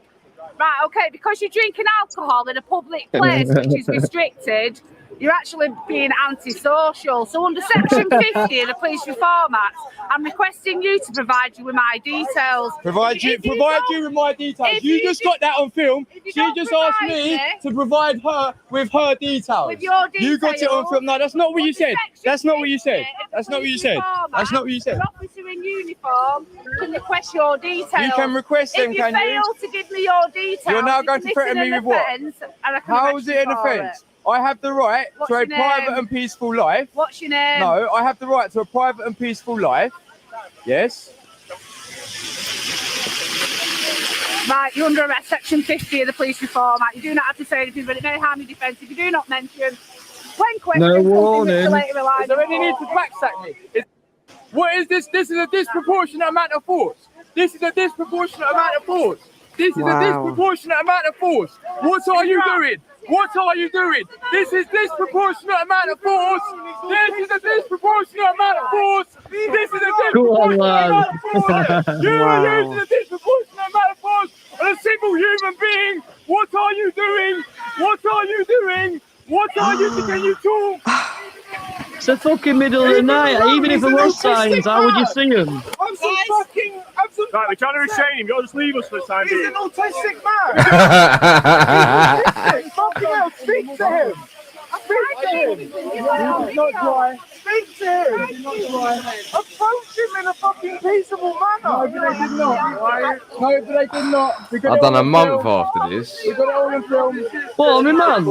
Right, okay, because you're drinking alcohol in a public place which is restricted, you're actually being antisocial. So under Section 50 of the Police Reform Act, I'm requesting you to provide you with my details. Provide you with my details. You just got that on film. She just asked me to provide her with her details. With your details. You got it on film. No, that's not what you said. That's not what you said. That's not what you said. That's not what you said. An officer in uniform can request your details. You can request them, can you? If you fail to give me your details, you're now going to threaten me with what? How is it an offence? I have the right to a private and peaceful life. What's your name? No, I have the right to a private and peaceful life. Yes. Right, you're under arrest, section 50 of the Police Reform Act. You do not have to say anything, but it may harm your defence if you do not mention, when questioned, No something warning. that's related to Is there any need to backsack me? What is this? This is a disproportionate amount of force. This is a disproportionate amount of force. This is a disproportionate amount of force. What are you doing? What are you doing? This is disproportionate amount of force. This is a disproportionate amount of force. This is a disproportionate amount of force. You are using a disproportionate amount of force on a single human being. What are you doing? What are you doing? What are you doing? Can you talk? It's the fucking middle of the night. Even if there was signs, how would you see them? I'm so fucking. Right, we're trying to restrain him. You'll just leave us for the time being. He's an autistic man. Fucking hell, speak to him. Speak to him. He's not dry. Speak to him. He's not dry. Approach him in a fucking peaceable manner. No, but they did not. No, but they did not. I've done a month after this. We got it all in film. What, on remand?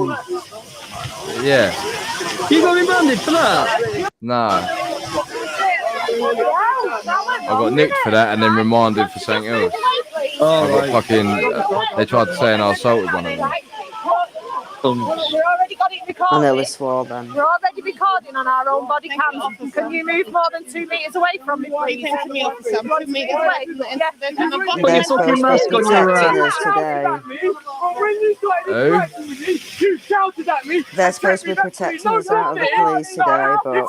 Yeah. You got remanded for that? No. I got nicked for that and then remanded for something else. Oh, I got fucking. They tried to say and I assaulted one of them. We've already got it recorded. I nearly swore then. We're already recording on our own body cams. Can you move more than 2 metres away from me, please? They're supposed to be protecting us today. You shouted at me. They're supposed to be protecting us out of the police today, but no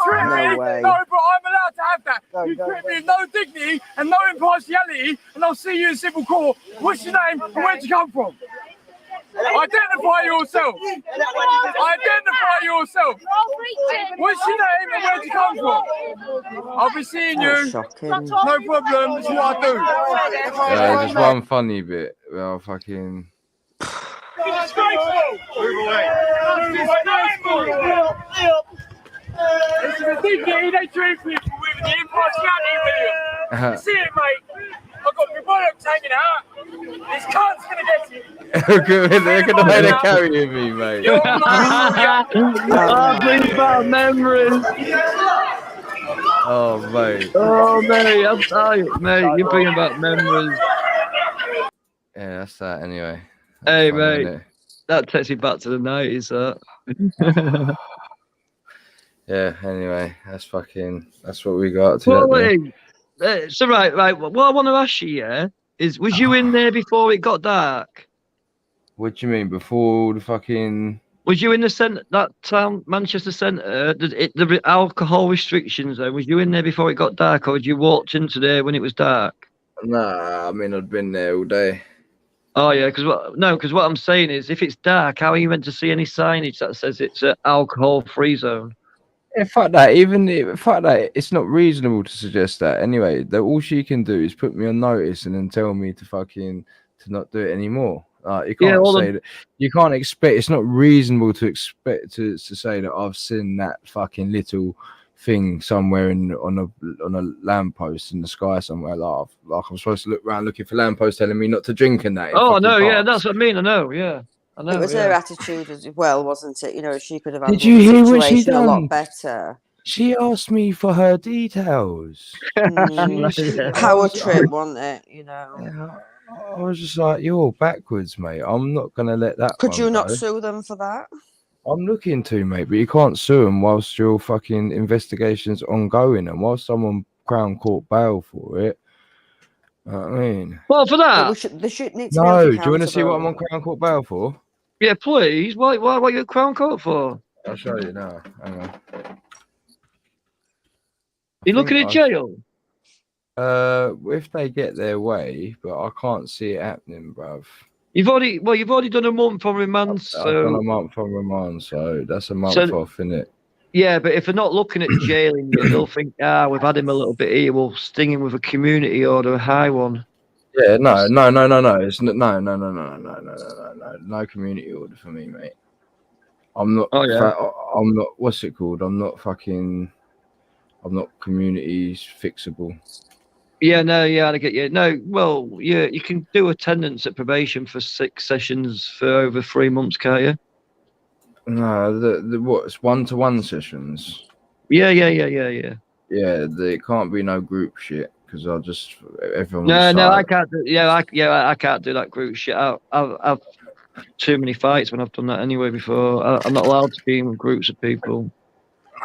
way. No, but I'm allowed to have that. You treat me with no dignity and no impartiality, and I'll see you in civil court. What's your name and where'd you come from? Identify yourself. Identify yourself. What's your name and where'd you come from? I'll be seeing you. Shocking. No problem. That's what I do. Yeah, there's one funny bit where I fucking. Move away. This is a dignity they treat people with the impartiality with you. You see it, mate? I've got my buttocks hanging out. This cunt's gonna get you. Look at the way they're carrying me, mate. Oh, bring back memories. Oh, mate. Oh, mate, I'm sorry, mate. You're bringing back memories. Yeah, that's that anyway. Hey, That's mate. fun, That takes me back to the 90s, that. yeah, anyway, that's what we got. Well, so right. What I want to ask you, yeah, is was you in there before it got dark? What do you mean before the fucking? Was you in the centre, that town, Manchester Centre, the alcohol restrictions there? Was you in there before it got dark, or had you walked into there when it was dark? Nah, I mean I'd been there all day. Oh yeah, because what I'm saying is, if it's dark, how are you meant to see any signage that says it's an alcohol-free zone? Yeah, fuck that. Fuck that. It's not reasonable to suggest that. Anyway, all she can do is put me on notice and then tell me to not do it anymore. You can't say that. You can't expect. It's not reasonable to expect to say that I've seen that fucking little thing somewhere on a lamppost in the sky somewhere. Like I'm supposed to look around looking for lampposts telling me not to drink and that. Oh no, yeah, that's what I mean. I know, yeah. I know, it was her attitude as well, wasn't it? You know, she could have handled Did you hear what she a done? lot better. She asked me for her details. Power trip, wasn't it? You know. Yeah, I was just like, you're backwards, mate. I'm not gonna let that. Could you not sue them for that? I'm looking to, mate, but you can't sue them whilst your fucking investigation's ongoing and whilst someone Crown Court bail for it. I mean, well, for that, they should need to. No, do you want to see what I'm on Crown Court bail for? Yeah, please. What are you at Crown Court for? I'll show you now. Hang on. You looking at jail? If they get their way, but I can't see it happening, bruv. You've already done a month on remand, so I've done a month on remand, so that's a month off, innit? Yeah, but if they're not looking at jailing you, they'll think, we've had him a little bit here. We'll sting him with a community order, a high one. Yeah, no. It's no community order for me, mate. I'm not. Oh yeah. I'm not. What's it called? I'm not communities fixable. Yeah, no, yeah, I get you. No, well, yeah, you can do attendance at probation for 6 sessions for over 3 months, can't you? No, the what's 1-to-1 sessions. Yeah. Yeah, there can't be no group shit because everyone. No, I can't. I can't do that group shit. I've too many fights when I've done that anyway before. I'm not allowed to be in groups of people.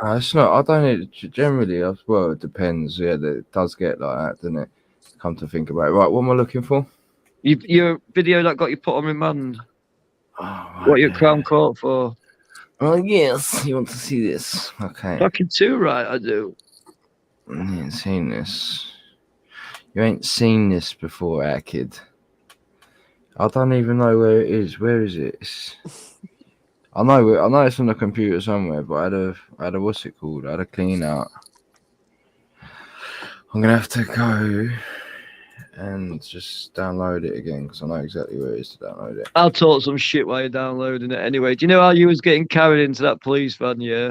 No, it's not. I don't generally. Well, it depends. Yeah, it does get like that, doesn't it? Come to think about it. Right, what am I looking for? Your video that got you put on remand. Oh, right, what your Crown Court for? Oh yes, you want to see this? Okay. Fucking too right, I do. You ain't seen this. You ain't seen this before, kid. I don't even know where it is. Where is it? I know it's on the computer somewhere, but I had a what's it called? I had a clean out. I'm gonna have to go and just download it again because I know exactly where it is to download it. I'll talk some shit while you're downloading it anyway. Do you know how you was getting carried into that police van, yeah?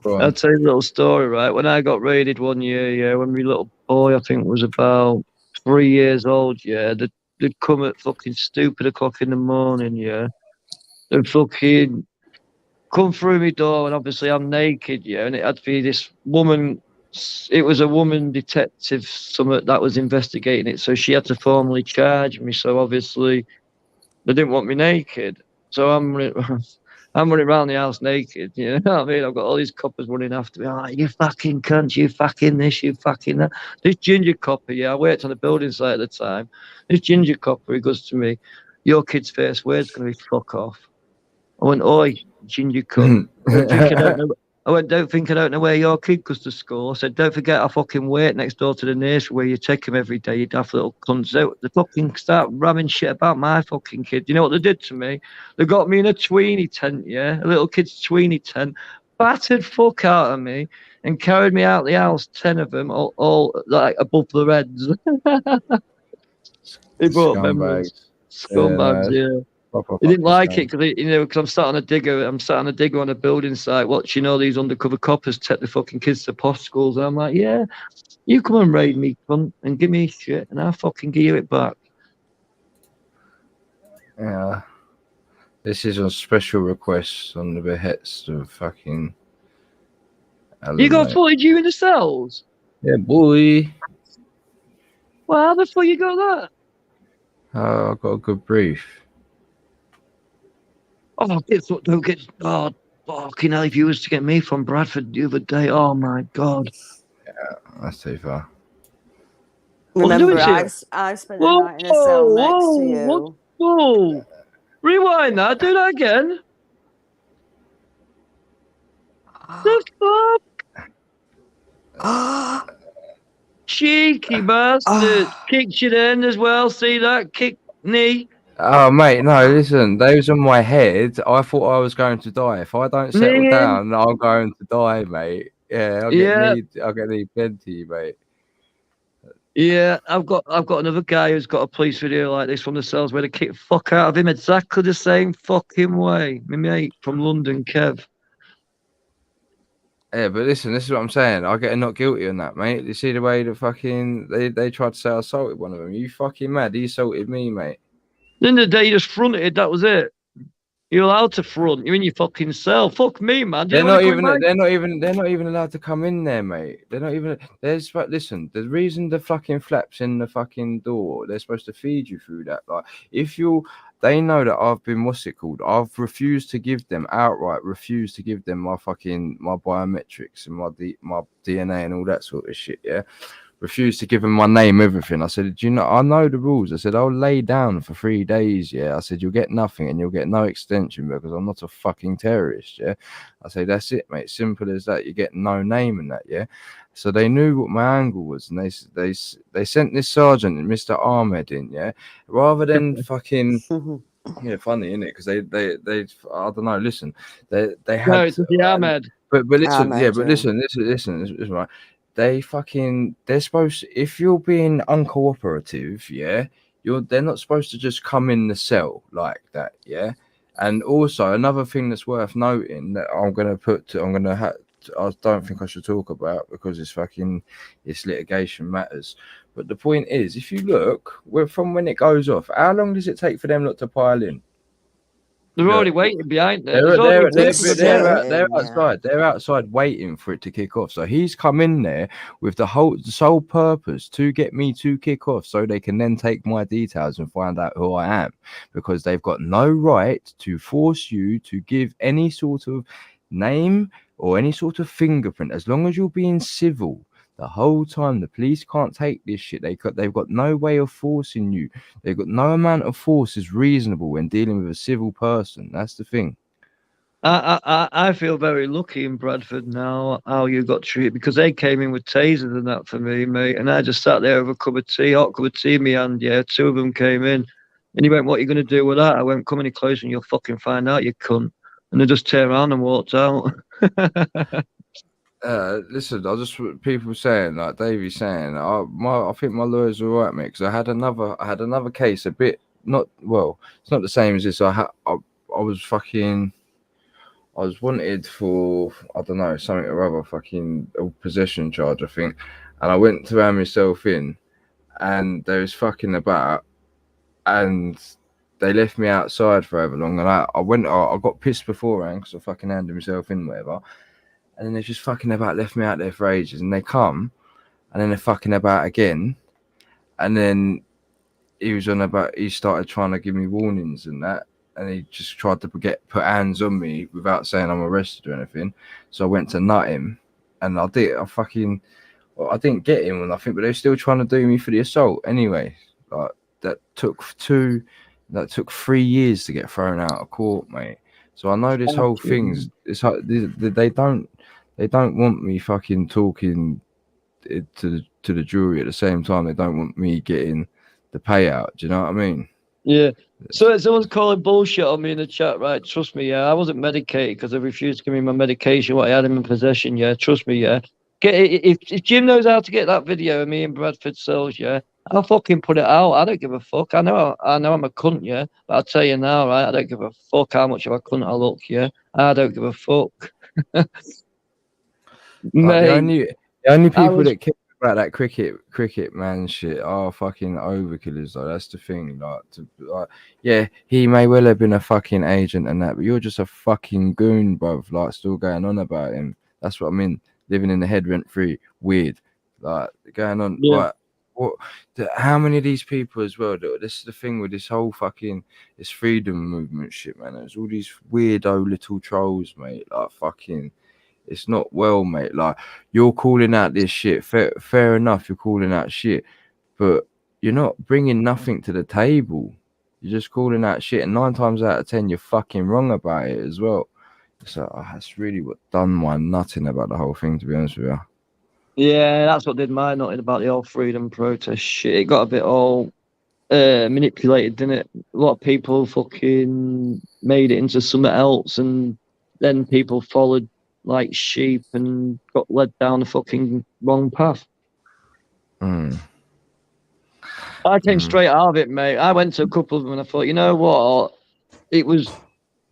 I'll tell you a little story, right? When I got raided one year, yeah, when my little boy, I think, was about 3 years old, yeah, they'd come at fucking stupid o'clock in the morning, yeah. They'd fucking come through my door, and obviously I'm naked, yeah, and it had to be this woman. It was a woman detective that was investigating it, so she had to formally charge me. So obviously they didn't want me naked, so I'm running around the house naked. You know what I mean? I've got all these coppers running after me. Oh, you fucking cunt! You fucking this! You fucking that! This ginger copper, yeah, I worked on a building site at the time. This ginger copper, he goes to me, "Your kid's first word's gonna be fuck off." I went, "Oi, ginger cunt." Don't think I don't know where your kid goes to school. I said, don't forget I fucking wait next door to the nursery where you take him every day, you daft little cunts. They fucking start ramming shit about my fucking kid. You know what they did to me? They got me in a tweenie tent, yeah? A little kid's tweenie tent, battered fuck out of me and carried me out the house, 10 of them, all like above the heads. They brought memories. Scumbags, yeah. He didn't like it because I'm sat on a digger. On a building site watching all these undercover coppers take the fucking kids to post schools. And I'm like, yeah, you come and raid me, cunt, and give me shit, and I'll fucking give you it back. Yeah. This is on special request on the behest of fucking. You got footage you in the cells? Yeah, boy. Well, how the fuck you got that? Oh, I got a good brief. Oh, don't get. Oh, fucking hell, if you was to get me from Bradford the other day, oh my God. Yeah, that's too far. Remember, I've spent a night in a cell next to you. Whoa. Rewind that, do that again. The fuck? Cheeky bastard. Kicked you then as well, see that? Kick knee. Oh, mate, no, listen, those on my head, I thought I was going to die. If I don't settle down, I'm going to die, mate. Yeah, I'll get knee plenty, mate. Yeah, I've got another guy who's got a police video like this from the cells where they kick the fuck out of him exactly the same fucking way. My mate from London, Kev. Yeah, but listen, this is what I'm saying. I get a not guilty on that, mate. You see the way the fucking they tried to say I assaulted one of them. You fucking mad? He assaulted me, mate. Then the day you just fronted, that was it. You're allowed to front. You're in your fucking cell. Fuck me, man. They're not even allowed to come in there, mate. They're not even. Listen, the reason the fucking flaps in the fucking door, they're supposed to feed you through that. Like, they know that I've been, what's it called? I've refused to give them my biometrics and my DNA and all that sort of shit. Yeah. Refused to give him my name, everything. I said, do you know, I know the rules. I said, I'll lay down for 3 days, yeah. I said, you'll get nothing and you'll get no extension because I'm not a fucking terrorist, yeah. I say, that's it, mate. Simple as that. You get no name in that, yeah. So they knew what my angle was, and they sent this sergeant, Mr. Ahmed, in, yeah. Rather than fucking, yeah, funny, isn't it? Because they, I don't know. Listen, they had. No, it's the Ahmed. But listen, Ahmed, yeah, but listen, right. They're supposed, if you're being uncooperative, yeah, they're not supposed to just come in the cell like that, yeah. And also another thing that's worth noting that I don't think I should talk about because it's litigation matters. But the point is, if you look from when it goes off, how long does it take for them not to pile in? They're Look, already waiting behind there. There's they're, already a they're, bit they're, there. they're outside. They're outside waiting for it to kick off. So he's come in there with the sole purpose to get me to kick off, so they can then take my details and find out who I am, because they've got no right to force you to give any sort of name or any sort of fingerprint, as long as you're being civil. The whole time, the police can't take this shit. They've got no way of forcing you. They've got no amount of force is reasonable when dealing with a civil person. That's the thing. I feel very lucky in Bradford now how you got treated, because they came in with tasers and that for me, mate. And I just sat there with a cup of tea, hot cup of tea in my hand. Yeah, two of them came in, and he went, "What are you going to do with that?" I went, "Come any closer and you'll fucking find out, you cunt." And they just turned around and walked out. Listen, I just people saying, like Davey saying, I think my lawyer's all right, mate. Because I had another case, a bit not well. It's not the same as this. I was wanted for, I don't know, something or other, fucking a possession charge, I think. And I went to hand myself in, and they was fucking about, and they left me outside for however long. And I got pissed beforehand because I fucking handed myself in, whatever. And then they just fucking about left me out there for ages. And they come, and then they're fucking about again. And then he started trying to give me warnings and that. And he just tried to put hands on me without saying I'm arrested or anything. So I went to nut him. And I didn't get him or nothing, but they were still trying to do me for the assault anyway. Like, that took 3 years to get thrown out of court, mate. So I know this whole thing's, it's like, they don't want me fucking talking to the jury at the same time. They don't want me getting the payout. Do you know what I mean? Yeah. So someone's calling bullshit on me in the chat, right? Trust me, yeah. I wasn't medicated because I refused to give me my medication, what I had in my possession, yeah. Trust me, yeah. If Jim knows how to get that video of me in Bradford cells, yeah, I'll fucking put it out. I don't give a fuck. I know I'm a cunt, yeah. But I'll tell you now, right? I don't give a fuck how much of a cunt I look, yeah. I don't give a fuck. Mate, the only people that care about that cricket man shit are fucking overkillers, though. That's the thing. Yeah, he may well have been a fucking agent and that, but you're just a fucking goon, bruv. Like, still going on about him. That's what I mean. Living in the head rent free, weird. Like, going on. Yeah. Like, how many of these people as well? This is the thing with this whole fucking this freedom movement shit, man. There's all these weirdo little trolls, mate. Like, fucking. It's not well, mate. Like, you're calling out this shit. Fair enough, you're calling out shit, but you're not bringing nothing to the table. You're just calling out shit, and 9 times out of 10, you're fucking wrong about it as well. So that's really what done my nutting about the whole thing, to be honest with you. Yeah, that's what did my nutting about the whole freedom protest shit. It got a bit all manipulated, didn't it? A lot of people fucking made it into something else, and then people followed like sheep and got led down the fucking wrong path. I came straight out of it, mate. I went to a couple of them and I thought, you know what? It was,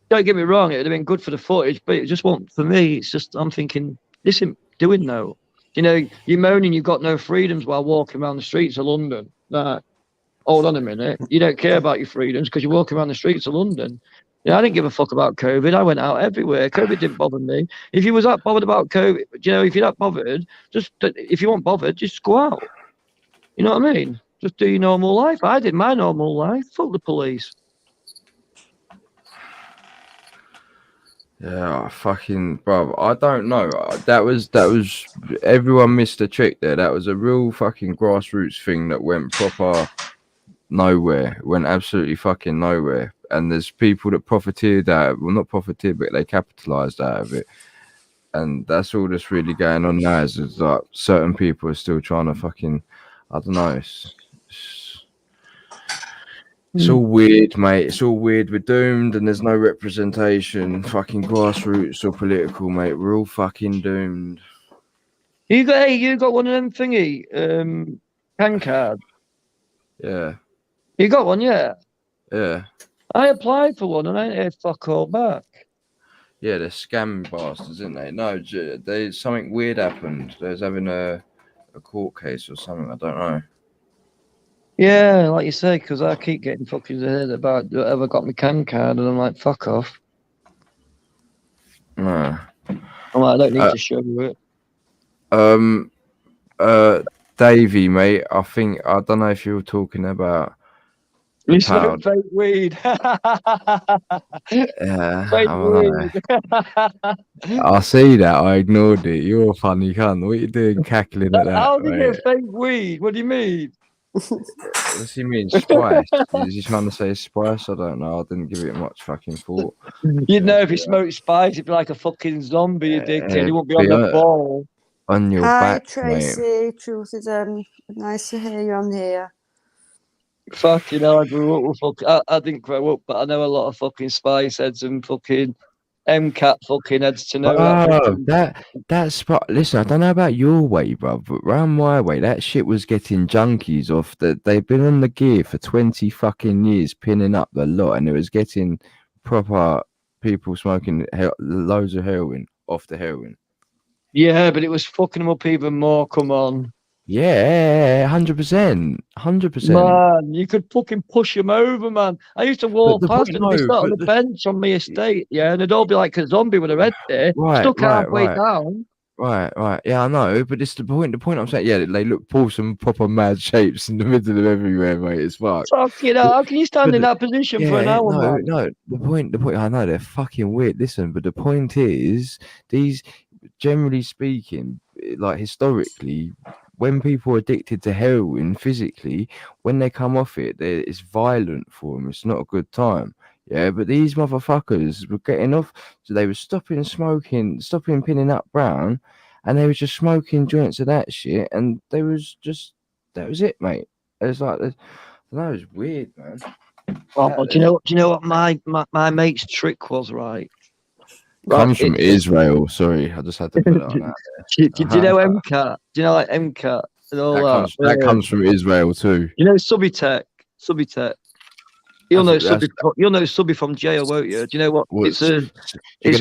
don't get me wrong, it would have been good for the footage, but it just wasn't for me. It's just, I'm thinking, this isn't doing no. You know, you're moaning you've got no freedoms while walking around the streets of London. Nah, hold on a minute. You don't care about your freedoms because you're walking around the streets of London. Yeah, I didn't give a fuck about COVID. I went out everywhere. COVID didn't bother me. If you was that bothered about COVID, you know, if you're that bothered, if you weren't bothered, just go out. You know what I mean? Just do your normal life. I did my normal life. Fuck the police. Yeah, fucking bro. I don't know. That was everyone missed a trick there. That was a real fucking grassroots thing that went proper nowhere. Went absolutely fucking nowhere. And there's people that profited out, well, not profited, but they capitalized out of it. And that's all that's really going on now is like certain people are still trying to fucking, I don't know. It's all weird, mate. It's all weird. We're doomed and there's no representation, fucking grassroots or political, mate. We're all fucking doomed. You got one of them thingy, PAN card. Yeah. You got one, yeah? Yeah. I applied for one and I ain't heard fuck all back. Yeah, they're scam bastards, isn't they? No, there's something weird happened. There's having a court case or something. I don't know. Yeah, like you say, because I keep getting fucking heard about whoever got my CAN card, and I'm like, fuck off. No. I'm like, I don't need to show you it. Davey, mate, I don't know if you were talking about the you pound. smoke fake weed. Fake weed. I see that. I ignored it. You're a funny cunt. What are you doing cackling at that? How do you mate? get fake weed? What do you mean? What's he mean? Spice? Is he trying to say spice? I don't know. I didn't give it much fucking thought. You'd know if you smoked spice, you'd be like a fucking zombie, you dickhead. You won't be on be the ball. On your Hi, back, Tracy. mate. Truth is, nice to hear you on here. Fuck, you know, I grew up with fucking. I didn't grow up, but I know a lot of fucking spice heads and fucking MCAT fucking heads to know That's listen, I don't know about your way, bro, but round my way, that shit was getting junkies off. They've been on the gear for 20 fucking years, pinning up the lot, and it was getting proper people smoking loads of heroin off the heroin. Yeah, but it was fucking them up even more. Come on. Yeah, 100%, 100%. Man, you could fucking push them over, man. I used to walk past and they sat on the bench on my estate, yeah, and they'd all be like a zombie with a head there, stuck halfway down. Right. Yeah, I know, but it's the point. The point I'm saying, yeah, they look pull some proper mad shapes in the middle of everywhere, mate. It's fucked. Fucking hell, how can you stand in that position for an hour, man? No. The point. I know they're fucking weird. Listen, but the point is, these, generally speaking, like historically, when people are addicted to heroin physically, when they come off it, it's violent for them. It's not a good time. Yeah, but these motherfuckers were getting off, so they were stopping smoking, stopping pinning up brown, and they were just smoking joints of that shit, and that was it, mate. It was like, that was weird, man. Oh, do you know what my mate's trick was, right? Comes from Israel. Sorry, I just had to put it on that. Do you know MCAT? Do you know like MCAT and all that? That comes from Israel too. You know Subitech. You'll know Subby from jail, won't you? Do you know what? It's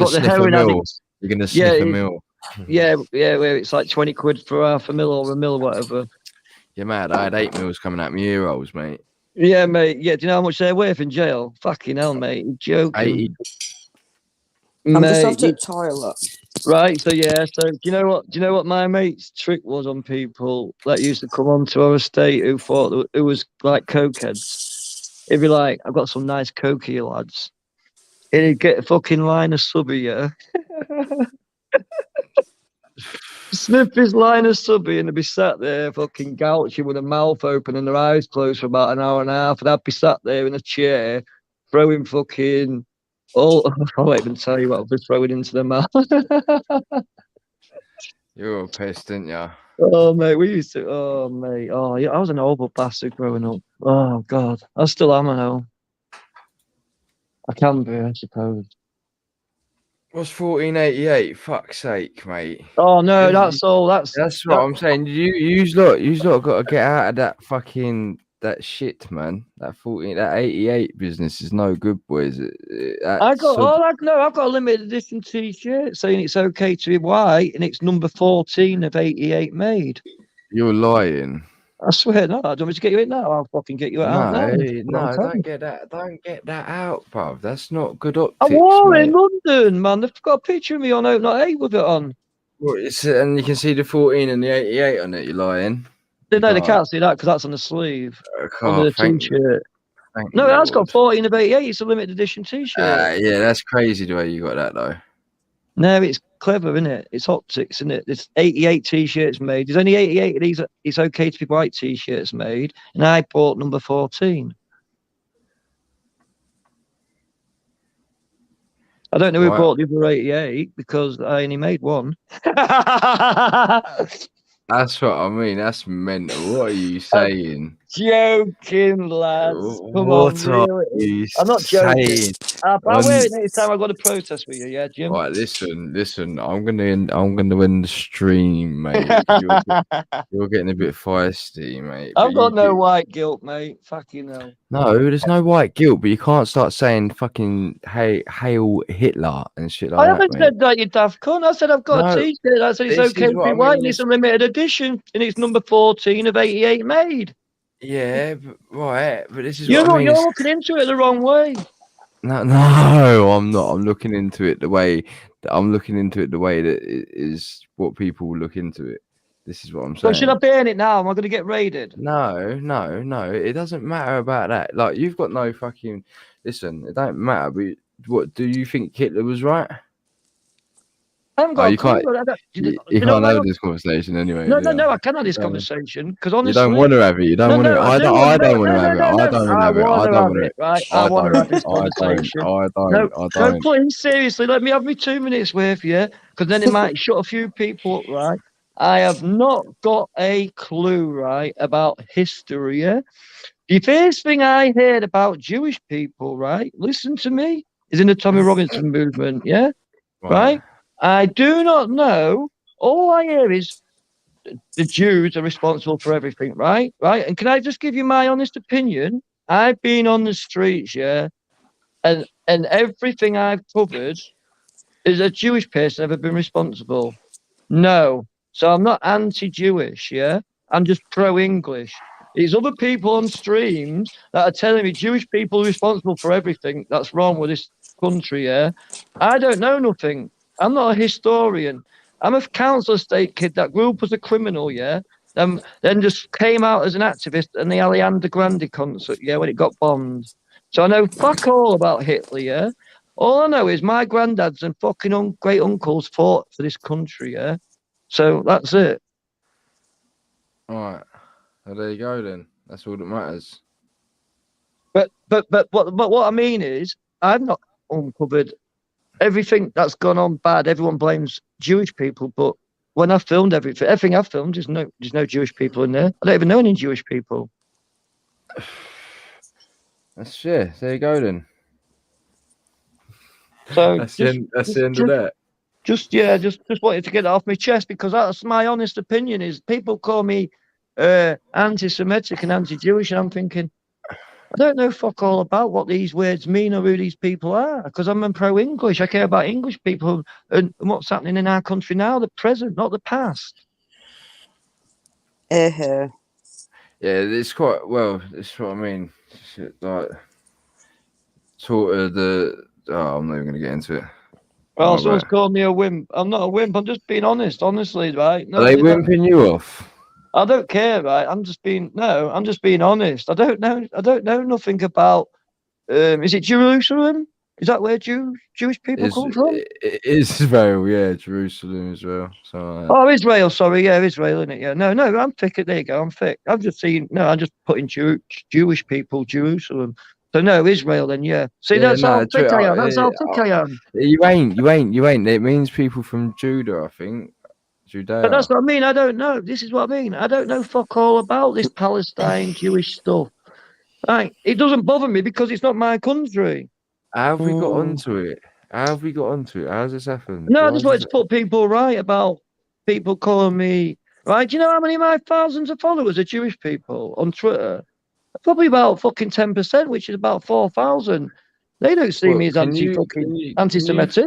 what the heroin addicts. You're gonna sniff a mill. Yeah, where it's like 20 quid for half a mil or a mil or whatever. You're mad. I had 8 mils coming out my ear holes, mate. Yeah, mate. Yeah, do you know how much they're worth in jail? Fucking hell, mate. You're joking. 80. I'm just off to the toilet. Right, so yeah, do you know what my mate's trick was on people that used to come onto our estate who thought it was like cokeheads? He'd be like, I've got some nice coke here, lads. And he'd get a fucking line of subby, yeah. Sniff his line of subby and they'd be sat there fucking gouching with their mouth open and their eyes closed for about an hour and a half, and I'd be sat there in a chair throwing fucking I won't even tell you what I'll be throwing into the mouth. You're a pest, didn't you? Oh, mate, we used to. Oh, mate. Oh, yeah, I was an horrible bastard growing up. Oh, God. I still am, I know. I can be, I suppose. What's 1488? Fuck's sake, mate. Oh, no, that's all. That's what I'm saying. You lot got to get out of that fucking. That shit, man. That 88 business is no good, boys. I've got a limited edition T-shirt saying it's okay to be white, and it's number 14 of 88 made. You're lying. I swear, no. Do you want me to get you it now? I'll fucking get you it out now. No, don't get that. Don't get that out, bruv. That's not good optics. I wore it in London, man. They've got a picture of me on Open Not 8 with it on. Well, and you can see the 14 and the 88 on it. You're lying. No, they can't see that because that's on the sleeve. Under the T-shirt. No, it has got 14 of 88. It's a limited edition T-shirt. Yeah, that's crazy the way you got that, though. No, it's clever, isn't it? It's optics, isn't it? There's 88 T-shirts made. There's only 88 of these. It's okay to be white T-shirts made. And I bought number 14. I don't know who bought the other 88 because I only made one. That's what I mean. That's mental. What are you saying? Joking, lads. Come on, really. I'm not joking. I'll wear it next time I got a protest with you, yeah, Jim? Right, listen. I'm gonna end the stream, mate. You're getting a bit feisty, mate. I've got no white guilt, mate. Fucking hell. No, there's no white guilt, but you can't start saying fucking Hail Hitler and shit like that. I haven't said that, you daft cunt. I said I've got a T-shirt. I said it's okay to be white, and it's a limited edition, and it's number 14 of 88 made. Yeah, but, right, but this is You're what I not. mean. You're looking into it the wrong way. No, I'm not. I'm looking into it the way that it is what people look into it. This is what I'm So saying. should I ban it now? Am I going to get raided? No. It doesn't matter about that. Like, you've got no fucking. Listen, it don't matter. But what do you think Hitler was right? I haven't got a clue. You You know can't what? have this conversation anyway. No, I can have this conversation because honestly, You don't want to have it. You don't want to. I I do don't. want, I don't want to have it. I don't want to I have it. want I to don't have want it, it. right? I I want to have this don't. conversation. I No, don't. please, seriously, let me have me 2 minutes worth, yeah? Because then it might shut a few people up, right? I have not got a clue, right, about history, yeah? The first thing I heard about Jewish people, right, listen to me, is in the Tommy Robinson movement, yeah? Right? I do not know. All I hear is the Jews are responsible for everything, right? Right? And can I just give you my honest opinion? I've been on the streets, yeah, and everything I've covered is a Jewish person ever been responsible? No. So I'm not anti-Jewish, yeah? I'm just pro-English. These other people on streams that are telling me Jewish people are responsible for everything that's wrong with this country, yeah? I don't know nothing. I'm not a historian. I'm a council estate kid that grew up as a criminal, yeah? Then just came out as an activist in the Ariana Grande concert, yeah, when it got bombed. So I know fuck all about Hitler, yeah? All I know is my granddads and fucking great uncles fought for this country, yeah? So that's it. All right. Well, there you go then. That's all that matters. But what I mean is, I've not uncovered everything that's gone on bad. Everyone blames Jewish people, but when I filmed everything I've filmed, there's no Jewish people in there. I don't even know any Jewish people. That's there you go then. So that's the end of that. Just wanted to get it off my chest because that's my honest opinion. Is people call me anti-Semitic and anti-Jewish, and I'm thinking, I don't know fuck all about what these words mean or who these people are, because I'm a pro-English. I care about English people and what's happening in our country now, the present, not the past. Yeah, it's quite well. It's what I mean. Like, sort of the. Oh, I'm not even going to get into it. Well, someone's called me a wimp. I'm not a wimp. I'm just being honest, honestly, right? Are they wimping you off? I don't care, right? I'm just being honest. I don't know nothing about. Is it Jerusalem? Is that where Jewish people come from? It is Israel, yeah, Jerusalem as well. So. Oh, Israel. Sorry, yeah, Israel, isn't it? Yeah, no, I'm thick. There you go. I'm thick. I've just seen. No, I'm just putting Jewish people, Jerusalem. So no, Israel. Then yeah. See, that's how thick I am. That's how thick I am. You ain't. It means people from Judah, I think. Judea. But that's what I mean. I don't know. This is what I mean. I don't know fuck all about this Palestine Jewish stuff. Right? It doesn't bother me because it's not my country. How have we got onto it? How has this happened? No, I just wanted to put people right about people calling me. Right? Do you know how many of my thousands of followers are Jewish people on Twitter? Probably about fucking 10%, which is about 4,000. They don't see me as anti-Semitic.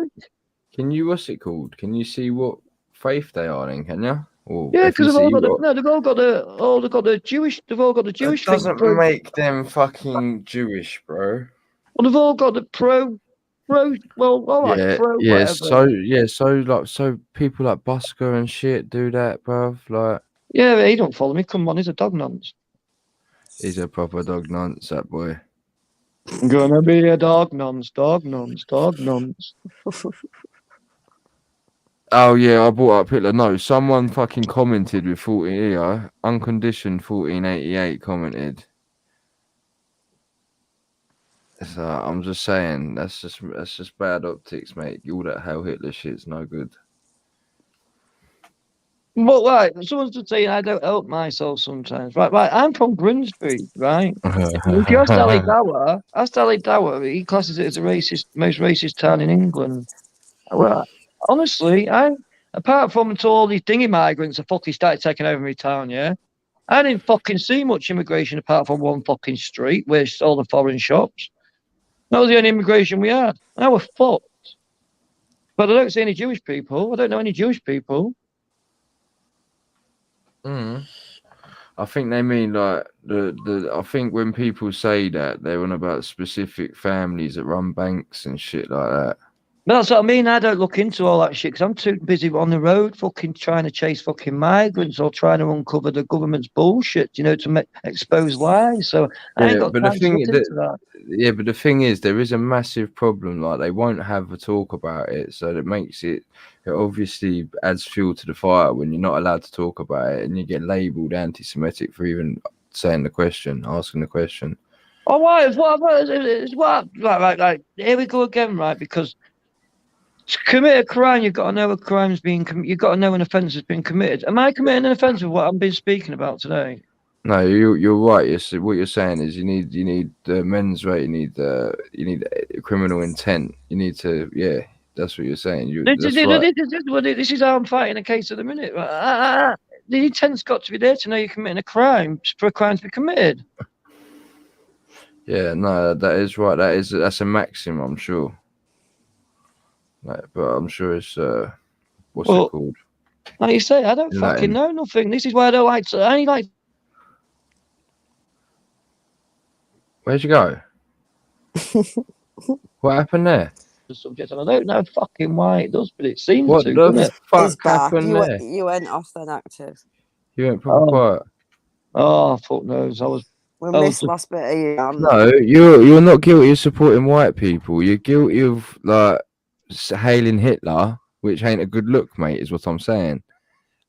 Can you what's it called? Can you see what faith they are in? Can you? Yeah, because they've all got the Jewish. They've all got the Jewish. That doesn't make them fucking Jewish, bro. Well, they've all got the pro. Well, all right, pro. Yeah. Whatever. So people like Busker and shit do that, bruv. Like. Yeah, he don't follow me. Come on, he's a dog nonce. He's a proper dog nonce, that boy. Gonna be a dog nonce. Oh yeah, I brought up Hitler. No, someone fucking commented with 14 here. Unconditioned 1488 commented. So I'm just saying that's just bad optics, mate. All that Hail Hitler shit's no good. Well, right, someone's just saying I don't help myself sometimes. Right. I'm from Grimsby, right? If you ask Ali Dower, he classes it as the most racist town in England. Well, honestly, apart from until all these dingy migrants have fucking started taking over my town, yeah, I didn't fucking see much immigration apart from one fucking street where it's all the foreign shops. That was the only immigration we had. And I was fucked. But I don't see any Jewish people. I don't know any Jewish people. I think they mean like I think when people say that, they're on about specific families that run banks and shit like that. But that's what I mean. I don't look into all that shit because I'm too busy on the road fucking trying to chase fucking migrants or trying to uncover the government's bullshit, you know, to expose lies. So I ain't got time to look into that. Yeah, but the thing is, there is a massive problem. Like, they won't have a talk about it, so that makes it obviously adds fuel to the fire when you're not allowed to talk about it, and you get labelled anti-Semitic for even saying the question, asking the question. Oh, why? What? Right. Here we go again, right? Because to commit a crime, you've got to know a crime's been. You've got to know an offence has been committed. Am I committing an offence with what I've been speaking about today? No, you're right. What you're saying is you need the mens rea. You need criminal intent. You need to That's what you're saying. This is how I'm fighting a case at the minute. The intent's got to be there to know you're committing a crime for a crime to be committed. Yeah, no, that is right. That's a maxim, I'm sure. Like, but I'm sure it's what's it called? Like you say, I don't fucking know nothing. This is why I don't like to. I only like. Where'd you go? What happened there? The subject, and I don't know fucking why it does, but it seems what to. What the fuck happened there? You went off then, Active. You went proper quiet. Oh, fuck knows. We missed last bit of you. No, you're not guilty of supporting white people. You're guilty of like hailing Hitler, which ain't a good look, mate. Is what I'm saying.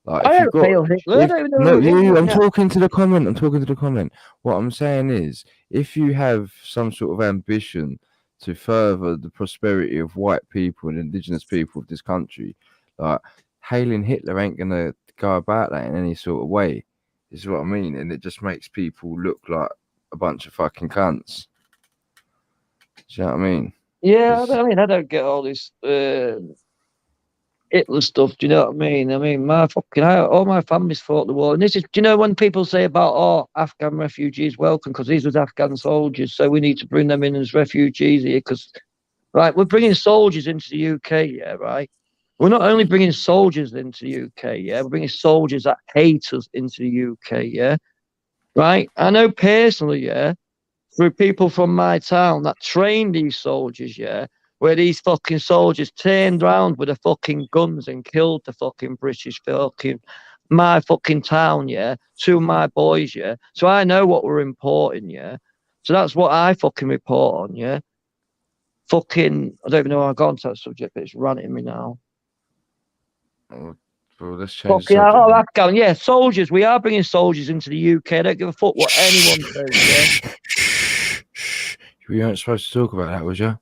Like, I don't hail Hitler. I don't know. No, I'm talking to the comment. What I'm saying is, if you have some sort of ambition to further the prosperity of white people and indigenous people of this country, like, hailing Hitler ain't gonna go about that in any sort of way. Is what I mean, and it just makes people look like a bunch of fucking cunts. Do you know what I mean? Yeah, I don't get all this Hitler stuff. Do you know what I mean? I mean, all my family's fought the war, and this is. Do you know when people say about Afghan refugees welcome because these was Afghan soldiers, so we need to bring them in as refugees here because, right, we're bringing soldiers into the UK, yeah, right. We're not only bringing soldiers into the UK, yeah, we're bringing soldiers that hate us into the UK, yeah, right. I know personally, yeah, through people from my town that trained these soldiers, yeah, where these fucking soldiers turned round with the fucking guns and killed the fucking my fucking town, yeah, two of my boys, yeah. So I know what we're importing, yeah. So that's what I fucking report on, yeah. Fucking, I don't even know how I got onto that subject, but it's ranting me now. Well, let's change the subject. Afghan, yeah, soldiers. We are bringing soldiers into the UK. I don't give a fuck what anyone says, yeah. You weren't supposed to talk about that, was you?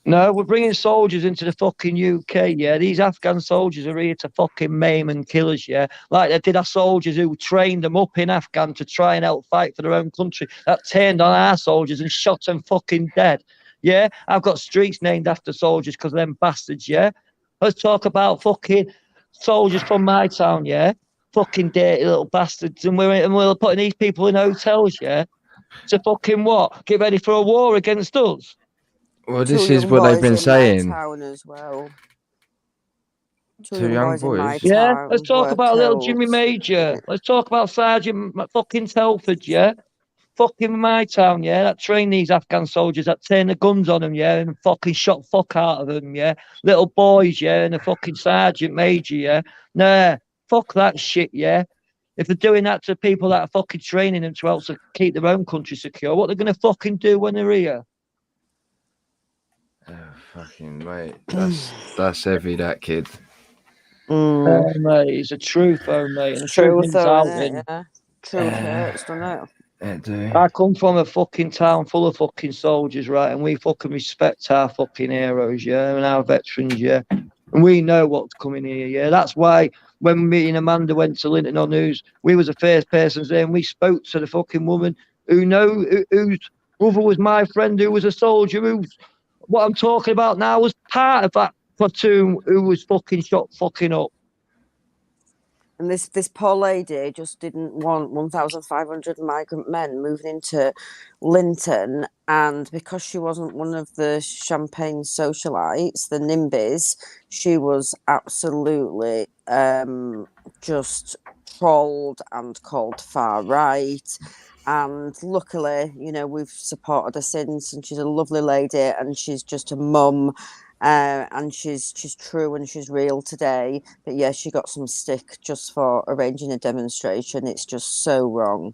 No, we're bringing soldiers into the fucking UK, yeah. These Afghan soldiers are here to fucking maim and kill us, yeah. Like they did our soldiers who trained them up in Afghan to try and help fight for their own country. That turned on our soldiers and shot them fucking dead, yeah. I've got streets named after soldiers because of them bastards, yeah. Let's talk about fucking soldiers from my town, yeah. Fucking dirty little bastards, and we're putting these people in hotels, yeah. To fucking what? Get ready for a war against us. Well, this is what they've been saying. Town as well. Two young boys. Yeah, let's talk about little Jimmy Major. Let's talk about Sergeant fucking Telford, yeah. Fucking my town, yeah. That trained these Afghan soldiers that turned the guns on them, yeah, and fucking shot fuck out of them, yeah. Little boys, yeah, and a fucking Sergeant Major, yeah. Nah, fuck that shit, yeah. If they're doing that to people that are fucking training them to help to keep their own country secure, what they're gonna fucking do when they're here? Oh, fucking mate, that's heavy, that kid. Oh, mate, it's a truth, though, mate. And the truth is out in. Truth hurts, doesn't it? I come from a fucking town full of fucking soldiers, right? And we fucking respect our fucking heroes, yeah, and our veterans, yeah. And we know what's coming here, yeah. That's why when me and Amanda went to Linton on News, we was the first persons there, and we spoke to the fucking woman whose brother was my friend, who was a soldier, who's what I'm talking about now was part of that platoon who was fucking shot fucking up. And this poor lady just didn't want 1,500 migrant men moving into Linton, and because she wasn't one of the champagne socialites, the NIMBYs, she was absolutely just trolled and called far right. And luckily, you know, we've supported her since, and she's a lovely lady, and she's just a mum, and she's true and she's real today. But yeah, she got some stick just for arranging a demonstration. It's just so wrong.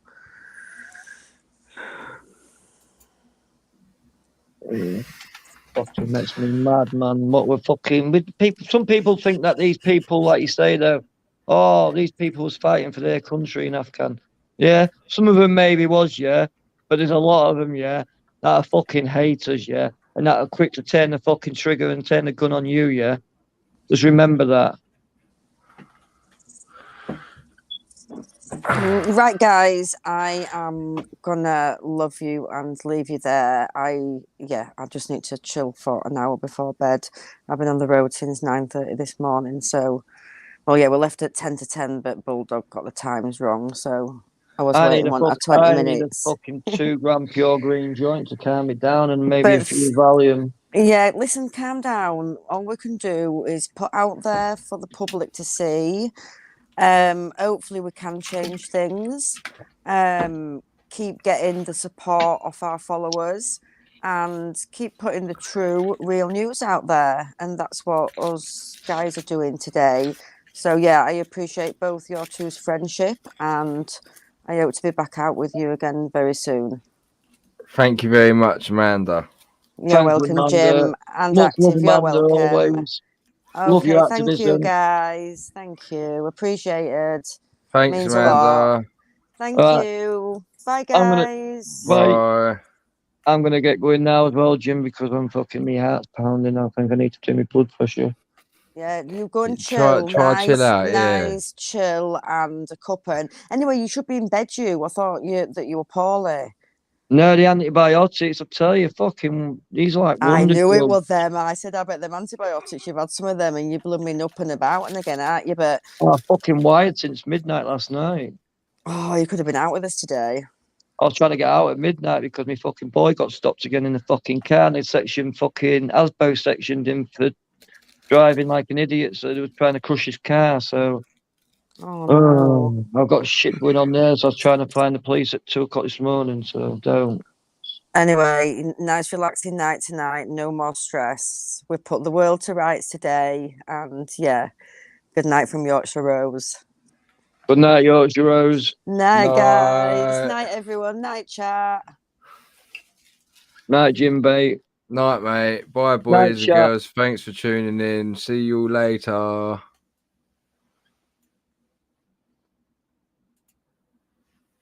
Fucking makes me mad, man. What we're fucking with people. Some people think that these people, like you say, these people was fighting for their country in Afghan. Yeah, some of them maybe was, yeah, but there's a lot of them, yeah, that are fucking haters, yeah, and that are quick to turn the fucking trigger and turn the gun on you, yeah. Just remember that. Right, guys, I am gonna love you and leave you there. I just need to chill for an hour before bed. I've been on the road since 9:30 this morning, so we left at 10 to 10, but Bulldog got the times wrong, so I was waiting 20 minutes. I need a fucking 2 gram pure green joint to calm me down, and maybe But a few Valium. Yeah, listen, calm down. All we can do is put out there for the public to see. Hopefully we can change things. Keep getting the support of our followers and keep putting the true, real news out there. And that's what us guys are doing today. So yeah, I appreciate both your two's friendship, and I hope to be back out with you again very soon. Thank you very much, Amanda. You're welcome, Jim. And Active, you're welcome. Always. Love Okay, your thank activism. you, guys. Thank you. Appreciated. Thanks, Means Amanda. a lot. Thank you. Bye, guys. Bye. I'm gonna get going now as well, Jim, because I'm fucking my heart's pounding. I think I need to do my blood pressure. Yeah, you go and chill. Try nice, chill out, nice, chill, and a cuppa. And anyway, you should be in bed. I thought that you were poorly. No, the antibiotics, I tell you, fucking, these are like I wonder knew it drugs. was them. I said, I bet them antibiotics. You've had some of them, and you're blooming up and about and again, aren't you? But I fucking wired since midnight last night. Oh, you could have been out with us today. I was trying to get out at midnight because my fucking boy got stopped again in the fucking car. And they Asbo sectioned him for driving like an idiot. So they were trying to crush his car. So no. I've got shit going on there. So I was trying to find the police at 2 o'clock this morning. So don't. Anyway, nice relaxing night tonight. No more stress. We've put the world to rights today. And yeah, good night from Yorkshire Rose. Good night, Yorkshire Rose. Night, guys. Night, everyone. Night, chat. Night, Jim Bate. Night, mate. Bye, boys and girls. Thanks for tuning in. See you later.